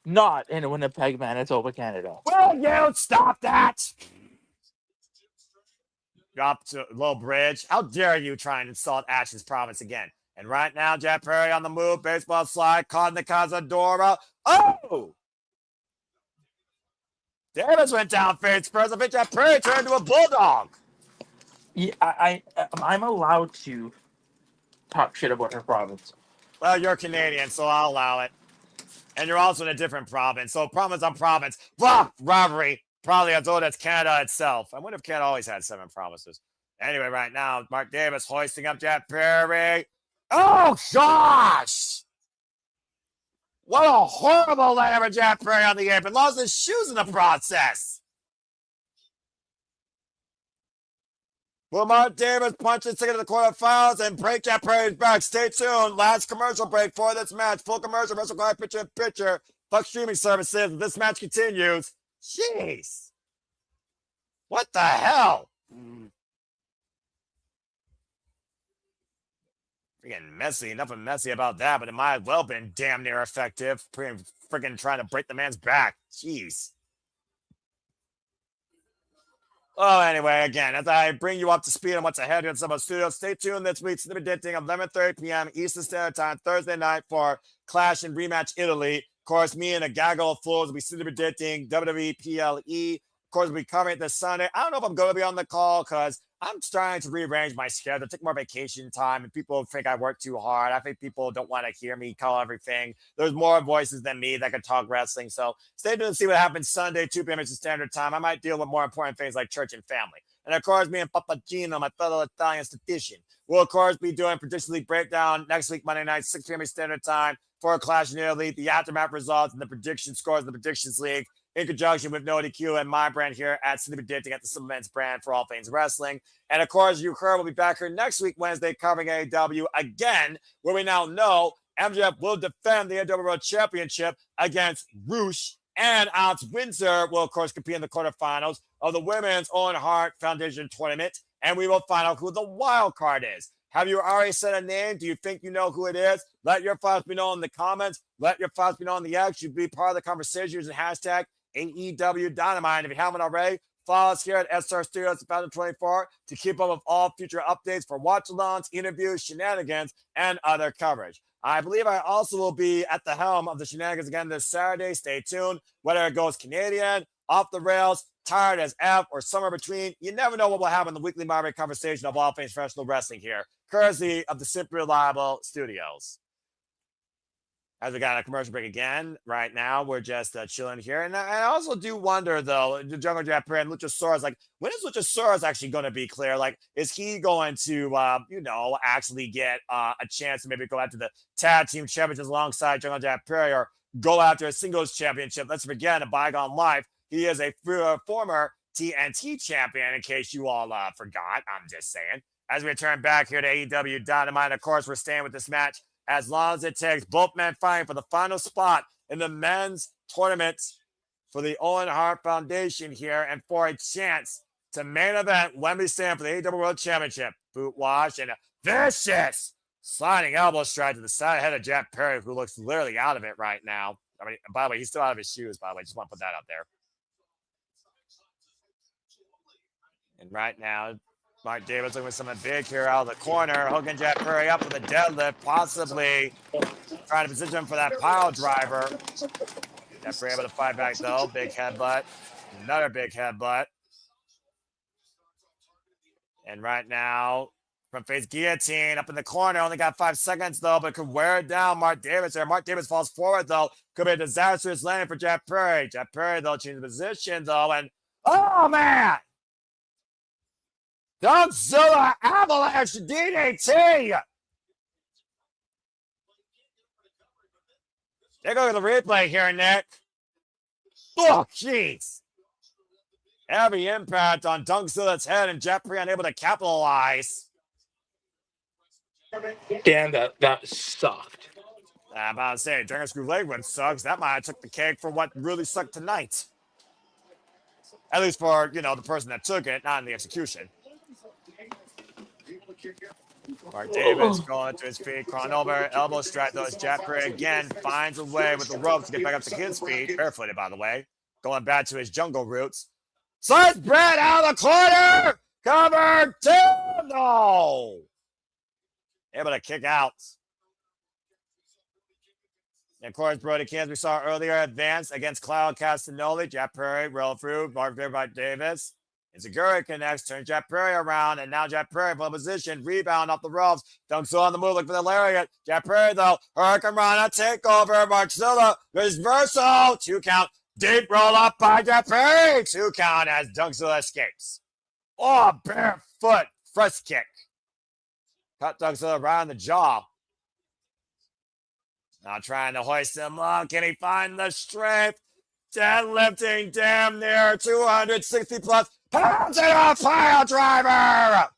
Not in Winnipeg, Manitoba, Canada. Will you stop that? Drop to low bridge. How dare you try and insult Ash's province again? And right now, Jeff Perry on the move. Baseball slide. Caught in the Cazadora. Oh! Davis went down face first. I think Jeff Perry turned into a bulldog. Yeah, I'm allowed to talk shit about her province. Well, you're Canadian, so I'll allow it. And you're also in a different province. So province on province. Blah! Robbery. Probably as old as Canada itself. I wonder if Canada always had 7 provinces. Anyway, right now, Mark Davis hoisting up Jeff Perry. Oh, gosh! What a horrible land for Jeff Perry on the apron. Lost his shoes in the process. Will Mark Davis punch his ticket to the quarterfinals and break Jeff Perry's back? Stay tuned. Last commercial break for this match. Full commercial, wrestle card, picture. Fuck streaming services. This match continues. Jeez. What the hell? Freaking messy. Nothing messy about that, but it might have well been damn near effective. Freaking trying to break the man's back. Jeez. Oh, anyway, again, as I bring you up to speed on what's ahead in Summit Studios, stay tuned this week's predicting 11:30 p.m. Eastern Standard Time Thursday night for Clash and Rematch Italy. Of course, me and a gaggle of fools will be predicting WWE PLE. Of course, we'll be covering it this Sunday. I don't know if I'm going to be on the call because I'm trying to rearrange my schedule, take more vacation time, and people think I work too hard. I think people don't want to hear me call everything. There's more voices than me that can talk wrestling. So stay tuned to see what happens Sunday, 2 p.m. Eastern Standard Time. I might deal with more important things like church and family. And of course, me and Papagino, my fellow Italian statistician, will of course be doing Predictions League breakdown next week, Monday night, 6 p.m. Eastern Standard Time for Clash in Italy, the aftermath results and the prediction scores of the Predictions League in conjunction with No DQ and my brand here at City Predicting at the Supplements brand for all things wrestling. And of course, you heard we'll be back here next week, Wednesday, covering AEW again, where we now know MJF will defend the AEW World Championship against Roosh, and Alex Windsor will, of course, compete in the quarterfinals of the Women's Owen Hart Foundation Tournament, and we will find out who the wild card is. Have you already said a name? Do you think you know who it is? Let your thoughts be known in the comments. Let your thoughts be known in the X. You be part of the conversation using hashtag AEW Dynamite. If you haven't already, follow us here at SR Studios 2024 to keep up with all future updates for watch-alongs, interviews, shenanigans, and other coverage. I believe I also will be at the helm of the shenanigans again this Saturday. Stay tuned. Whether it goes Canadian, off the rails, tired as F, or somewhere between, you never know what will happen in the weekly moderate conversation of all things professional wrestling here, courtesy of the Simply Reliable Studios. As we got a commercial break again, right now, we're just chilling here. And I also do wonder, though, the Jungle Japan and Luchasaurus, like, when is Luchasaurus actually going to be clear? Like, is he going to, actually get a chance to maybe go after the tag team championships alongside Jungle Japan or go after a singles championship? Let's forget a bygone life. He is a former TNT champion, in case you all forgot. I'm just saying. As we return back here to AEW Dynamite, of course, we're staying with this match as long as it takes. Both men fighting for the final spot in the men's tournament for the Owen Hart Foundation here and for a chance to main event Wembley Stadium for the AEW World Championship. Boot wash and a vicious sliding elbow strike to the side head of Jack Perry, who looks literally out of it right now. I mean, by the way, he's still out of his shoes, by the way. Just want to put that out there. And right now, Mark Davis looking for something big here out of the corner. Hooking Jack Perry up with a deadlift, possibly trying to position him for that pile driver. Jack Perry able to fight back, though. Big headbutt. Another big headbutt. And right now, front face guillotine up in the corner. Only got 5 seconds, though, but could wear it down. Mark Davis there. Mark Davis falls forward, though. Could be a disastrous landing for Jack Perry. Jack Perry, though, changing position, though. And, oh, man! Godzilla Avalanche DDT! Take a look at the replay here, Nick. Oh, jeez. Heavy impact on Dunkzilla's head, and Jeffrey unable to capitalize. Damn, that sucked. I'm about to say, Dragon Screw leg whip sucks. That might have took the cake for what really sucked tonight. At least for, you know, the person that took it, not in the execution. Mark Davis going to his feet, crawling over, elbow strike though as Jeffrey again finds a way with the ropes to get back up to his feet, barefooted by the way, going back to his jungle roots. Slice Brett out of the corner, cover two, no! Able to kick out. And of course, Brody King, as we saw earlier, advanced against Cloud Castagnoli, Jeff Perry, roll through, marked there by Davis. Inzaguri connects, turns Jeff Perry around, and now Jeff Perry from position, rebound off the ropes, Dunkzilla on the move, look for the lariat. Jeff Perry, though, Hurricane Rana, takeover, Markzilla, reversal, 2 count, deep roll up by Jeff Perry, 2 count as Dunkzilla escapes. Oh, barefoot, first kick. Cut Dunkzilla right on the jaw. Now trying to hoist him up. Can he find the strength? Deadlifting damn near 260 plus pounds in a pile driver.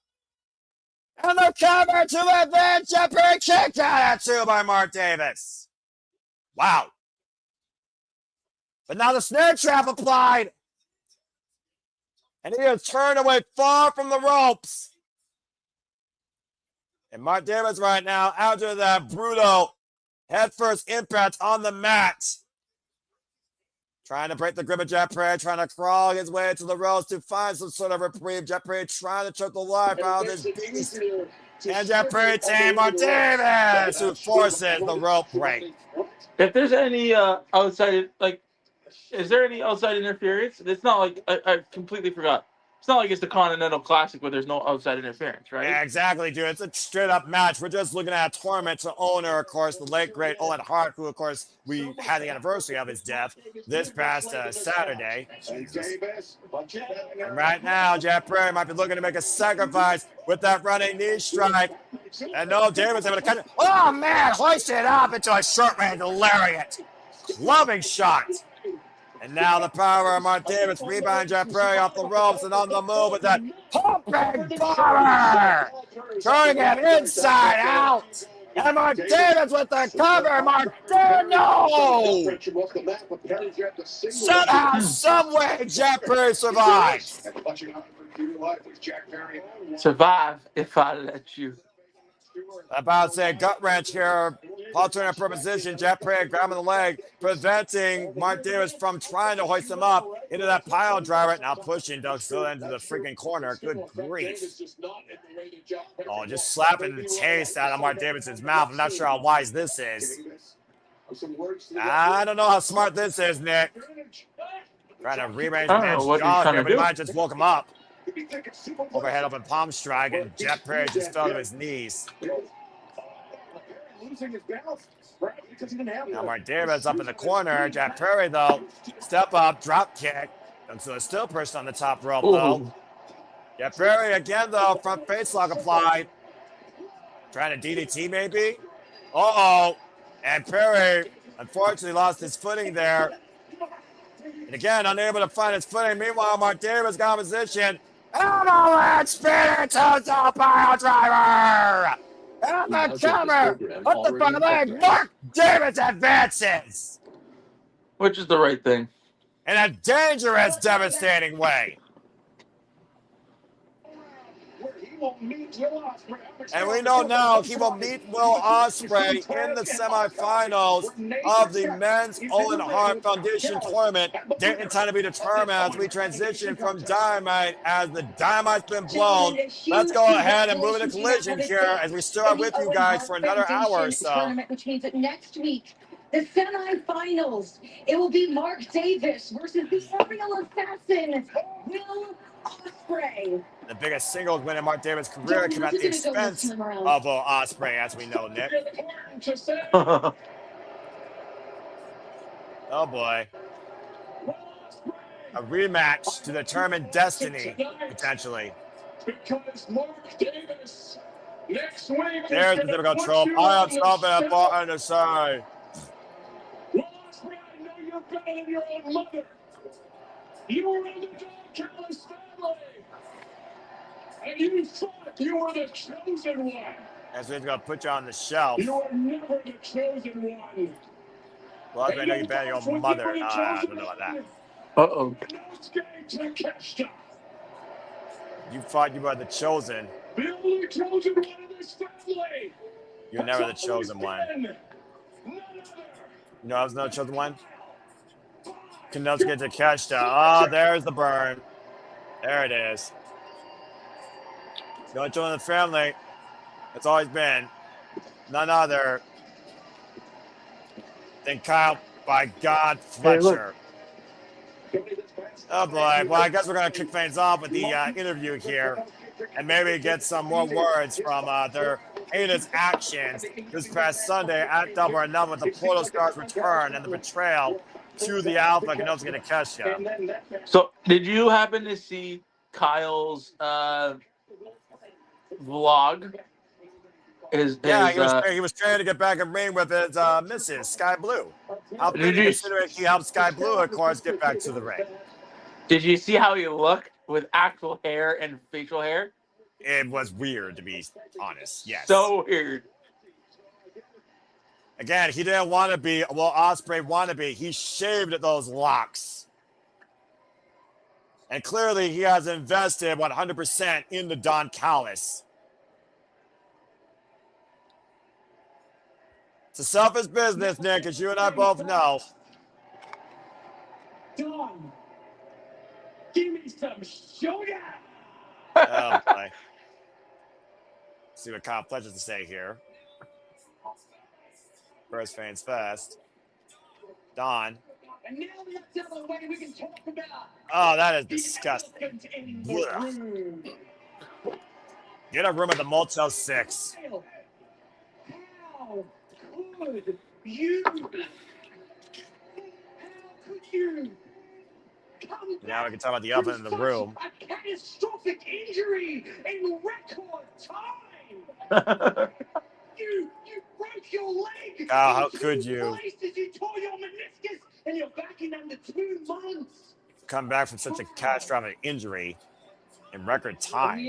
And the cover to advance. Jeffrey kicked out at 2 by Mark Davis. Wow. But now the snare trap applied. And he is turned away far from the ropes. And Mark Davis right now, after that brutal headfirst impact on the mat. Trying to break the grip of Jeff Perry, trying to crawl his way to the ropes to find some sort of reprieve. Jeff Perry trying to choke the life out of this beast. And Jeff Perry tamed Mark Davis, who forces the rope break. If there's any outside, like, is there any outside interference? It's not like, I completely forgot. It's not like it's the Continental Classic where there's no outside interference, right? Yeah, exactly, dude. It's a straight-up match. We're just looking at a tournament to owner, of course, the late, great Owen Hart, who, of course, we had the anniversary of his death this past Saturday. And right now, Jeff Perry might be looking to make a sacrifice with that running knee strike. And no, Davis able to cut it. Oh, man, hoist it up into a short-range lariat. Clubbing shot. And now the power of Mark Davis rebound Jeff Perry off the ropes and on the move with that pumping bomber. Turning it inside out. And Mark Davis with the cover. Mark Davis, no! Somehow, someway, Jeff Perry survives. Survive if I let you. About to say gut wrench here. Alternate position. Jeff Perry grabbing the leg, preventing Mark Davis from trying to hoist him up into that pile driver. Now pushing Dunkzilla into the freaking corner. Good grief. Oh, just slapping the taste out of Mark Davis's mouth. I'm not sure how wise this is. I don't know how smart this is, Nick. Trying to rearrange the man's jaw here, but he might just woke him up. Overhead open palm strike, and Jeff Perry just fell to his knees. Now Mark Davis up in the corner. Jeff Perry, though, step up, drop kick. Dunkzilla still pushed on the top rope, though. Jeff Perry again, though, front face lock applied. Trying to DDT, maybe? Uh-oh. And Perry, unfortunately, lost his footing there. And again, unable to find his footing. Meanwhile, Mark Davis got in position. Avalanche spinner to the pile driver. And the cover. Up the front leg. Mark Davis advances. Which is the right thing. In a dangerous, devastating way. And we know now he will meet Will Ospreay in the semifinals of the Men's Owen Hart Foundation Tournament. Date and time to be determined as we transition from Dynamite as the Dynamite's been blown. Let's go ahead and move into Collision here as we still are with you guys for another hour or so. Which means that next week, the semifinals, it will be Mark Davis versus the aerial assassin, Will Ospreay. The biggest singles win in Mark Davis' career came at the expense of Will Ospreay, as we know, Nick. Oh boy. A rematch to determine destiny, potentially. There's the typical trope. I am stopping at far on the side. You were on the Callis family. And you thought you were the chosen one. That's what's going to put you on the shelf. You were never the chosen one. Well, I know you better your mother. I don't know about that. Uh-oh. You thought you were the chosen. The only chosen one in this family. You're never the chosen one. You know I was not the chosen one? Konosuke Takeshita. Oh, there's the burn. There it is. The only chosen in the family. It's always been none other than Kyle, by God, Fletcher. Oh boy. Well, I guess we're going to kick things off with the interview here and maybe get some more words from their heinous actions this past Sunday at Double or Nothing with the Portal Stars return and the betrayal to the Alpha Konosuke Takeshita. So, did you happen to see Kyle's vlog? He was trying to get back in ring with his missus, Sky Blue. How considering he helped Sky Blue, of course, get back to the ring. Did you see how he looked with actual hair and facial hair? It was weird, to be honest. Yes. So weird. Again, he didn't want to be, well, Ospreay wanted to be. He shaved those locks. And clearly he has invested 100% into Don Callis. It's a selfish business, Nick, as you and I both know. Don, give me some sugar. Oh, boy. Let's see what Kyle Fletcher's to say here. First fans first. Don. And now that's the other way we can talk about. Oh, that is disgusting. Get a room at the Motel 6. How could you? How could you? Now we can talk about the elephant in the room. A catastrophic injury in record time. You broke your leg. How could you? You tore your meniscus and you're back in under 2 months. Come back from such a catastrophic injury in record time.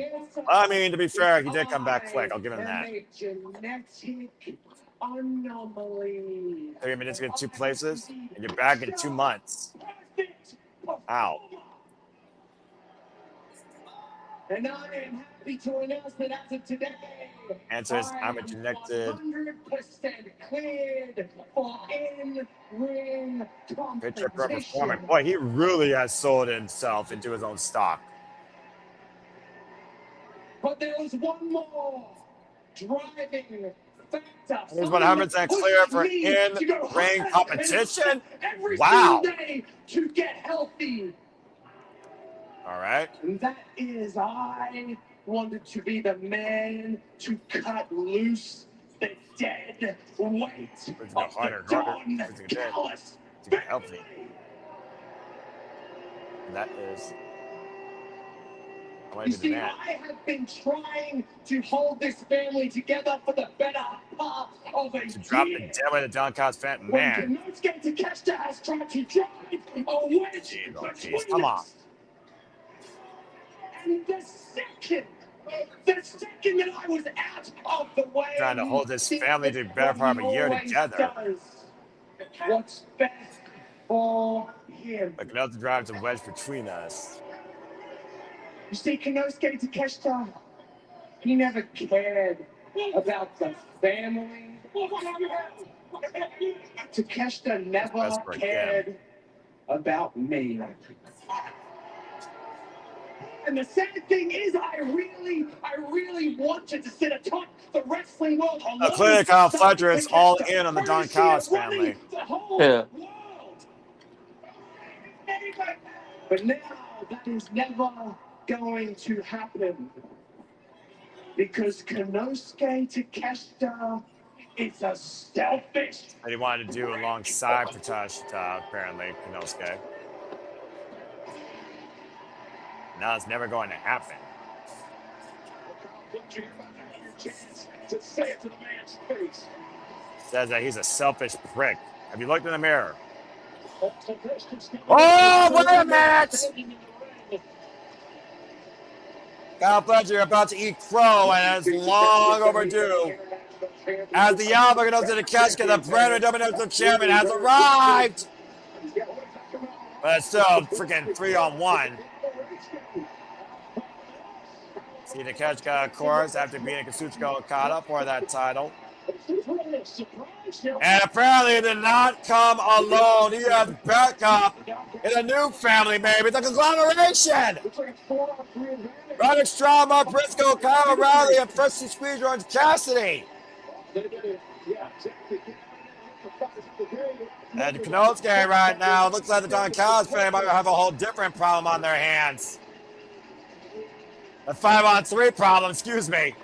I mean, to be fair, he did come back quick. I'll give him that. Genetic anomaly. 30 minutes in 2 places, and you're back in 2 months. Ow. And I am happy to announce that as of today, Answer is I'm connected. 100% cleared for in-ring Picture per performance. Boy, he really has sold himself into his own stock. But there was one more driving factor. He's 100% clear for in-ring competition. Wow. Day to get healthy. All right. And that is, I wanted to be the man to cut loose the dead weight of the Don Callis healthy. That is. You see, I have been trying to hold this family together for the better part of a year. To drop the dead weight of Don Callis, man. When Konosuke Takeshita has tried to drive a wedge between come on. us. And the second that I was out of the way, trying to hold this family to better part of a year together. What's best for him? Like another drive to wedge between us. You see, Konosuke Takeshita, he never cared about the family. Takeshita never cared about me. And the sad thing is, I really wanted to sit atop the wrestling world. Clearly, Kyle Fletcher is all in on the Don Callis family. Yeah. But now that is never going to happen because Konosuke Takeshita is a selfish. That he wanted to do alongside Takeshita, apparently, Konosuke. Now it's never going to happen. Says that he's a selfish prick. Have you looked in the mirror? Oh, wait a minute! Kyle Fletcher about to eat crow, and it's long overdue. As the Alba goes to the Keshka, the brand new WWE champion has arrived. But it's still freaking 3-on-1. See the Keshka, of course, after beating Kazuchika Okada for that title. And apparently he did not come alone. He has backup in a new family, maybe. It's a conglomeration. Roderick Strong, Mark Briscoe, Kyle O'Reilly, and Freshly Squeezed Orange Cassidy. And Knosuke right now, looks like the Don Callis family might have a whole different problem on their hands. A 5-on-3 problem, excuse me.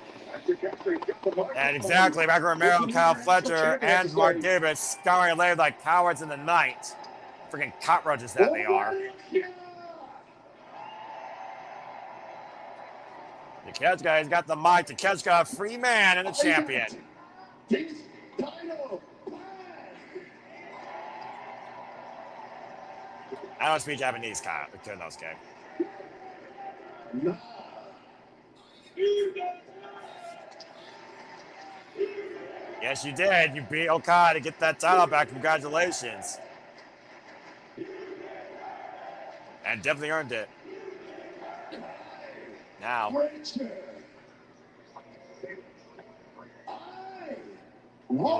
And exactly, Michael Romero, Kyle Fletcher, and Mark Davis scouring lane like cowards in the night. Freaking cockroaches that they are. The catch guy's got the mic. The catch guy, a free man and a champion. I don't speak Japanese, Kyle. Knosuke. Yes, you did. You beat Okada to get that title back. Congratulations. And definitely earned it. Now. Is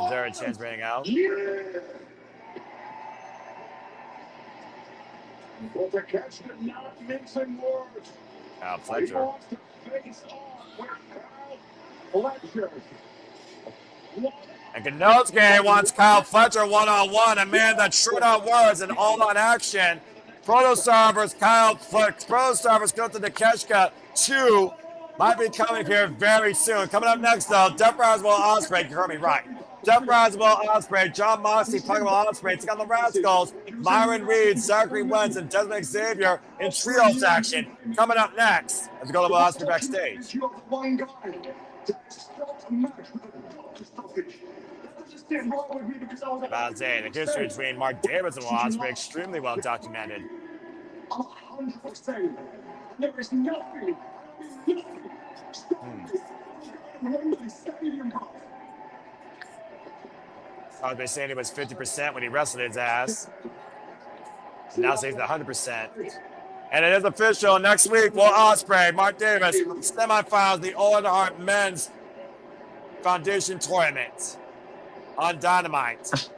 there a chance bringing out? Kyle Fletcher. And Knosuke wants Kyle Fletcher one-on-one, a man that's short on words and all on action. Protostar versus Kyle Fletcher. Protostar versus Kota Takeshita 2 might be coming here very soon. Coming up next, though, Death Rise Will Ospreay. You heard me right. Death Rise Will Ospreay, John Moxley, Puggle Ospreay. It's got the Rascals, Myron Reed, Zachary Wentz, and Desmond Xavier in trios action. Coming up next, as we go to Will Ospreay backstage. About to say, the history between Mark Davis and Will Ospreay extremely well documented. 100%. There is nothing. Ospreay saying he was 50% when he wrestled his ass. Now he's 100%. And it is official. Next week, Will Ospreay, Mark Davis, semifinals, the Owen Hart Men's Foundation Tournament on Dynamite.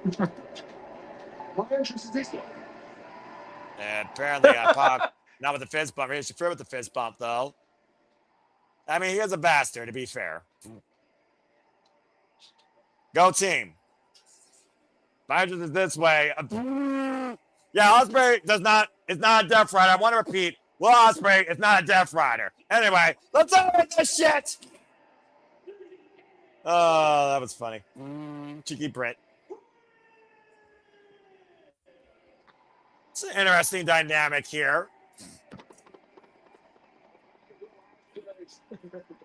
And apparently, Pac, not with the fist bump. He should fear with the fist bump, though. I mean, he is a bastard, to be fair. Go team. My interest is this way. Yeah, Ospreay is not a Death Rider. I want to repeat, Will Ospreay is not a Death Rider. Anyway, let's over this shit. Oh, that was funny. Cheeky Brit. It's an interesting dynamic here.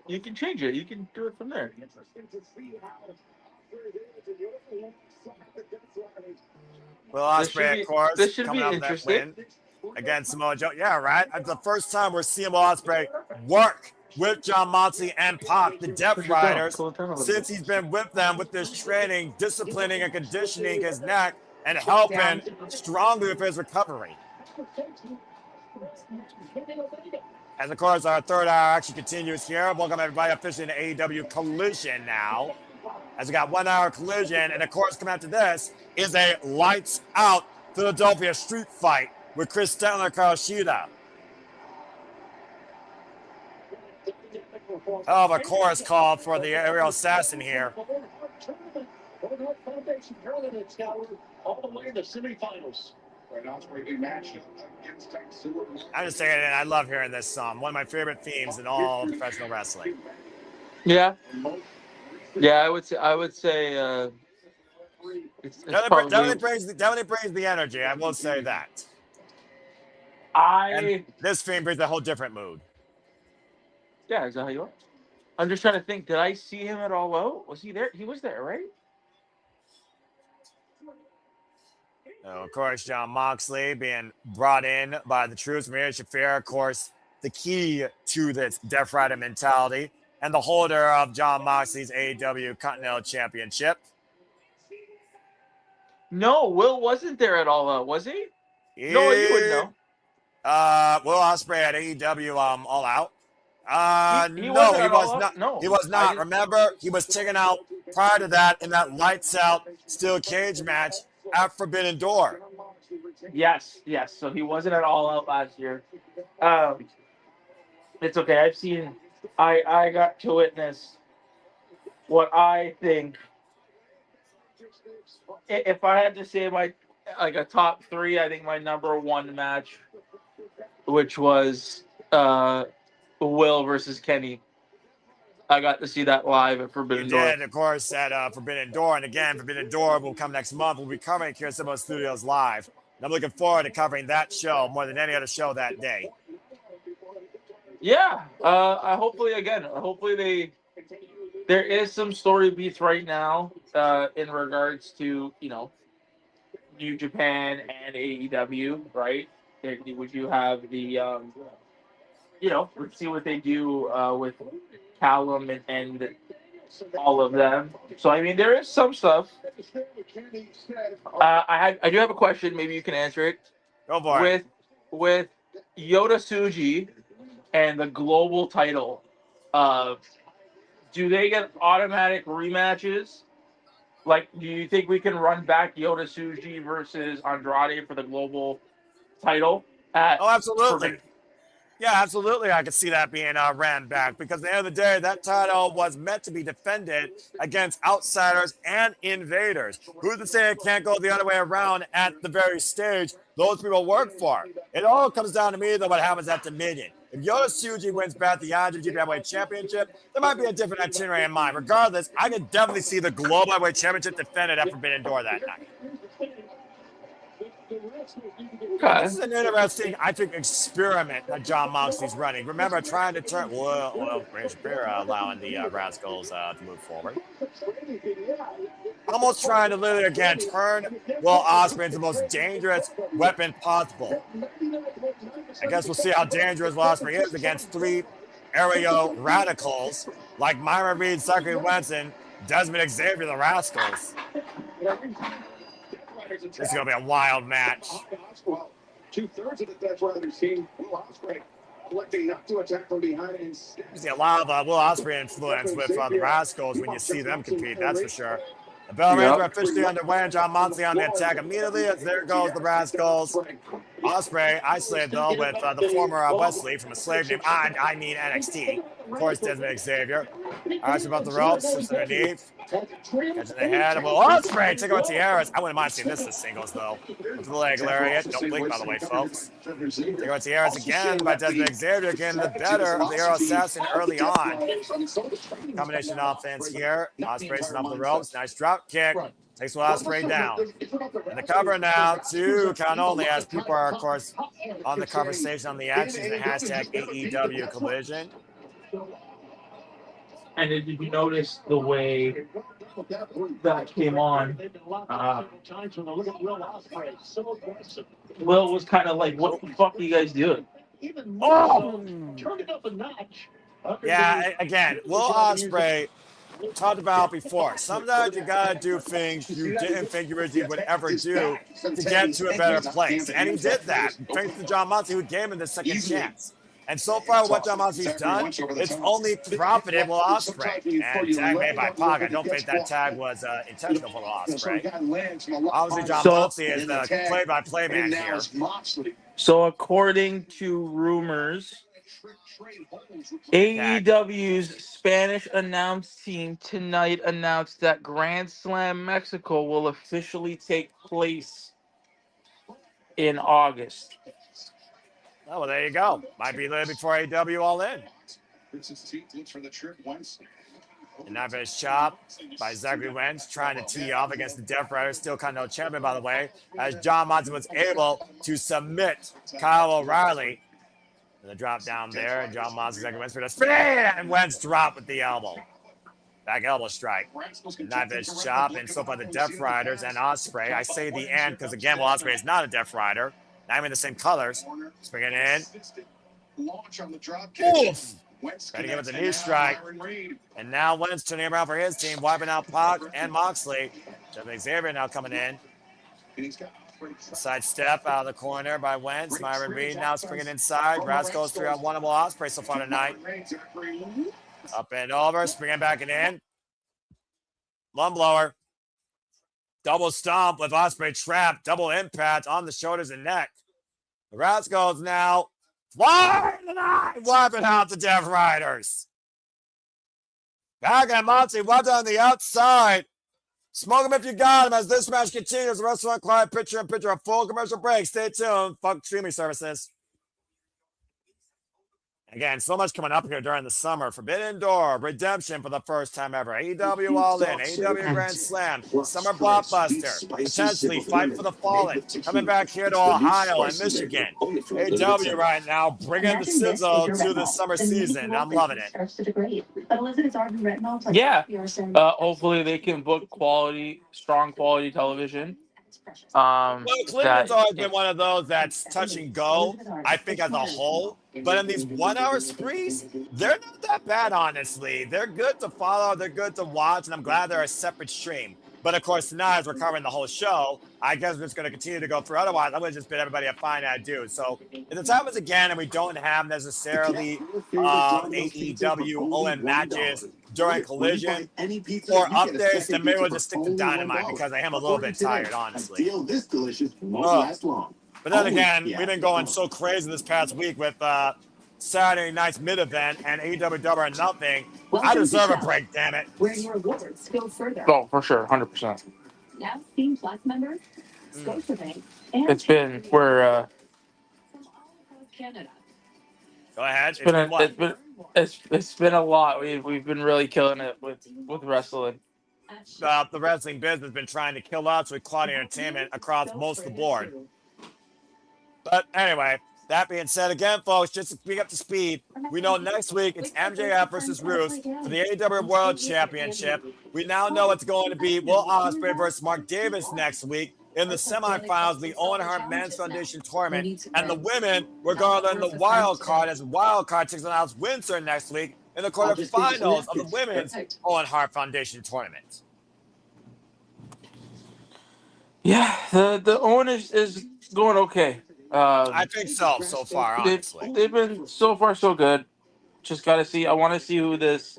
You can change it. You can do it from there. Will Ospreay, of course, this should coming be out of that interesting. win against Samoa Joe. Yeah, right. It's the first time we're seeing Will Ospreay work with John Moxley and Pac, the Death Riders, since he's been with them with this training, disciplining and conditioning his neck, and helping strongly with his recovery. And of course, our third hour actually continues here. Welcome everybody officially to AEW Collision now. As we got 1 hour Collision, and of course, coming after this is a lights out Philadelphia street fight with Kris Statlander, Shida. Oh, a chorus call for the aerial assassin here. All the way to the semifinals. I'm just saying, I love hearing this song. One of my favorite themes in all professional wrestling. Yeah. Yeah, I would say it's definitely brings the energy. I will say that. And this theme brings a whole different mood. Yeah, is that how you are? I'm just trying to think. Did I see him at All Out? Was he there? He was there, right? Of course, John Moxley being brought in by the Truth, Maria Shafir, of course, the key to this Death Rider mentality and the holder of Jon Moxley's AEW Continental Championship. No, Will wasn't there at All Out, was he? No, you would know. Will Ospreay at AEW All Out. He No, wasn't he at All was Out? not. No, He was not. Remember, he was taken out prior to that in that lights out steel cage match at Forbidden Door. Yes. So he wasn't at All Out last year. It's okay. I got to witness what I think. If I had to say a top three, I think my number one match, which was Will versus Kenny. I got to see that live at Forbidden Door. You did, of course, at Forbidden Door. And again, Forbidden Door will come next month. We'll be covering here at Simba Studios live. And I'm looking forward to covering that show more than any other show that day. Yeah. Hopefully there is some story beats right now in regards to, New Japan and AEW, right? Would you have the, let's see what they do with Callum and all of them. So, I mean, there is some stuff. I do have a question. Maybe you can answer it. Go for it. With Yota Tsuji and the global title, do they get automatic rematches? Like, do you think we can run back Yota Tsuji versus Andrade for the global title? Oh, absolutely. Yeah, absolutely. I could see that being ran back because at the end of the day, that title was meant to be defended against outsiders and invaders. Who's to say it can't go the other way around at the very stage those people work for? It all comes down to me, though, what happens at Dominion. If Yota Tsuji wins back the IWGP Heavyweight Championship, there might be a different itinerary in mind. Regardless, I could definitely see the Global Heavyweight Championship defended at Forbidden Door that night. Okay. This is an interesting, I think, experiment that Jon Moxley's running. Remember, trying to turn, Ray Shapiro allowing the Rascals to move forward. Almost trying to literally, again, turn Will Ospreay into the most dangerous weapon possible. I guess we'll see how dangerous Will Ospreay is against three aerial radicals like Myra Reed, Zachary Wentz, and Desmond Xavier, the Rascals. This is going to be a wild match. Two-thirds of the Death Riders team, Will Ospreay electing not to attack from behind. You see a lot of Will Ospreay influence with the Rascals when you see them compete, that's for sure. The bell rings are officially underway, and Jon Moxley on the attack immediately as there goes the Rascals. Ospreay isolated, though, with the former Wesley from a slave name, I mean NXT. Of course, Desmond Xavier. Arch about the ropes, slips underneath. Catching the head of Will Ospreay. Take out Tiaras. I wouldn't mind seeing this as singles, though. Into the leg lariat. Don't blink, by the way, folks. Take out Tiaras again by Desmond Xavier. Getting the better of the Arrow Assassin early on. Combination offense here. Ospreay setting up the ropes. Nice drop kick. Takes Will Ospreay down. And the cover now to count only as people are, of course, on the conversation on the actions and hashtag AEW Collision. And did you notice the way that came on? Will was kind of like, what the fuck are you guys doing? Oh! Yeah, again, Will Ospreay talked about before. Sometimes you gotta do things you didn't think you would ever do to get to a better place. And he did that, thanks to Jon Moxley, who gave him the second chance. And so far, what Jon Moxley's done, it's only profited Will Ospreay. And tag made by Pac. I don't think that tag was intentional for Will Ospreay. Obviously, Jon Moxley is the play-by-play man here. So according to rumors, AEW's Spanish announce team tonight announced that Grand Slam Mexico will officially take place in August. Oh, well, there you go. Might be a little before AEW All In. And now there's chop by Zachary Wentz trying to tee off against the Death Rider, still Continental Champion, by the way, as Jon Moxley was able to submit Kyle O'Reilly. And the drop down there, and Jon Moxley, Zachary Wentz for the spin, and Wentz dropped with the elbow. Back elbow strike. And knife edge chop, and so far the Death Riders and Ospreay. I say the end because, again, Will Ospreay is not a Death Rider. Not even the same colors. Swinging in. Oof. Trying to give it the knee strike. And now Wentz turning around for his team, wiping out Pac and Moxley. Xavier now coming in. Side step out of the corner by Wentz. Myron Reed now springing inside. Brasco's 3-on-1 of Ospreay so far tonight. Up and over, springing back and in. Lung blower. Double stomp with Ospreay trapped. Double impact on the shoulders and neck. Brasco's now flying tonight, wiping out the Death Riders. Back and Monty wiped on the outside. Smoke him if you got him as this match continues. The Restaurant Client picture a full commercial break. Stay tuned. Fuck streaming services. Again, so much coming up here during the summer. Forbidden Door, Redemption for the first time ever. AEW All In, AEW Grand Slam, Summer Blockbuster, potentially Fight for the Fallen, coming back here to Ohio and Michigan. AEW right now bringing the sizzle to the summer season. I'm loving it. Yeah. Hopefully they can book strong quality television. Well, Cleveland's always been one of those that's touch and go, I think, as a whole. But in these 1 hour sprees, they're not that bad, honestly. They're good to follow, they're good to watch, and I'm glad they're a separate stream. But of course, tonight, as we're covering the whole show, I guess we're just going to continue to go through. Otherwise, I'm going to just bid everybody a fine adieu. So if the time is again and we don't have necessarily AEW Owen matches during Collision or updates, then maybe we'll just stick to Dynamite because I am a little bit tired, honestly. But then again, we've been going so crazy this past week with Saturday night's mid-event and AEW Double or Nothing. I deserve a break, damn it. Where your rewards go further. Oh, for sure, 100%. Now, Steam Plus members, Scotiabank, It's been we're Canada. Go ahead. It's been a lot. We've been really killing it with wrestling. The wrestling business has been trying to kill us with quality entertainment across most of the board. But anyway, that being said, again, folks, just to speak up to speed, we know next week it's MJF versus Ruth for the AEW World Championship. We now know it's going to be Will Ospreay versus Mark Davis next week in the semifinals of the Owen Hart Men's Foundation Tournament. And the women, we're going to learn the wild card as wild card takes on Alice Windsor next week in the quarterfinals of the Women's Owen Hart Foundation Tournament. Yeah, the Owen is going okay. I think so far, honestly. They've been so far so good. Just gotta see. I want to see who this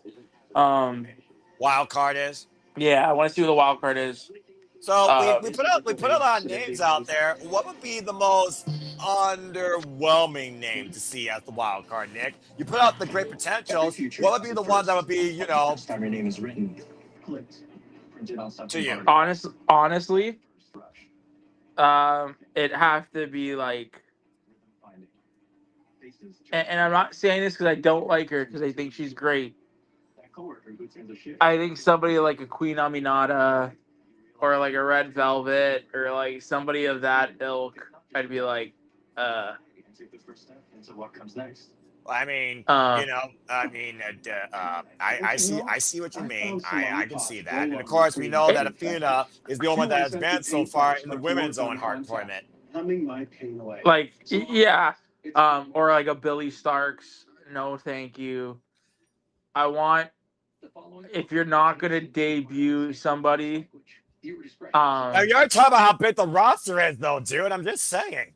wild card is. Yeah, I want to see who the wild card is. So we put a lot of names out there. What would be the most underwhelming name to see as the wild card, Nick? You put out the great potentials. What would be the one that would be, you know, Your name is written. To you? Honestly, it'd have to be like, and I'm not saying this because I don't like her, because I think she's great. I think somebody like a Queen Aminata or like a Red Velvet or like somebody of that ilk, I'd be like, I mean, I see what you mean. I can see that. And of course, we know that Athena is the only one that has advanced so far in the women's Owen Hart tournament. Like, yeah, or like a Billy Starks. No, thank you. I want, if you're not gonna debut somebody, You're talking about how big the roster is, though, dude. I'm just saying.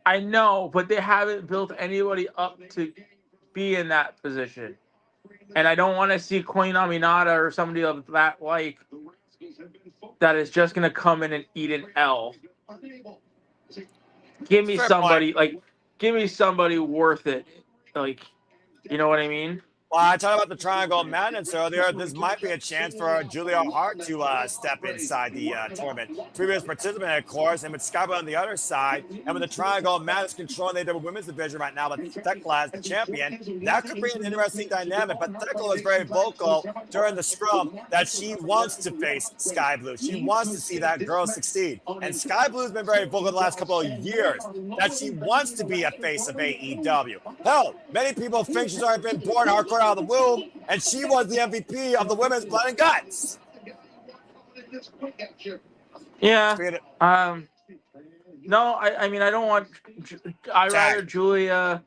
I know, but they haven't built anybody up to be in that position. And I don't want to see Queen Aminata or somebody of that like that is just going to come in and eat an L. Give me somebody worth it. Like, you know what I mean? Well, I talked about the Triangle of Madness earlier. This might be a chance for Julia Hart to step inside the tournament. Previous participant, of course, and with Skype on the other side, and with the Triangle of Madness controlling the women's division right now, with Thekla as the champion, that could be an interesting dynamic. But Thekla is very vocal during the scrum that she wants to face Sky Blue. She wants to see that girl succeed. And Sky Blue's been very vocal the last couple of years that she wants to be a face of AEW. Hell, many people think she's already been born hardcore out of the womb, and she was the MVP of the women's Blood and Guts. Yeah. No, I mean, I don't want. I'd rather Julia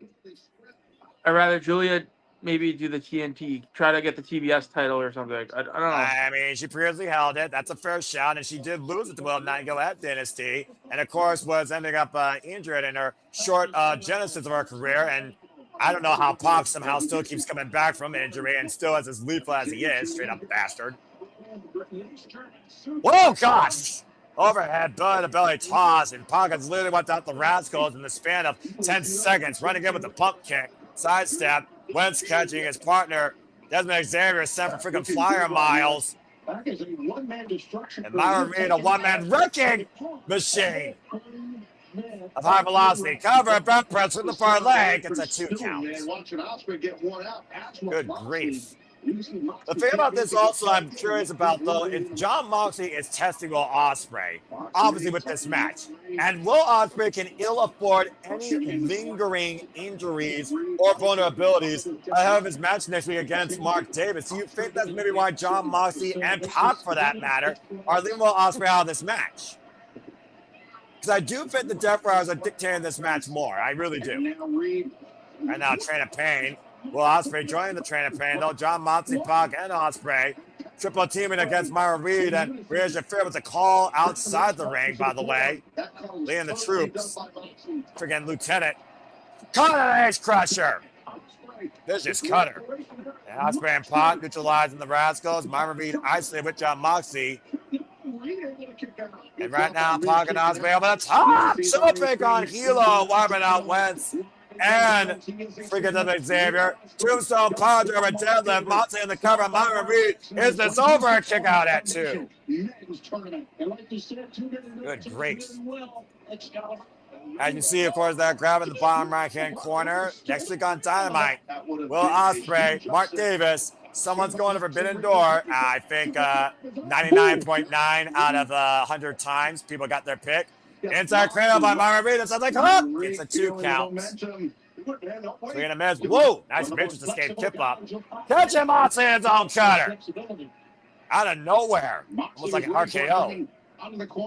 I'd rather Julia maybe do the TNT, try to get the TBS title or something. I don't know. I mean, she previously held it. That's a fair shout, and she did lose it to Will Nightingale at Dynasty, and of course was ending up injured in her short genesis of her career. And I don't know how Pac somehow still keeps coming back from injury and still is as lethal as he is. Straight up bastard. Whoa, gosh! Overhead belly toss, and Pac has literally wiped out the Rascals in the span of 10 seconds, running in with the pump kick, sidestep, Wentz catching his partner, Desmond Xavier sent for freaking flyer miles. And Myra Reed, a one-man wrecking machine of high velocity. Cover, back press with the far leg. It's a 2 count. Good grief. The thing about this also I'm curious about, though, is Jon Moxley is testing Will Ospreay, obviously, with this match. And Will Ospreay can ill afford any lingering injuries or vulnerabilities ahead of his match next week against Mark Davis. Do you think that's maybe why Jon Moxley and Pac, for that matter, are leaving Will Ospreay out of this match? Because I do think the Death Riders are dictating this match more. I really do. Right now, Train of Pain. Will Ospreay joining the Train of Pain, though. Jon Moxley, Pac, and Ospreay triple teaming against Myra Reed, and Rhea Shafir with a call outside the ring, by the way. Leading the troops. Friggin' Lieutenant. Cutter Ace Crusher. Vicious cutter. And Ospreay and Pac neutralizing the Rascals. Myra Reed isolated with Jon Moxley. And right now, Pac and Ospreay over the top. Super on Hilo, wiping out Wentz. And freaking Desmond Xavier. Tombstone Power over deadlift. Moxley in the cover. Myra Reed. Is this over? Kick out at 2. Good grief. As you see, of course, they're grabbing the bottom right-hand corner. Next week on Dynamite, Will Ospreay, Mark Davis. Someone's going to Forbidden Door. I think 99.9 out of 100 times people got their pick. Inside cradle by Myra Reed. It sounds like it's a 2 count. 3 and a miss. Whoa! Nice Matrix escape tip up. Catching Moxley in his own cutter. Out of nowhere. Almost like an RKO.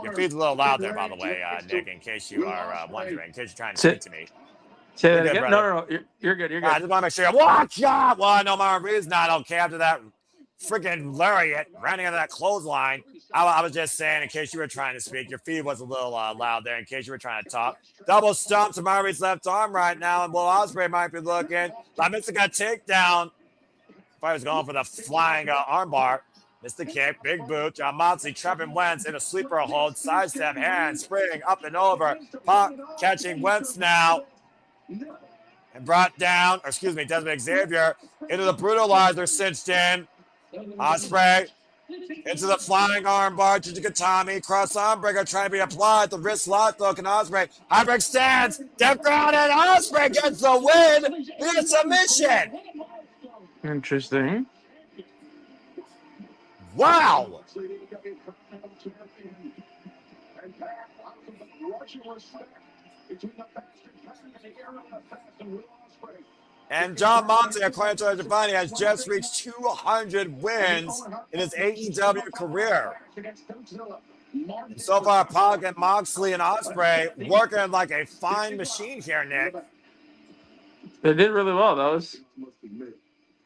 Your feed's a little loud there, by the way, Nick, in case you are wondering, in case you're trying to speak to me. Say that again? No. You're good. You're good. I just want to make sure. Watch out! Well, I know Myra Reed's not okay after that freaking lariat running into that clothesline. I was just saying, in case you were trying to speak, your feed was a little loud there, in case you were trying to talk. Double stomp to Myra Reed's left arm right now, and Will Ospreay might be looking. I'm missing a takedown. If I was going for the flying armbar. Missed the kick, big boot. Jon Moxley trapping Wentz in a sleeper hold. Sidestep, hand, spring, up and over. Pac catching Wentz now. And brought down, or excuse me, Desmond Xavier into the brutalizer, cinched in. Ospreay into the flying armbar. Jujikatami, cross armbreaker trying to be applied. The wrist lock though, can Ospreay. Hybrid stands, death ground, and Ospreay gets the win via submission. Interesting. Wow. And Jon Moxley, according to Giovanni, has just reached 200 wins in his AEW career. And so far, Pac and Moxley and Ospreay working like a fine machine here, Nick. They did really well. That was.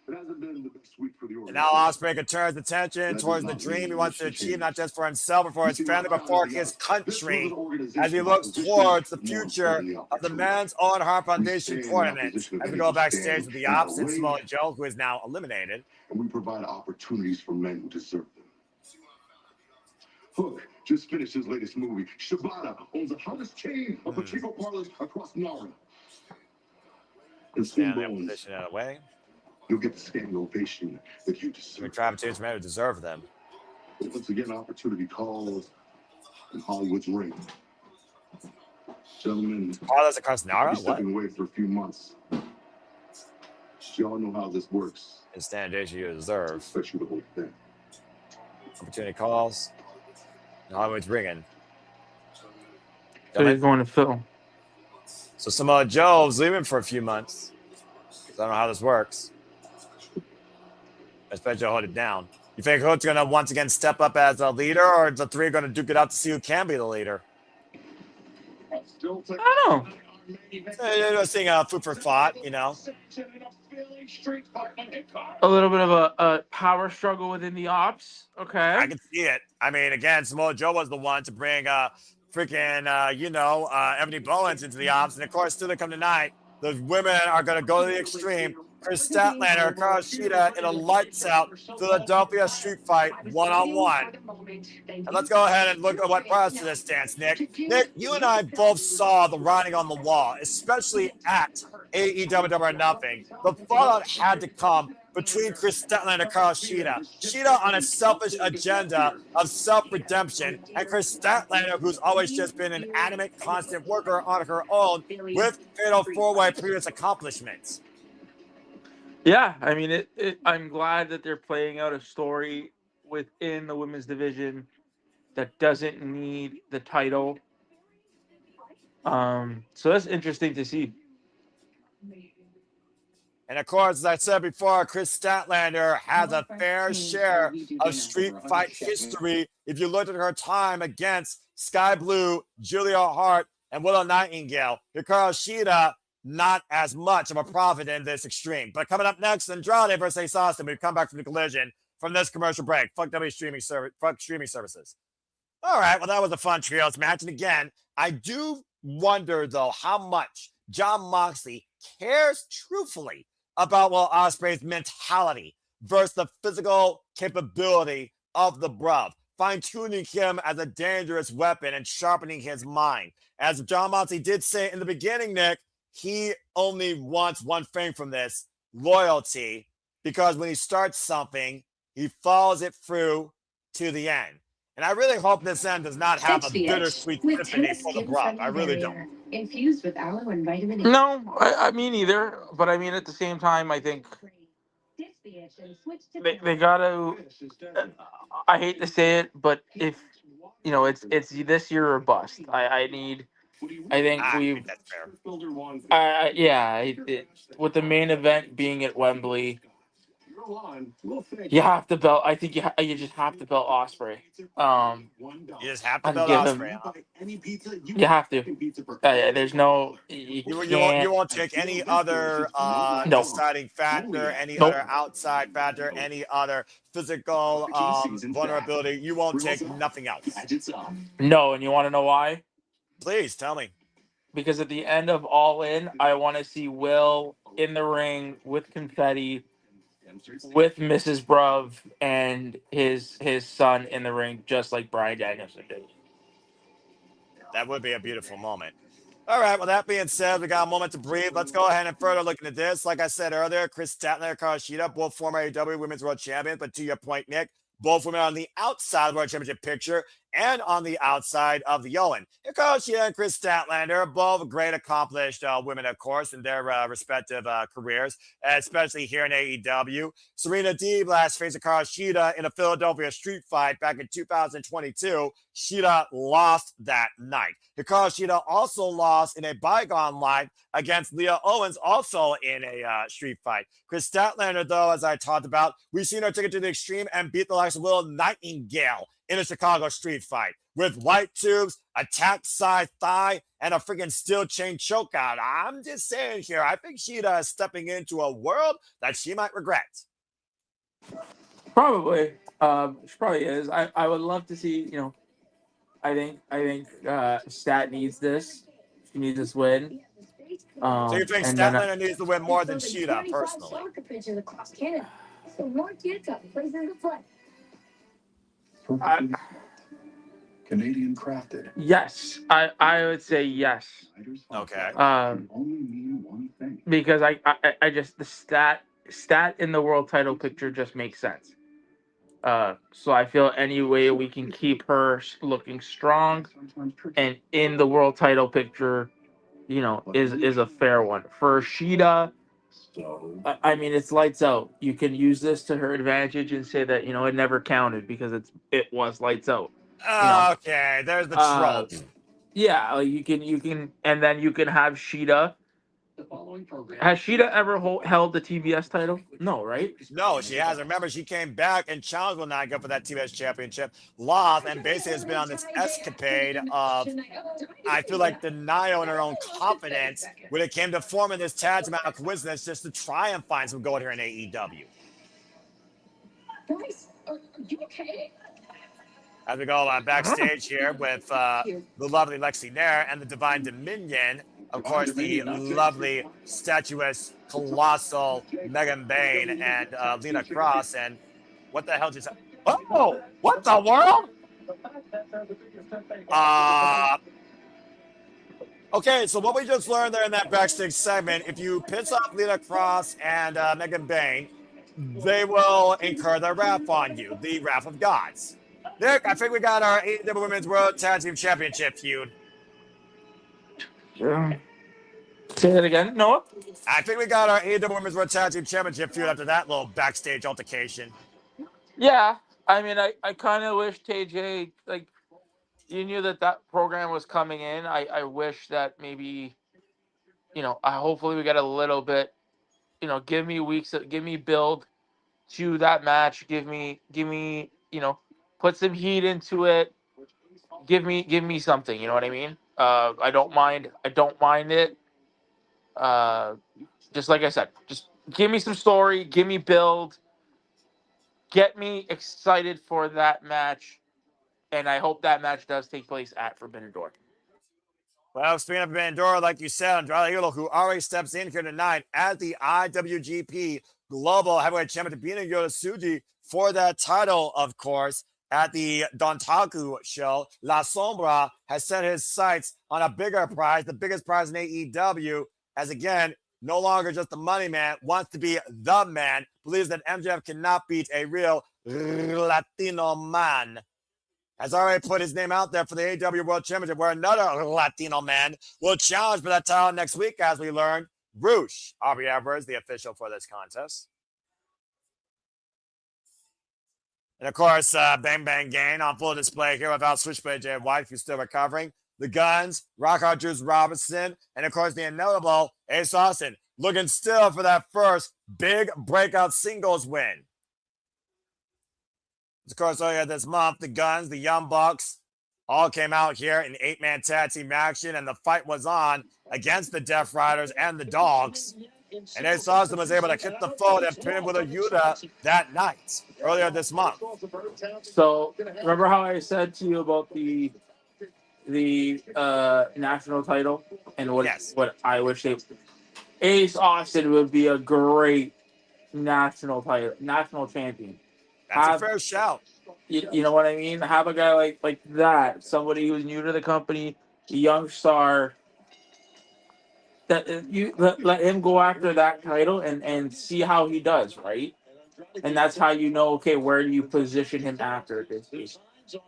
And now Ospreay can turn his attention towards the dream he wants to achieve, not just for himself, but for his family, but for his country, as he looks towards the future of the men's Owen Hart Foundation tournament. As we go backstage with the opposite, Samoa Joe, who is now eliminated. And we provide opportunities for men who deserve them. Hook just finished his latest movie. Shibata owns the hottest chain of pachinko parlors across Nara. And Stand in position out of the way. You'll get the standing ovation that you deserve. We try to men who deserve them. Once again, opportunity calls in Hollywood's ring. Gentlemen, Carlos across Nara? What? Stepping away for a few months. Y'all know how this works. It's standing you deserve. Especially the whole thing. Opportunity calls. And Hollywood's ringing. So he's going to Phil. So Samoa Joe's leaving for a few months. I don't know how this works. I expect you'll hold it down. You think Hook's going to once again step up as a leader, or is the three going to duke it out to see who can be the leader? I don't know. Seeing food for thought, you know. A little bit of a power struggle within the ops. Okay. I can see it. I mean, again, Samoa Joe was the one to bring freaking Ebony Bowens into the ops, and of course, still to come tonight, the women are going to go to the extreme. Kris Statlander, Hikaru Shida in a lights out Philadelphia street fight 1-on-1. And let's go ahead and look at what brought us to this dance, Nick. Nick, you and I both saw the writing on the wall, especially at AEW Double or Nothing. The fallout had to come between Kris Statlander and Hikaru Shida. Shida on a selfish agenda of self-redemption, and Kris Statlander, who's always just been an adamant, constant worker on her own with Fatal 4-Way previous accomplishments. Yeah, I mean, I'm glad that they're playing out a story within the women's division that doesn't need the title. So that's interesting to see. And of course, as I said before, Kris Statlander has a fair share of street fight history. If you look at her time against Sky Blue, Julia Hart, and Willow Nightingale, Hikaru Shida, not as much of a prophet in this extreme. But coming up next, Andrade versus Ace Austin. We've come back from the collision from this commercial break. Fuck streaming services. All right, well, that was a fun trios match. And again, I do wonder, though, how much Jon Moxley cares truthfully about Will Ospreay's mentality versus the physical capability of the bruv, fine-tuning him as a dangerous weapon and sharpening his mind. As Jon Moxley did say in the beginning, Nick, he only wants one thing from this, loyalty, because when he starts something, he follows it through to the end. And I really hope this end does not have a bittersweet epiphany for the bruv. I really don't. Infused with aloe and vitamin E. No, I mean either. But I mean, at the same time, I think they gotta. I hate to say it, but if it's this year or bust. I think we've. That's fair. With the main event being at Wembley, you have to belt. I think you just have to belt Ospreay. You just have to belt Ospreay. You have to. There's no. You won't take any other deciding factor, any other outside factor, any other physical vulnerability. You won't take nothing else. No, and you want to know why? Please tell me. Because at the end of All In, I want to see Will in the ring with confetti, with Mrs. Bruv and his son in the ring, just like Bryan Danielson did. That would be a beautiful moment. All right, well, that being said, we got a moment to breathe. Let's go ahead and further look into this. Like I said earlier, Kris Statlander, Hikaru Shida, both former AEW Women's World Champions, but to your point, Nick, both women on the outside of the World Championship picture and on the outside of the Owen. Hikaru Shida and Kris Statlander, both great accomplished women, of course, in their respective careers, especially here in AEW. Serena Deeb last faced Hikaru Shida in a Philadelphia street fight back in 2022. Shida lost that night. Hikaru Shida also lost in a bygone life against Leah Owens, also in a street fight. Kris Statlander, though, as I talked about, we've seen her take it to the extreme and beat the likes of Willow Nightingale in a Chicago street fight with light tubes, a tack side thigh, and a freaking steel chain chokeout. I'm just saying here, I think Shida is stepping into a world that she might regret. Probably. She probably is. I would love to see, I think Stat needs this. She needs this win. So you think Statlander needs to win more than Shida, personally? Canadian crafted. Yes, I would say yes. Okay. Because I just the stat in the world title picture just makes sense. So I feel any way we can keep her looking strong and in the world title picture, is a fair one. For Shida, I mean, it's lights out. You can use this to her advantage and say that, it never counted because it was lights out. Okay, there's the trope. Yeah, you can, and then you can have Shida Has Shida ever held the TBS title? No, right? No, she hasn't. Remember, she came back and challenged Will Night for that TBS championship, lost, and basically has been on this escapade of, I feel like, denial in her own confidence when it came to forming this tag team out of coincidence just to try and find some gold here in AEW. Guys, are you okay? As we go backstage here with the lovely Lexi Nair and the Divine Dominion. Of course, the lovely, statuesque, colossal Megan Bain and Liacouras. And what the hell just... Oh! What the world? Okay, so what we just learned there in that backstage segment, if you piss off Liacouras and Megan Bain, they will incur their wrath on you, the wrath of gods. Nick, I think we got our AEW Women's World Tag Team Championship feud. Yeah. Say that again, Noah? I think we got our AEW Women's World Tag Team Championship feud after that little backstage altercation. Yeah. I mean, I kind of wish TJ, like, you knew that program was coming in. I wish that maybe, hopefully we get a little bit, give me weeks, give me build to that match. Give me, put some heat into it. Give me something. You know what I mean? I don't mind it. Just like I said, just give me some story. Give me build. Get me excited for that match. And I hope that match does take place at Forbidden Door. Well, speaking of Forbidden Door, like you said, Andrade Hilo, who already steps in here tonight as the IWGP Global Heavyweight Champion, beating Yota Tsuji for that title, of course, at the Dontaku show. La Sombra has set his sights on a bigger prize, the biggest prize in AEW, as again, no longer just the money man, wants to be the man, believes that MJF cannot beat a real Latino man. Has already put his name out there for the AEW World Championship, where another Latino man will challenge for that title next week, as we learned. Roosh Aubrey Edwards, the official for this contest. And of course, Bang Bang Gang on full display here without Switchblade Jay White, who's still recovering. The Guns, Rock Hard Juice Robinson, and of course the inevitable Ace Austin, looking still for that first big breakout singles win. Of course, earlier this month, the Guns, the Young Bucks, all came out here in 8-man tag team action, and the fight was on against the Death Riders and the Dogs. And Ace Austin was able to hit the foot and pin with a Yuta that night, earlier this month. So, remember how I said to you about the national title and what I wish they... Ace Austin would be a great national champion. That's a fair shout. You know what I mean? Have a guy like that, somebody who's new to the company, a young star. That you let him go after that title and see how he does, right? And that's how you know, okay, where do you position him after this?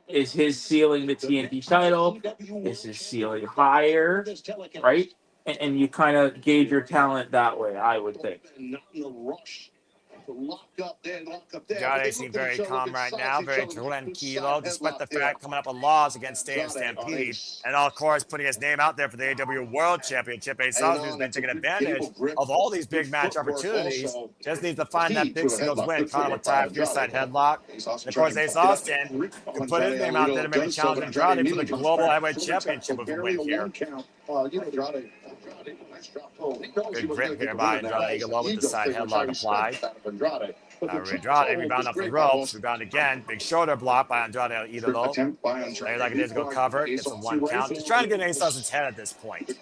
Is his ceiling the TNT title? Is his ceiling higher, right? And you kind of gauge your talent that way, I would think. Andrade seems very calm right now, very tranquilo, despite the fact coming up a loss against Stay and Stampede, and of course putting his name out there for the AEW World Championship. Ace Austin, who's been taking advantage of all these big match opportunities, just needs to find that big singles win. Caught him with tie, fierce side headlock. And of course, Ace Austin can put his name out there to maybe challenge Andrade for the Global Heavyweight Championship with a win here. Good grip here by Andrade Eagle with the side headlock applied. Andrade rebound off the ropes, rebound again, big shoulder block by Andrade Idolo. There like it is, go cover, gets a 1 count. Just trying to get Ace Austin's head at this point.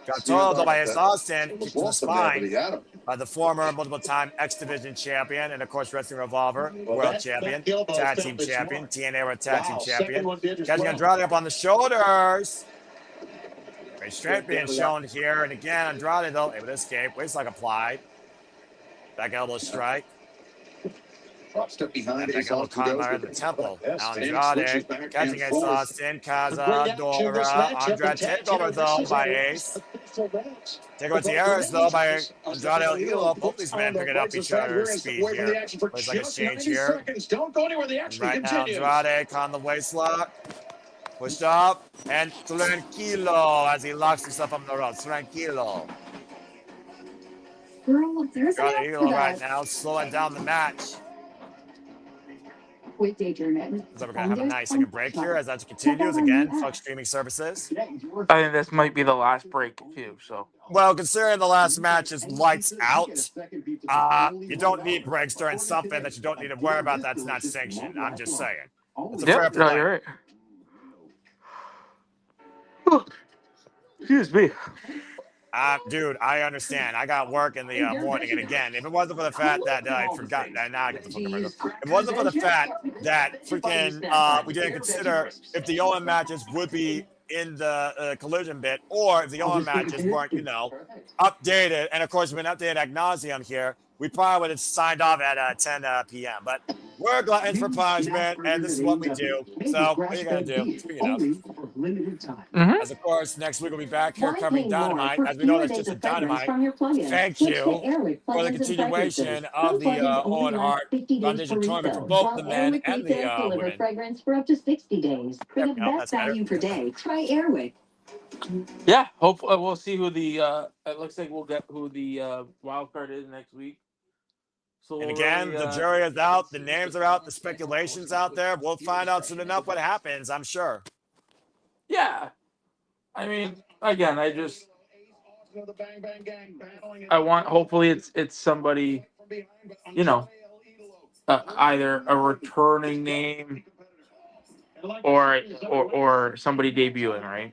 Got told though by Ace Austin, kicked to the spine by the former multiple-time X Division champion, and of course Wrestling Revolver World Champion, Tag Team Champion, TNA World Tag Team Champion. Catching Andrade up on the shoulders. Great strength being shown here, and again Andrade though able to escape. Waistlock applied. Back elbow strike. Step behind Back elbow conlar in the temple. Now Andrade catching Ace Austin. Cazadora. Andrade takeover though by Ace. Takeover Tierras though by Andrade El Hilo. Both these men picking up each other's speed here. Plays like exchange here. And right now Andrade on the waistlock. Pushed up, and tranquilo as he locks himself up on the ropes. Tranquilo. Girl, there's Got an the app Eagle for right that. now, slowing down the match. With Daydream. So we're going to have a nice second break here as that Check continues. out our new Again, fuck app. streaming services. I think this might be the last break too. So Well, considering the last match is lights out, you don't need breaks during something that you don't need to worry about that's not sanctioned. I'm just saying. It's a fair yep, no, point. you're right. Excuse me. Dude, I understand. I got work in the morning, and again, if it wasn't for the fact that I forgot that now I get the fucking burger. If it wasn't for the fact that freaking we didn't consider if the Owen matches would be in the collision bit, or if the Owen matches weren't, updated, and of course we've been updated ad nauseum here, we probably would have signed off at 10 p.m. But we're gluttons for punishment, and this is what we do. So what are you gonna do? Speaking of. As of course, next week we'll be back here covering Dynamite. As we know, that's just a Dynamite. Thank you for the continuation of the Owen Hart Foundation Tournament for both the men and the women. Fragrance for up to 60 days. For the best value per day, try Airwick. Yeah, hopefully we'll see who the. It looks like we'll get who the wild card is next week. So And again, the jury is out, the names are out, the speculation's out there. We'll find out soon enough what happens, I'm sure. Yeah, I mean, again, I want. Hopefully, it's somebody, either a returning name or somebody debuting, right?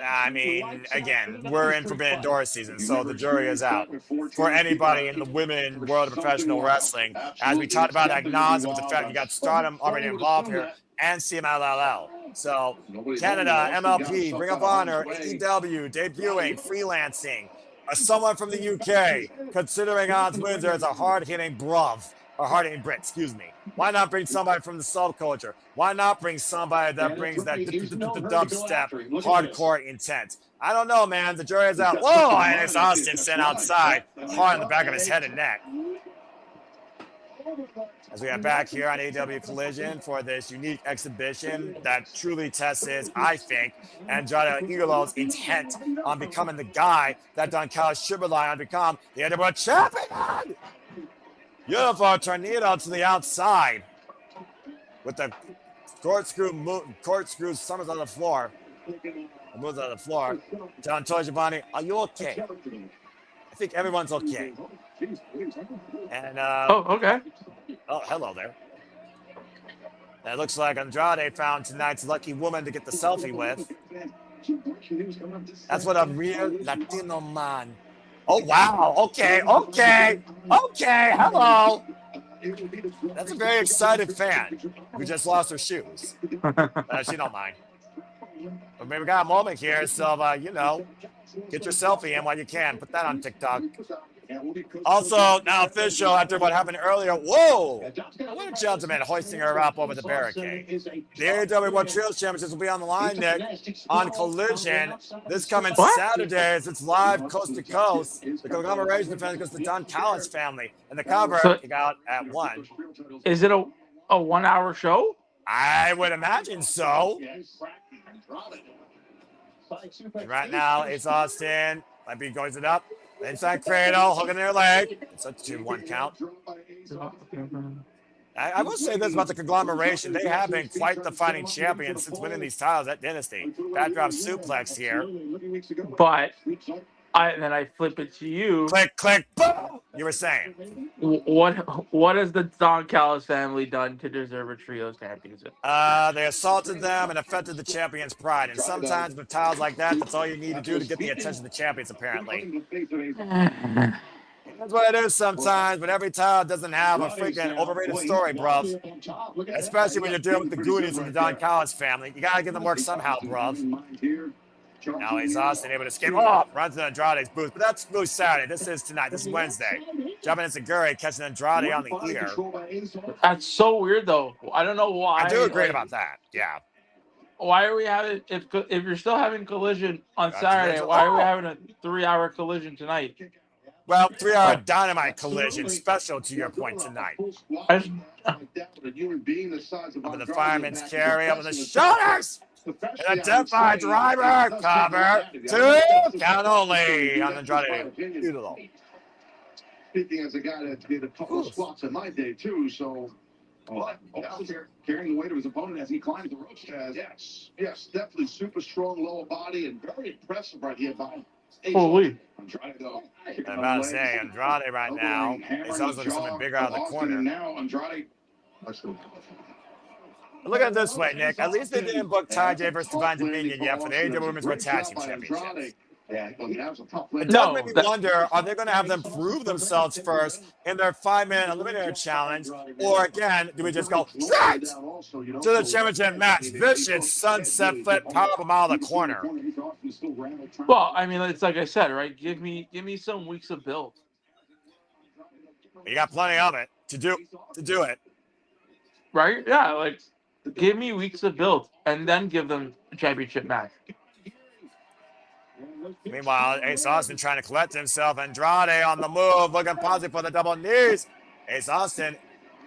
I mean, again, we're in Forbidden Door season, so the jury is out for anybody in the women world of professional wrestling. As we talked about ad nauseam with the fact you got Stardom already involved here and CMLL. So Canada, MLP, Ring of Honor, AEW, debuting, freelancing, someone from the UK, considering Hans Windsor as a hard-hitting hard-hitting Brit, excuse me. Why not bring somebody from the subculture? Why not bring somebody that brings that dubstep, hardcore intent? I don't know, man. The jury is out. Whoa, and it's Austin sent outside, hard in the back of his head and neck. As we are back here on AEW Collision for this unique exhibition that truly tests, I think, Andrade Idolo's intent on becoming the guy that Don Callis should rely on to become the AEW champion. Beautiful tornado to the outside with the corkscrew summers on the floor. Moves on the floor. Don Giovanni, are you okay? I think everyone's okay. And okay. Oh, hello there. And it looks like Andrade found tonight's lucky woman to get the selfie with. That's what a real Latino man. Oh, wow. Okay. Hello. That's a very excited fan who just lost her shoes. She don't mind. But maybe we got a moment here, so, get your selfie in while you can. Put that on TikTok. Also, now official after what happened earlier. Whoa! What a gentleman hoisting her up over the barricade. The AEW World Trios Championships will be on the line, Nick, on Collision this coming Saturday as it's live coast to coast. The conglomeration defense against the Don Callis family. And the cover you got at 1. Is it a 1-hour show? I would imagine so. And right now, it's Austin. Might be going it up. Inside cradle, hooking their leg. It's a 2-1 count. I will say this about the conglomeration. They have been quite the fighting champions since winning these titles at Dynasty. Backdrop suplex here. But then I flip it to you. Click, click, boom! You were saying. What has the Don Callis family done to deserve a trios championship? They assaulted them and affected the champion's pride. And sometimes with titles like that, that's all you need to do to get the attention of the champions, apparently. That's what it is sometimes, but every title doesn't have a freaking overrated story, bruv. Especially when you're dealing with the Goonies and the Don Callis family. You gotta get them work somehow, bruv. Now he's Austin able to escape. Oh, runs to Andrade's booth. But that's really Saturday. This is tonight. This is Wednesday. Jumping into Guri, catching Andrade on the ear. That's so weird, though. I don't know why. I do agree about that. Yeah. Why are we having, if you're still having Collision on Saturday, why are we having a 3-hour Collision tonight? Well, 3-hour Dynamite Collision, special to your point tonight. Up in the fireman's carry, up in the shoulders. And a Death-Eye driver cover. 2 count only on Andrade. Speaking as a guy that did a couple of squats in my day too, so carrying the weight of his opponent as he climbs the ropes. Yes, definitely super strong lower body and very impressive right here by. Holy. I'm about to say Andrade right now. He's also looking something bigger out of the corner. Now Andrade. Look at it this way, Nick. At least they didn't book Ty J versus Divine Dominion yet for the AEW Women's World Tag Team Championships. It does make me wonder, are they going to have them prove themselves first in their 5-man eliminator challenge? Or again, do we just go straight to the championship match? Vicious sunset flip powerbomb out of the corner. Well, I mean, it's like I said, right? Give me some weeks of build. You got plenty of it to do it. Right? Yeah, like give me weeks of build and then give them a championship match. Meanwhile, Ace Austin trying to collect himself. Andrade on the move, looking positive for the double knees. Ace Austin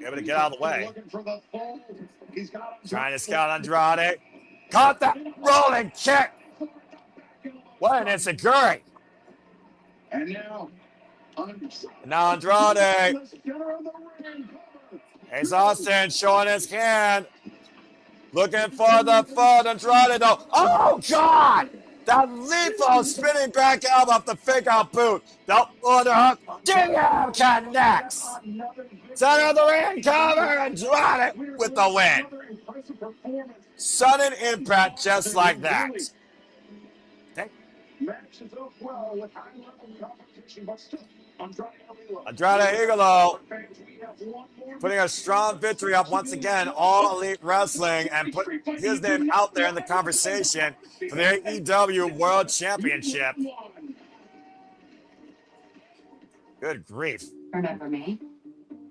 able to get out of the way. Trying to scout Andrade. Caught that rolling kick. What an insecurity. And now Andrade. Ace Austin showing his hand. Looking for the foot. Andrade though. Oh, God! That lethal spinning back out off the fake out boot. The underhook. DM connects. Center of the ring cover. Andrade with the win. Sudden impact just like that. Andrade Hikaru putting a strong victory up once again, All Elite Wrestling, and put his name out there in the conversation for the AEW World Championship. Good grief. Remember me?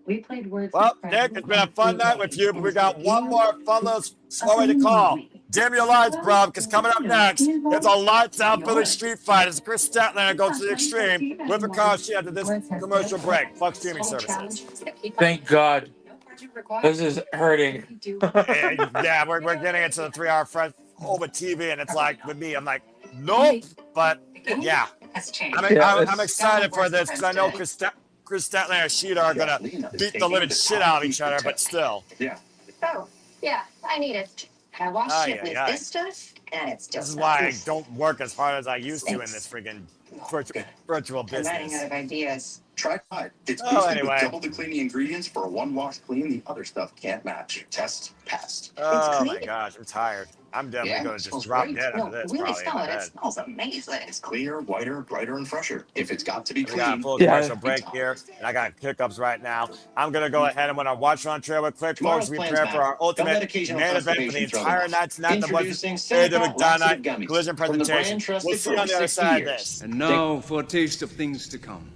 We played words. Well, Nick, it's been a fun night with you, but we got one more fun little story to call. Dim your lights, bro, because coming up next, it's a lights out Philly street fight as Kris Statlander goes to the extreme with Ricochet after this commercial break. Fuck streaming services. Thank God. This is hurting. Yeah, we're getting into the 3-hour front over TV, and it's like, with me, I'm like, nope. But, yeah. I'm excited for this because I know Kris Statlander and Shida are going to beat the living shit out of each other, but still. Oh, yeah, I need it. I washed it with this stuff, and it's just. This is why I don't work as hard as I used to in this friggin' virtual business. I'm running out of ideas. Try Tide. It's anyway. with double the cleaning ingredients for a one-wash clean. The other stuff can't match. Test passed. Oh my gosh, I'm tired. I'm definitely going to just drop dead after this. Really Probably solid. It smells amazing. It's cleaner, whiter, brighter, and fresher. If it's got to be We got a clean, full commercial break here, and I got hiccups right now. I'm going to go ahead and when I watch on trailer quick, folks, we prepare for our ultimate main event for the entire night tonight. The AEW Dynamite collision presentation. We'll see you on the other side of this. And now for a taste of things to come.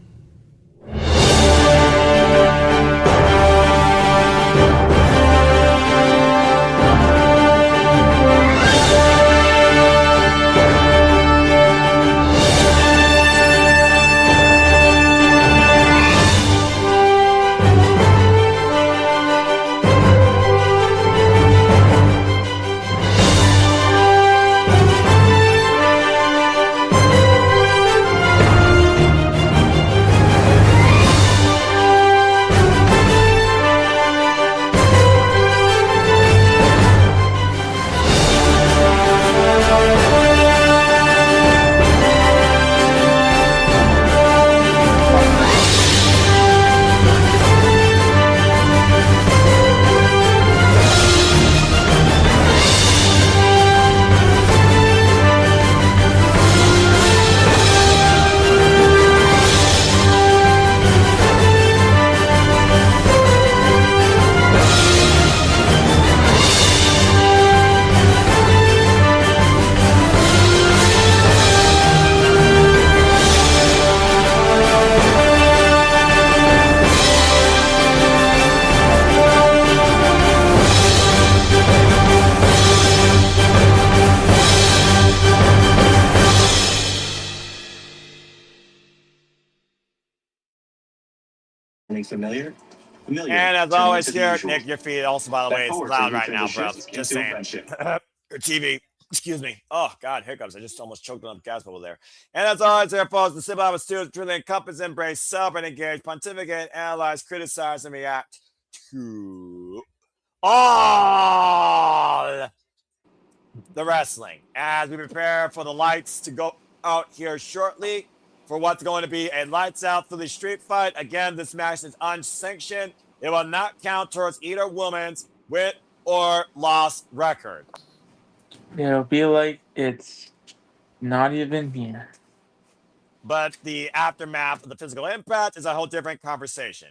familiar. And as always here, Nick, your feed also, by the way, it's loud right now, bro. Just saying. Your TV. Excuse me. Oh, God, hiccups. I just almost choked on the gas bubble there. And as always, there, folks, the Simple Hour Studios truly encompass, embrace, celebrate, engage, pontificate, analyze, criticize, and react to all the wrestling as we prepare for the lights to go out here shortly for what's going to be a lights out Philly street fight. Again, this match is unsanctioned. It will not count towards either woman's win or loss record. It'll be like it's not even here. But the aftermath of the physical impact is a whole different conversation.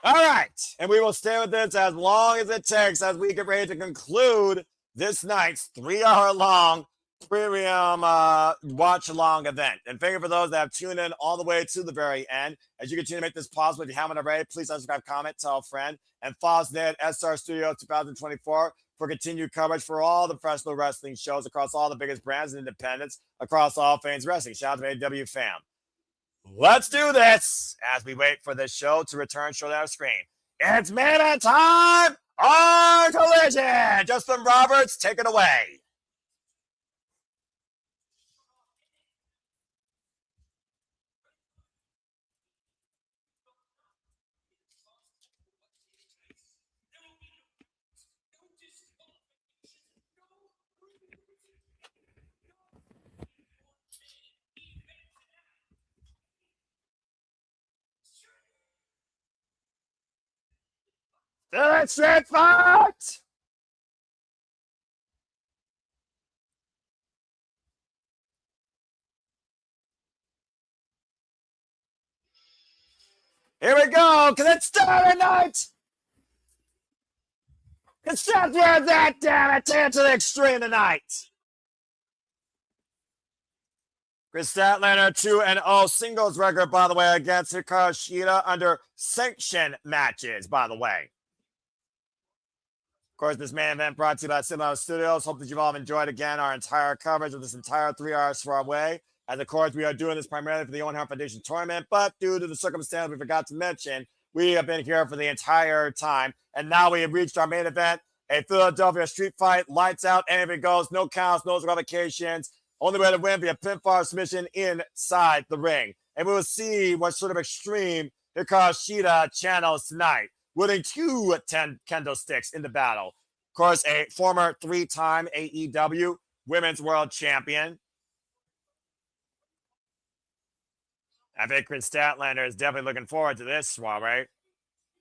All right. And we will stay with this as long as it takes as we get ready to conclude this night's 3-hour-long premium watch-along event. And thank you for those that have tuned in all the way to the very end. As you continue to make this possible, if you haven't already, please subscribe, comment, tell a friend, and follow us at SR Studio 2024 for continued coverage for all the professional wrestling shows across all the biggest brands and independents across all things wrestling. Shout out to AEW fam. Let's do this as we wait for this show to return shortly on screen. It's main time on Collision. Justin Roberts, take it away. Let's straight fight! Here we go, because it's Dynamite! It's just where that, damn it, take it to the extreme tonight. Kris Statlander 2-0 singles record, by the way, against Hikaru Shida under sanction matches, by the way. Of course, this main event brought to you by Simple Hour Studios. Hope that you've all enjoyed, again, our entire coverage of this entire 3 hours far away. As, of course, we are doing this primarily for the Owen Hart Foundation tournament, but due to the circumstance we forgot to mention, we have been here for the entire time. And now we have reached our main event, a Philadelphia street fight, lights out, anything goes, no counts, no revocations. Only way to win via pinfall submission inside the ring. And we will see what sort of extreme Hikaru Shida channels tonight, wielding 2 kendo sticks in the battle. Of course, a former 3-time AEW Women's World Champion. I think Kris Statlander is definitely looking forward to this one, right?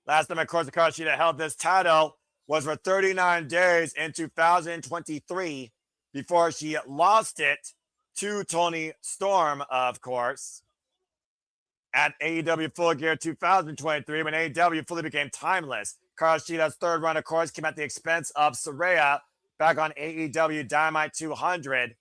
Last time, of course, Hikaru Shida held this title was for 39 days in 2023 before she lost it to Toni Storm, of course, at AEW Full Gear 2023 when AEW fully became timeless. Hikaru Shida's third run, of course, came at the expense of Saraya back on AEW Dynamite 200.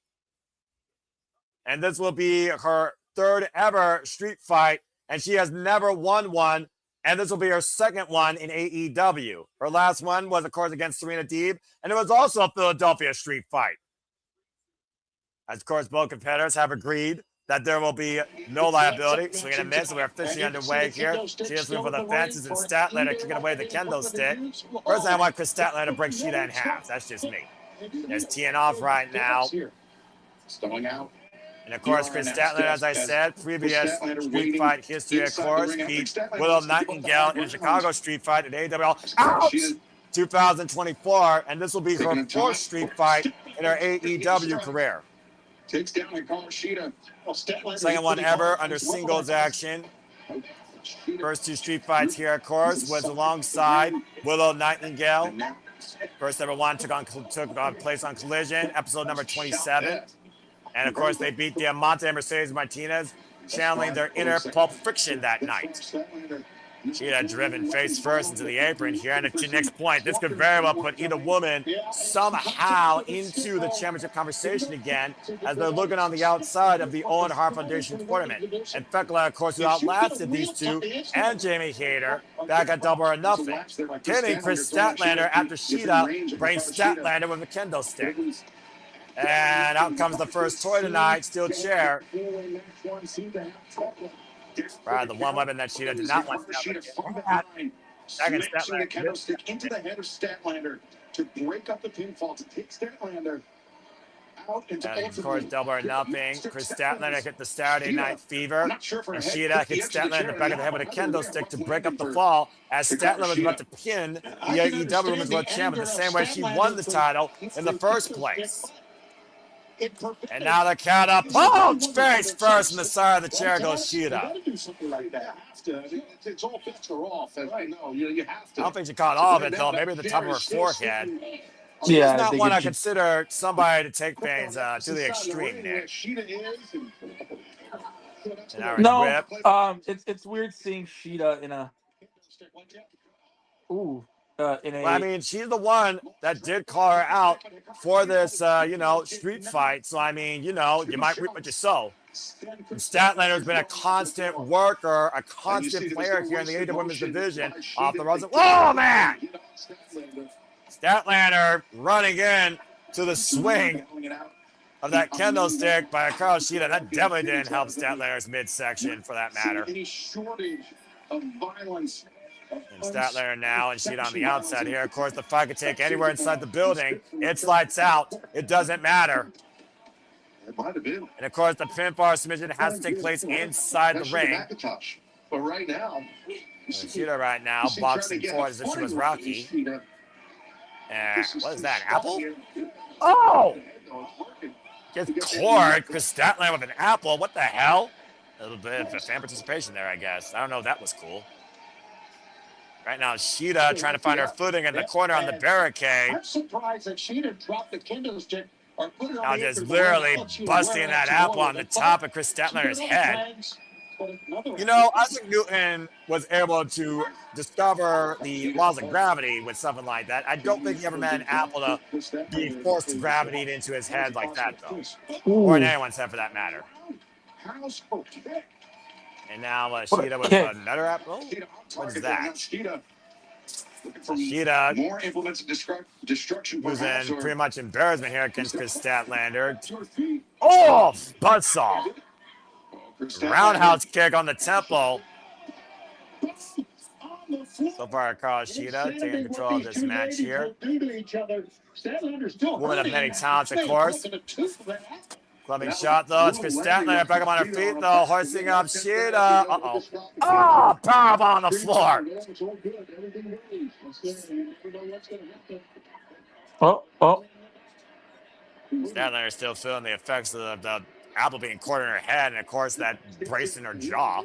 And this will be her third ever street fight, and she has never won one, and this will be her second one in AEW. Her last one was, of course, against Serena Deeb, and it was also a Philadelphia street fight. As, of course, both competitors have agreed that there will be no liability. Swing and a miss, and we're officially underway here. She is looking for the fences, and Statlander kicking away the kendo stick. Personally, I want Kris Statlander to break Shida in half. That's just me. There's teeing off right now. And, of course, Kris Statlander, as I said, previous street fight history, of course, beat Willow Nightingale in a Chicago street fight at AEW. Ouch! 2024, and this will be her 4th street fight in her AEW career. Second one ever under singles action. First 2 street fights here, of course, was alongside Willow Nightingale. First ever one took place on Collision, episode number 27. And, of course, they beat Diamante and Mercedes Martinez, channeling their inner Pulp Fiction that night. Shida driven face first into the apron here. And to Nick's point, this could very well put either woman somehow into the championship conversation again as they're looking on the outside of the Owen Hart Foundation tournament. And Fekla, of course, who outlasted these two, and Jamie Hayter back at Double or Nothing, pinning Kris Statlander after Shida brings Statlander with a kendo stick. And out comes the first toy tonight, steel chair. Right, the one weapon that Shida did not want. Into the head of Statlander. to break up the pinfall, to take Statlander out into and of course, double or nothing. Kris Statlander hit the Saturday Night Fever. And Shida hit Statlander in the back of the head with a kendo stick to break up the fall as Statlander was about to pin the AEW Women's World Champion the same way she won the title in the first place. And now the count up. Punch face first in the side of the chair goes Shida. It's all bets are off. I know you have to. I don't think she caught all of it though. Maybe the top of her forehead. She's Yeah, not one I consider somebody to take things to the extreme, Nick. No, it's weird seeing Shida in a. Ooh. Well, I mean, she's the one that did call her out for this, street fight. So, I mean, you might reap what you sow. And Statlander's been a constant worker, a constant player here in the AEW Women's Division. Off the runs. Oh, man! Statlander running in to the swing of that kendo stick by Hikaru Shida. That definitely didn't help Statlander's midsection, for that matter. Any shortage of violence. And Statlander now and Shida on the outside here. Of course, the fight could take anywhere inside the building. It's lights out. It doesn't matter. It might have been. And of course, the pinfall submission has to take place inside the ring. But right now, Shida right now boxing forward as if she was Rocky. What is that, an apple? Oh! Gets cord. Kris Statlander with an apple. What the hell? A little bit of fan participation there, I guess. I don't know if that was cool. Right now, Shida trying to find her footing in the corner on the barricade. I'm surprised that Shida dropped the kendo stick or put it on. Now just literally busting that apple on the top of Kris Statlander's head. Isaac Newton was able to discover the laws of gravity with something like that. I don't think he ever met an apple to be forced gravity into his head like that, though. Or in anyone's head, for that matter. And now Shida with another apple. What is that? Shida more implements of destruction. using pretty much embarrassment here against Kris Statlander. Oh, buzzsaw. Roundhouse kick on the temple. So far, Hikaru Shida taking control of this match here. Woman of many talents, of course. Clubbing shot, though. It's Kris Statlander back up on her feet, though. Hoisting up Shida. Uh-oh. Oh, powerbomb on the floor. Oh. Statlander still feeling the effects of the apple being caught in her head, and, of course, that brace in her jaw.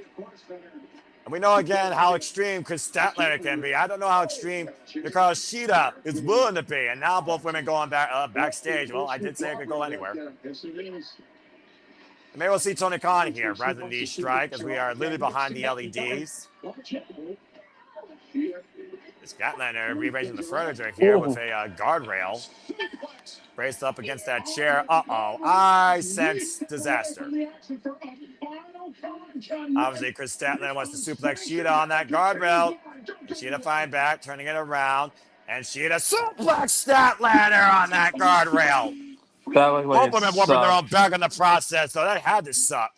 And we know, again, how extreme Kris Statlander can be. I don't know how extreme Hikaru Shida is willing to be. And now both women going backstage. Well, I did say it could go anywhere. Maybe we'll see Tony Khan here rather than the strike, as we are literally behind the LEDs. Statlander rearranging the furniture here with a guardrail. Braced up against that chair. Uh-oh. I sense disaster. Obviously, Kris Statlander wants to suplex Shida on that guardrail. Shida fighting back, turning it around. And Shida suplex Statlander on that guardrail. Both women whooping their own back in the process, so that had to suck.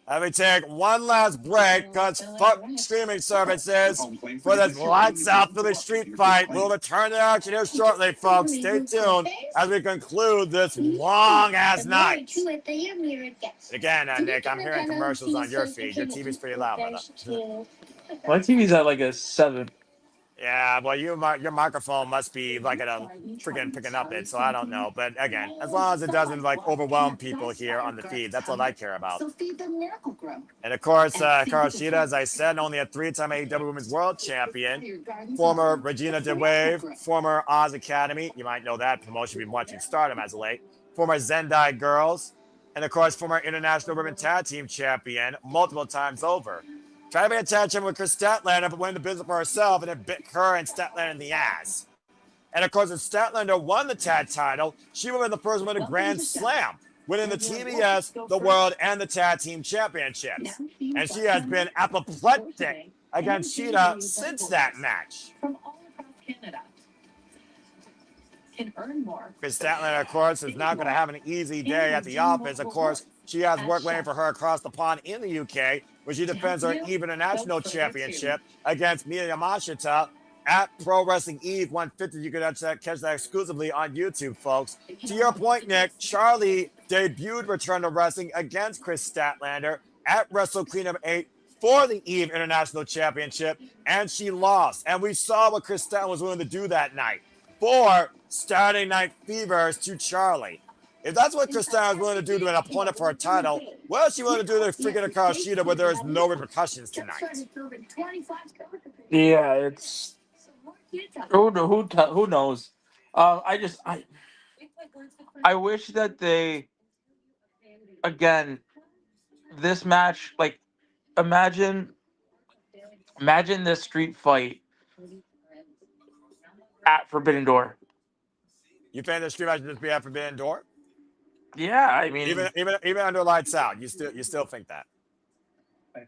Let me take one last break, because fuck streaming services for this lights out Philly street fight. We'll return to action here shortly, folks. Stay tuned as we conclude this long-ass night. And again, Nick, I'm hearing commercials on your feed. Your TV's pretty loud, brother. My TV's at like a 7. Yeah, well, your microphone must be like at a freaking picking up it, so I don't know. But again, as long as it doesn't like overwhelm people here on the feed, that's what I care about. And of course, Hikaru Shida, as I said, only a 3-time AEW Women's World Champion, former Regina de Wave, former Oz Academy. You might know that promotion. You've been watching Stardom as of late. Former Zendai Girls, and of course, former International Women Tag Team Champion multiple times over. Tried to be a tag champion with Kris Statlander, but went into business for herself, and it bit her and Statlander in the ass. And of course, if Statlander won the tag title, she would be the first woman to Grand Slam, winning the TBS, the World, and the Tag Team Championships. And she has been apoplectic against Shida since that match. Kris Statlander, of course, is not going to have an easy day at the office. Of course, she has work waiting for her across the pond in the UK, where she defends her EVE International Championship against Mia Yamashita at Pro Wrestling Eve 150. You can catch that exclusively on YouTube, folks. To your point, Nick, Charlie debuted Return to Wrestling against Kris Statlander at Wrestle Kingdom 8 for the Eve International Championship, and she lost. And we saw what Kris Statlander was willing to do that night for Saturday Night Fevers to Charlie. If that's what Kris Statlander is willing to do to an opponent for a title, what is she willing to do to freaking Hikaru Shida where there is no repercussions tonight? Yeah, it's who knows. I wish that they, again, this match, like, imagine this street fight at Forbidden Door. You think the street match should just be at Forbidden Door? Yeah, I mean, even under lights out, you still think that?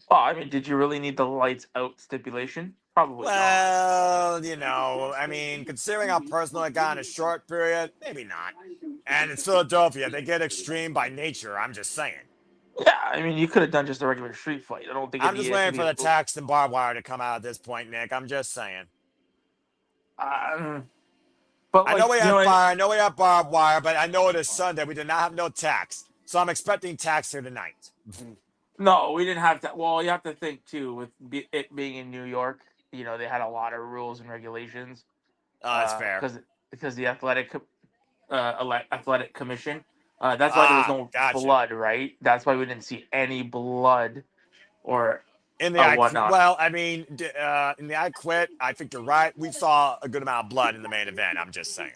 Well, I mean, did you really need the lights out stipulation? Probably not. Well, you know, I mean, considering how personal it got in a short period, maybe not. And it's Philadelphia. They get extreme by nature. I'm just saying. Yeah, I mean, you could have done just a regular street fight. I don't think. I'm just waiting for the tax and barbed wire to come out at this point, Nick. I'm just saying. But I know we have fire. I know we have barbed wire, but I know it is Sunday. We did not have no tax, so I'm expecting tax here tonight. No, we didn't have that. Well, you have to think too, with it being in New York. You know, they had a lot of rules and regulations. Oh, that's fair. Because the athletic commission. That's why there was no blood, right? That's why we didn't see any blood or in the whatnot. Well, I mean, in the I Quit, I think you're right. We saw a good amount of blood in the main event. I'm just saying.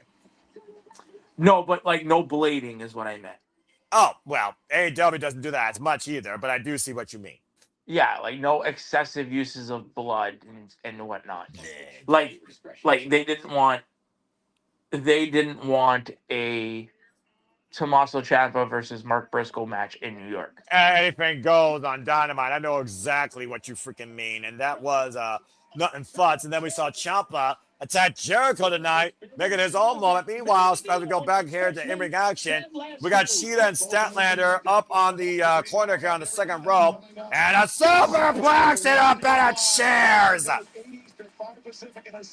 No, but like no blading is what I meant. Oh, well, AEW doesn't do that as much either, but I do see what you mean. Yeah, like no excessive uses of blood and whatnot. Like they didn't want a Tommaso Ciampa versus Mark Briscoe match in New York. Anything goes on Dynamite. I know exactly what you freaking mean, and that was nothing futz. And then we saw Ciampa attack Jericho tonight, making his own moment. Meanwhile, as we go back here to in-ring action, we got Shida and Statlander up on the corner here on the second rope, and a superplex and a bed of chairs.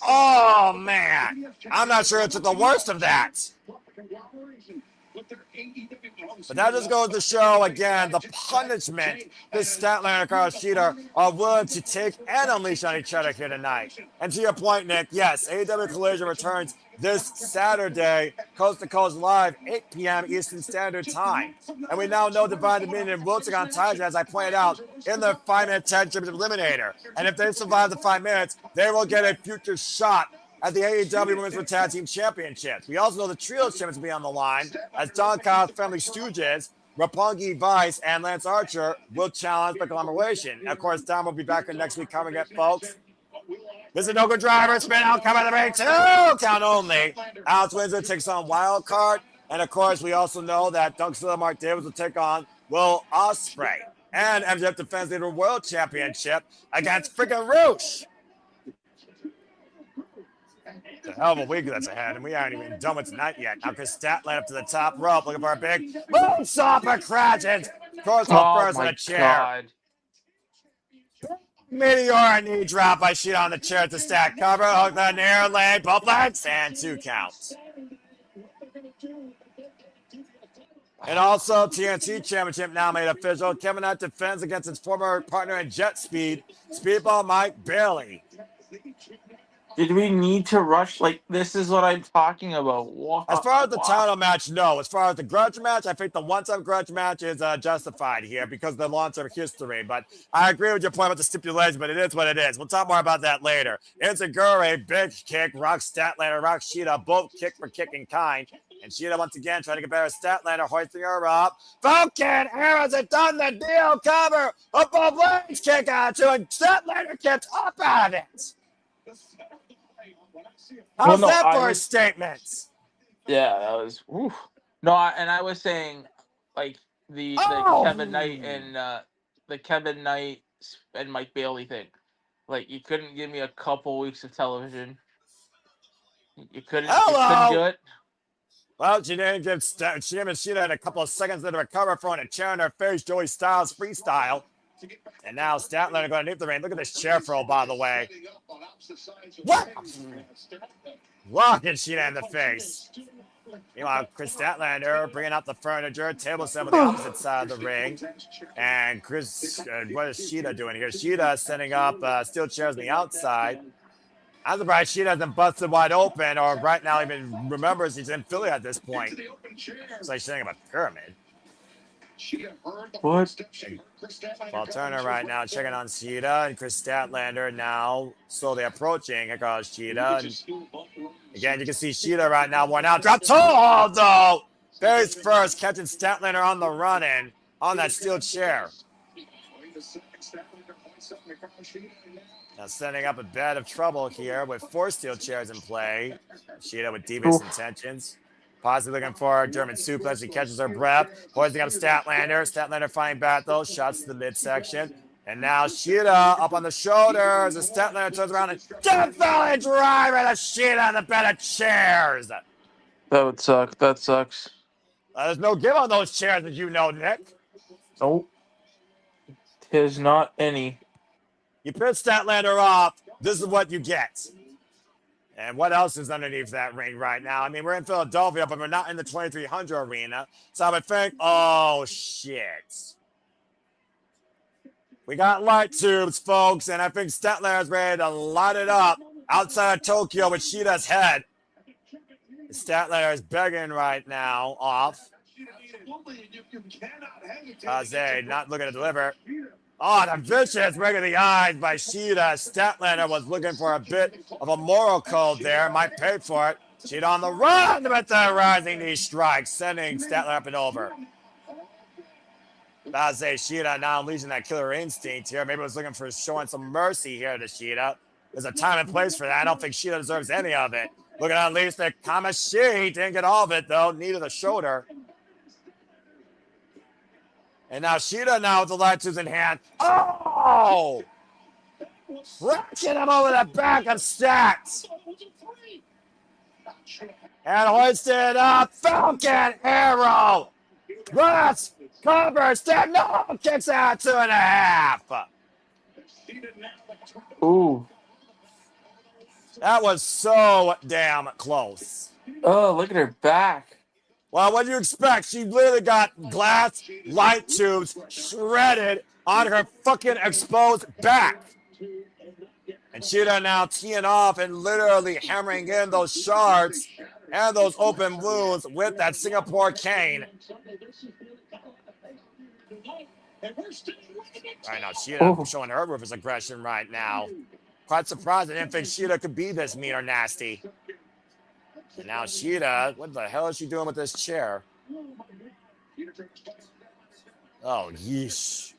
Oh, man. I'm not sure it's the worst of that. But that just goes to show, again, the punishment this Statlander and Shida are willing to take and unleash on each other here tonight. And to your point, Nick, yes, AEW Collision returns this Saturday, Coast to Coast Live, 8 p.m. Eastern Standard Time. And we now know Divine Dominion will take on Titan, as I pointed out, in the 5-minute tag championship eliminator. And if they survive the 5 minutes, they will get a future shot at the AEW Women's Tag Team Championships. We also know the Trios Champions will be on the line, as Don Kyle's Family Stooges, Roppongi Vice, and Lance Archer will challenge the collaboration. Of course, Don will be back here next week covering it, folks. This is No Good Driver, spin out, come out of the ring, 2 count only. Alex Windsor takes on Wild Card. And of course, we also know that Doug Silva and Mark Davis will take on Will Ospreay. And MJF defends the World Championship against freaking Roosh. It's a hell of a week that's ahead, and we aren't even done with tonight yet. Now, Kris Statlander up to the top rope, looking for a big moonsault for Cratchit. Cross off first on a chair. God. Meteor knee drop by Shida on the chair to stack cover. Hook the near lane, both legs, and 2 counts. And also, TNT Championship now made official. Kevin Knight defends against his former partner in Jet Speed, Speedball Mike Bailey. Did we need to rush? Like, this is what I'm talking about. Wow. As far as the title match, no. As far as the grudge match, I think the one-time grudge match is justified here because of the long-term history. But I agree with your point about the stipulation, but it is what it is. We'll talk more about that later. Enziguri, big kick. Rock Statlander, Rock Shida, both kick for kicking kind. And Shida once again trying to compare Statlander, hoisting her up. Falcon Arrows have done the deal. Cover. Up above legs, kick out to, and Statlander kicked up out of it. How's that for a statement? Yeah, that was. Oof. No, I was saying, like the Kevin Knight and Mike Bailey thing. Like, you couldn't give me a couple weeks of television. You couldn't do it. Well, she didn't give Shida had a couple of seconds to recover from a chair in her face. Joey Styles freestyle. And now Statlander going underneath the ring. Look at this chair throw, by the way. What? Locking Shida in the face. Meanwhile, Kris Statlander bringing out the furniture, table set with the opposite side of the ring. And Kris, what is Shida doing here? Shida setting up steel chairs on the outside. I'm surprised Shida hasn't busted wide open, or right now even remembers he's in Philly at this point. It's like setting up a pyramid. What? Paul Turner right now checking on Shida, and Kris Statlander now slowly approaching Hikaru Shida. And again, you can see Shida right now worn out. Drop toe hold though! Face first, catching Statlander on the run in on that steel chair. Now setting up a bed of trouble here with 4 steel chairs in play. Shida with devious intentions. Possibly looking for a German suplex. He catches her breath. Hoisting up Statlander. Statlander fighting back though. Shots to the midsection. And now Shida up on the shoulders. As Statlander turns around and Death Valley driver to Shida on the bed of chairs. That would suck. That sucks. There's no give on those chairs, as you know, Nick. Nope. Tis not any. You piss Statlander off. This is what you get. And what else is underneath that ring right now? I mean, we're in Philadelphia, but we're not in the 2300 arena. So I would think, oh, shit. We got light tubes, folks, and I think Statlander's ready to light it up outside of Tokyo with Shida's head. Statlander is begging right now off. Kaze not looking to deliver. Oh, the vicious ring of the eyes by Shida. Statlander was looking for a bit of a moral code there. Might pay for it. Shida on the run with the rising knee strike, sending Statlander up and over. Kaze Shida now unleashing that killer instinct here. Maybe was looking for showing some mercy here to Shida. There's a time and place for that. I don't think Shida deserves any of it. Looking to unleash the Kamashi. Didn't get all of it, though. Needed a shoulder. And now Shida now with the light tubes in hand. Oh! Cracking him over the back of Stats. And hoisted up. Falcon Arrow. Russ covers. Stat. No! Kicks out 2.5. Ooh. That was so damn close. Oh, look at her back. Well, what do you expect? She literally got glass light tubes shredded on her fucking exposed back. And Shida now teeing off and literally hammering in those shards and those open wounds with that Singapore cane. Right now, Shida showing her ruthless aggression right now. Quite surprised. I didn't think Shida could be this mean or nasty. And now Shida, what the hell is she doing with this chair? Oh, yeesh.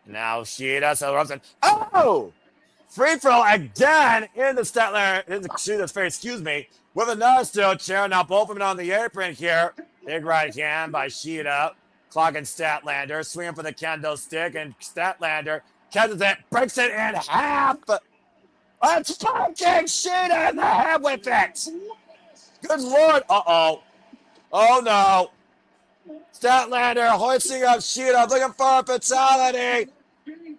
Now Shida, so Robson. Oh! Free throw again in the Statlander, in the Shida's face, excuse me, with another steel chair. Now both of them on the apron here. Big right hand by Shida. Clocking Statlander, swinging for the kendo stick, and Statlander catches it, breaks it in half. It's punching Shida in the head with it. Good Lord. Uh-oh. Oh, no. Statlander hoisting up Shida, looking for a fatality.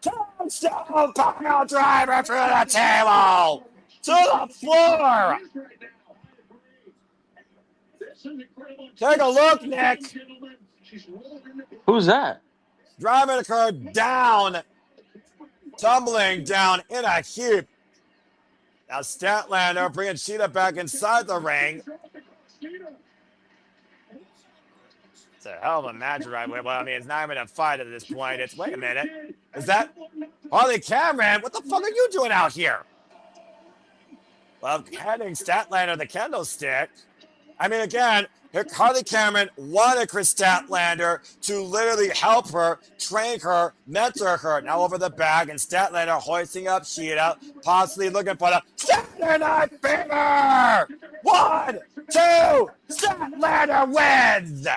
Tombstone pile driver through the table. To the floor. Take a look, Nick. Who's that? Driving her down. Tumbling down in a heap. Now Statlander bringing Shida back inside the ring. It's a hell of a match right away. Well, I mean, it's not even a fight at this point. It's, wait a minute. Is that Harley Cameron? What the fuck are you doing out here? Well, handing Statlander the kendo stick. I mean, again, Harley Cameron wanted Kris Statlander to literally help her, train her, mentor her. Now over the back, and Statlander hoisting up Shida, possibly looking for the Saturday Night Fever! 1, 2, Statlander wins!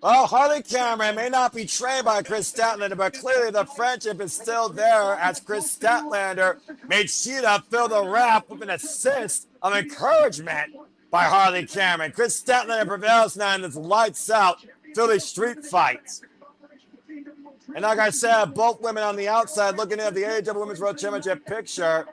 Well, Harley Cameron may not be trained by Kris Statlander, but clearly the friendship is still there as Kris Statlander made Shida fill the rap with an assist of encouragement by Harley Cameron. Kris Statlander prevails now in this lights out Philly street fight. And like I said, both women on the outside looking at the AEW Women's World Championship picture.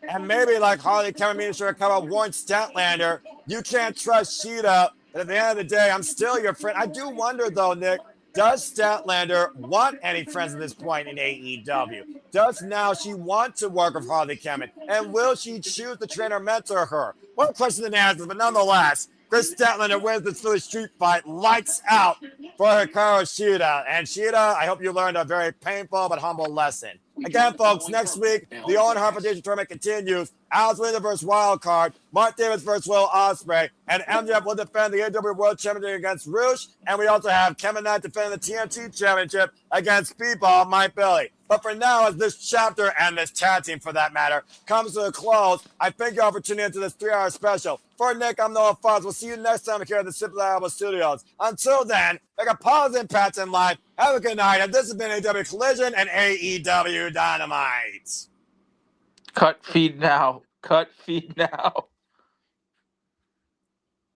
And maybe like Harley Cameron means to cover warned Statlander, you can't trust Shida. But at the end of the day, I'm still your friend. I do wonder though, Nick, does Statlander want any friends at this point in AEW? Does now she want to work with Harley Cameron? And will she choose to train or mentor her? One question and answers, but nonetheless, Kris Statlander wins the Philly street fight, lights out for Hikaru Shida. And Shida, I hope you learned a very painful but humble lesson. Again, folks, next week, the Owen Hart Memorial Tournament continues. Alex Wheeler versus Wildcard, Mark Davis versus Will Ospreay, and MJF will defend the AEW World Championship against Roosh. And we also have Kevin Knight defending the TNT Championship against Speedball Mike Billy. But for now, as this chapter and this tag team, for that matter, comes to a close, I thank you all for tuning into this 3-hour special. For Nick, I'm Noah Fox. We'll see you next time here at the Simply Reliable Studios. Until then, make a positive impact in life. Have a good night. And this has been AEW Collision and AEW Dynamite. Cut feed now. Cut feed now.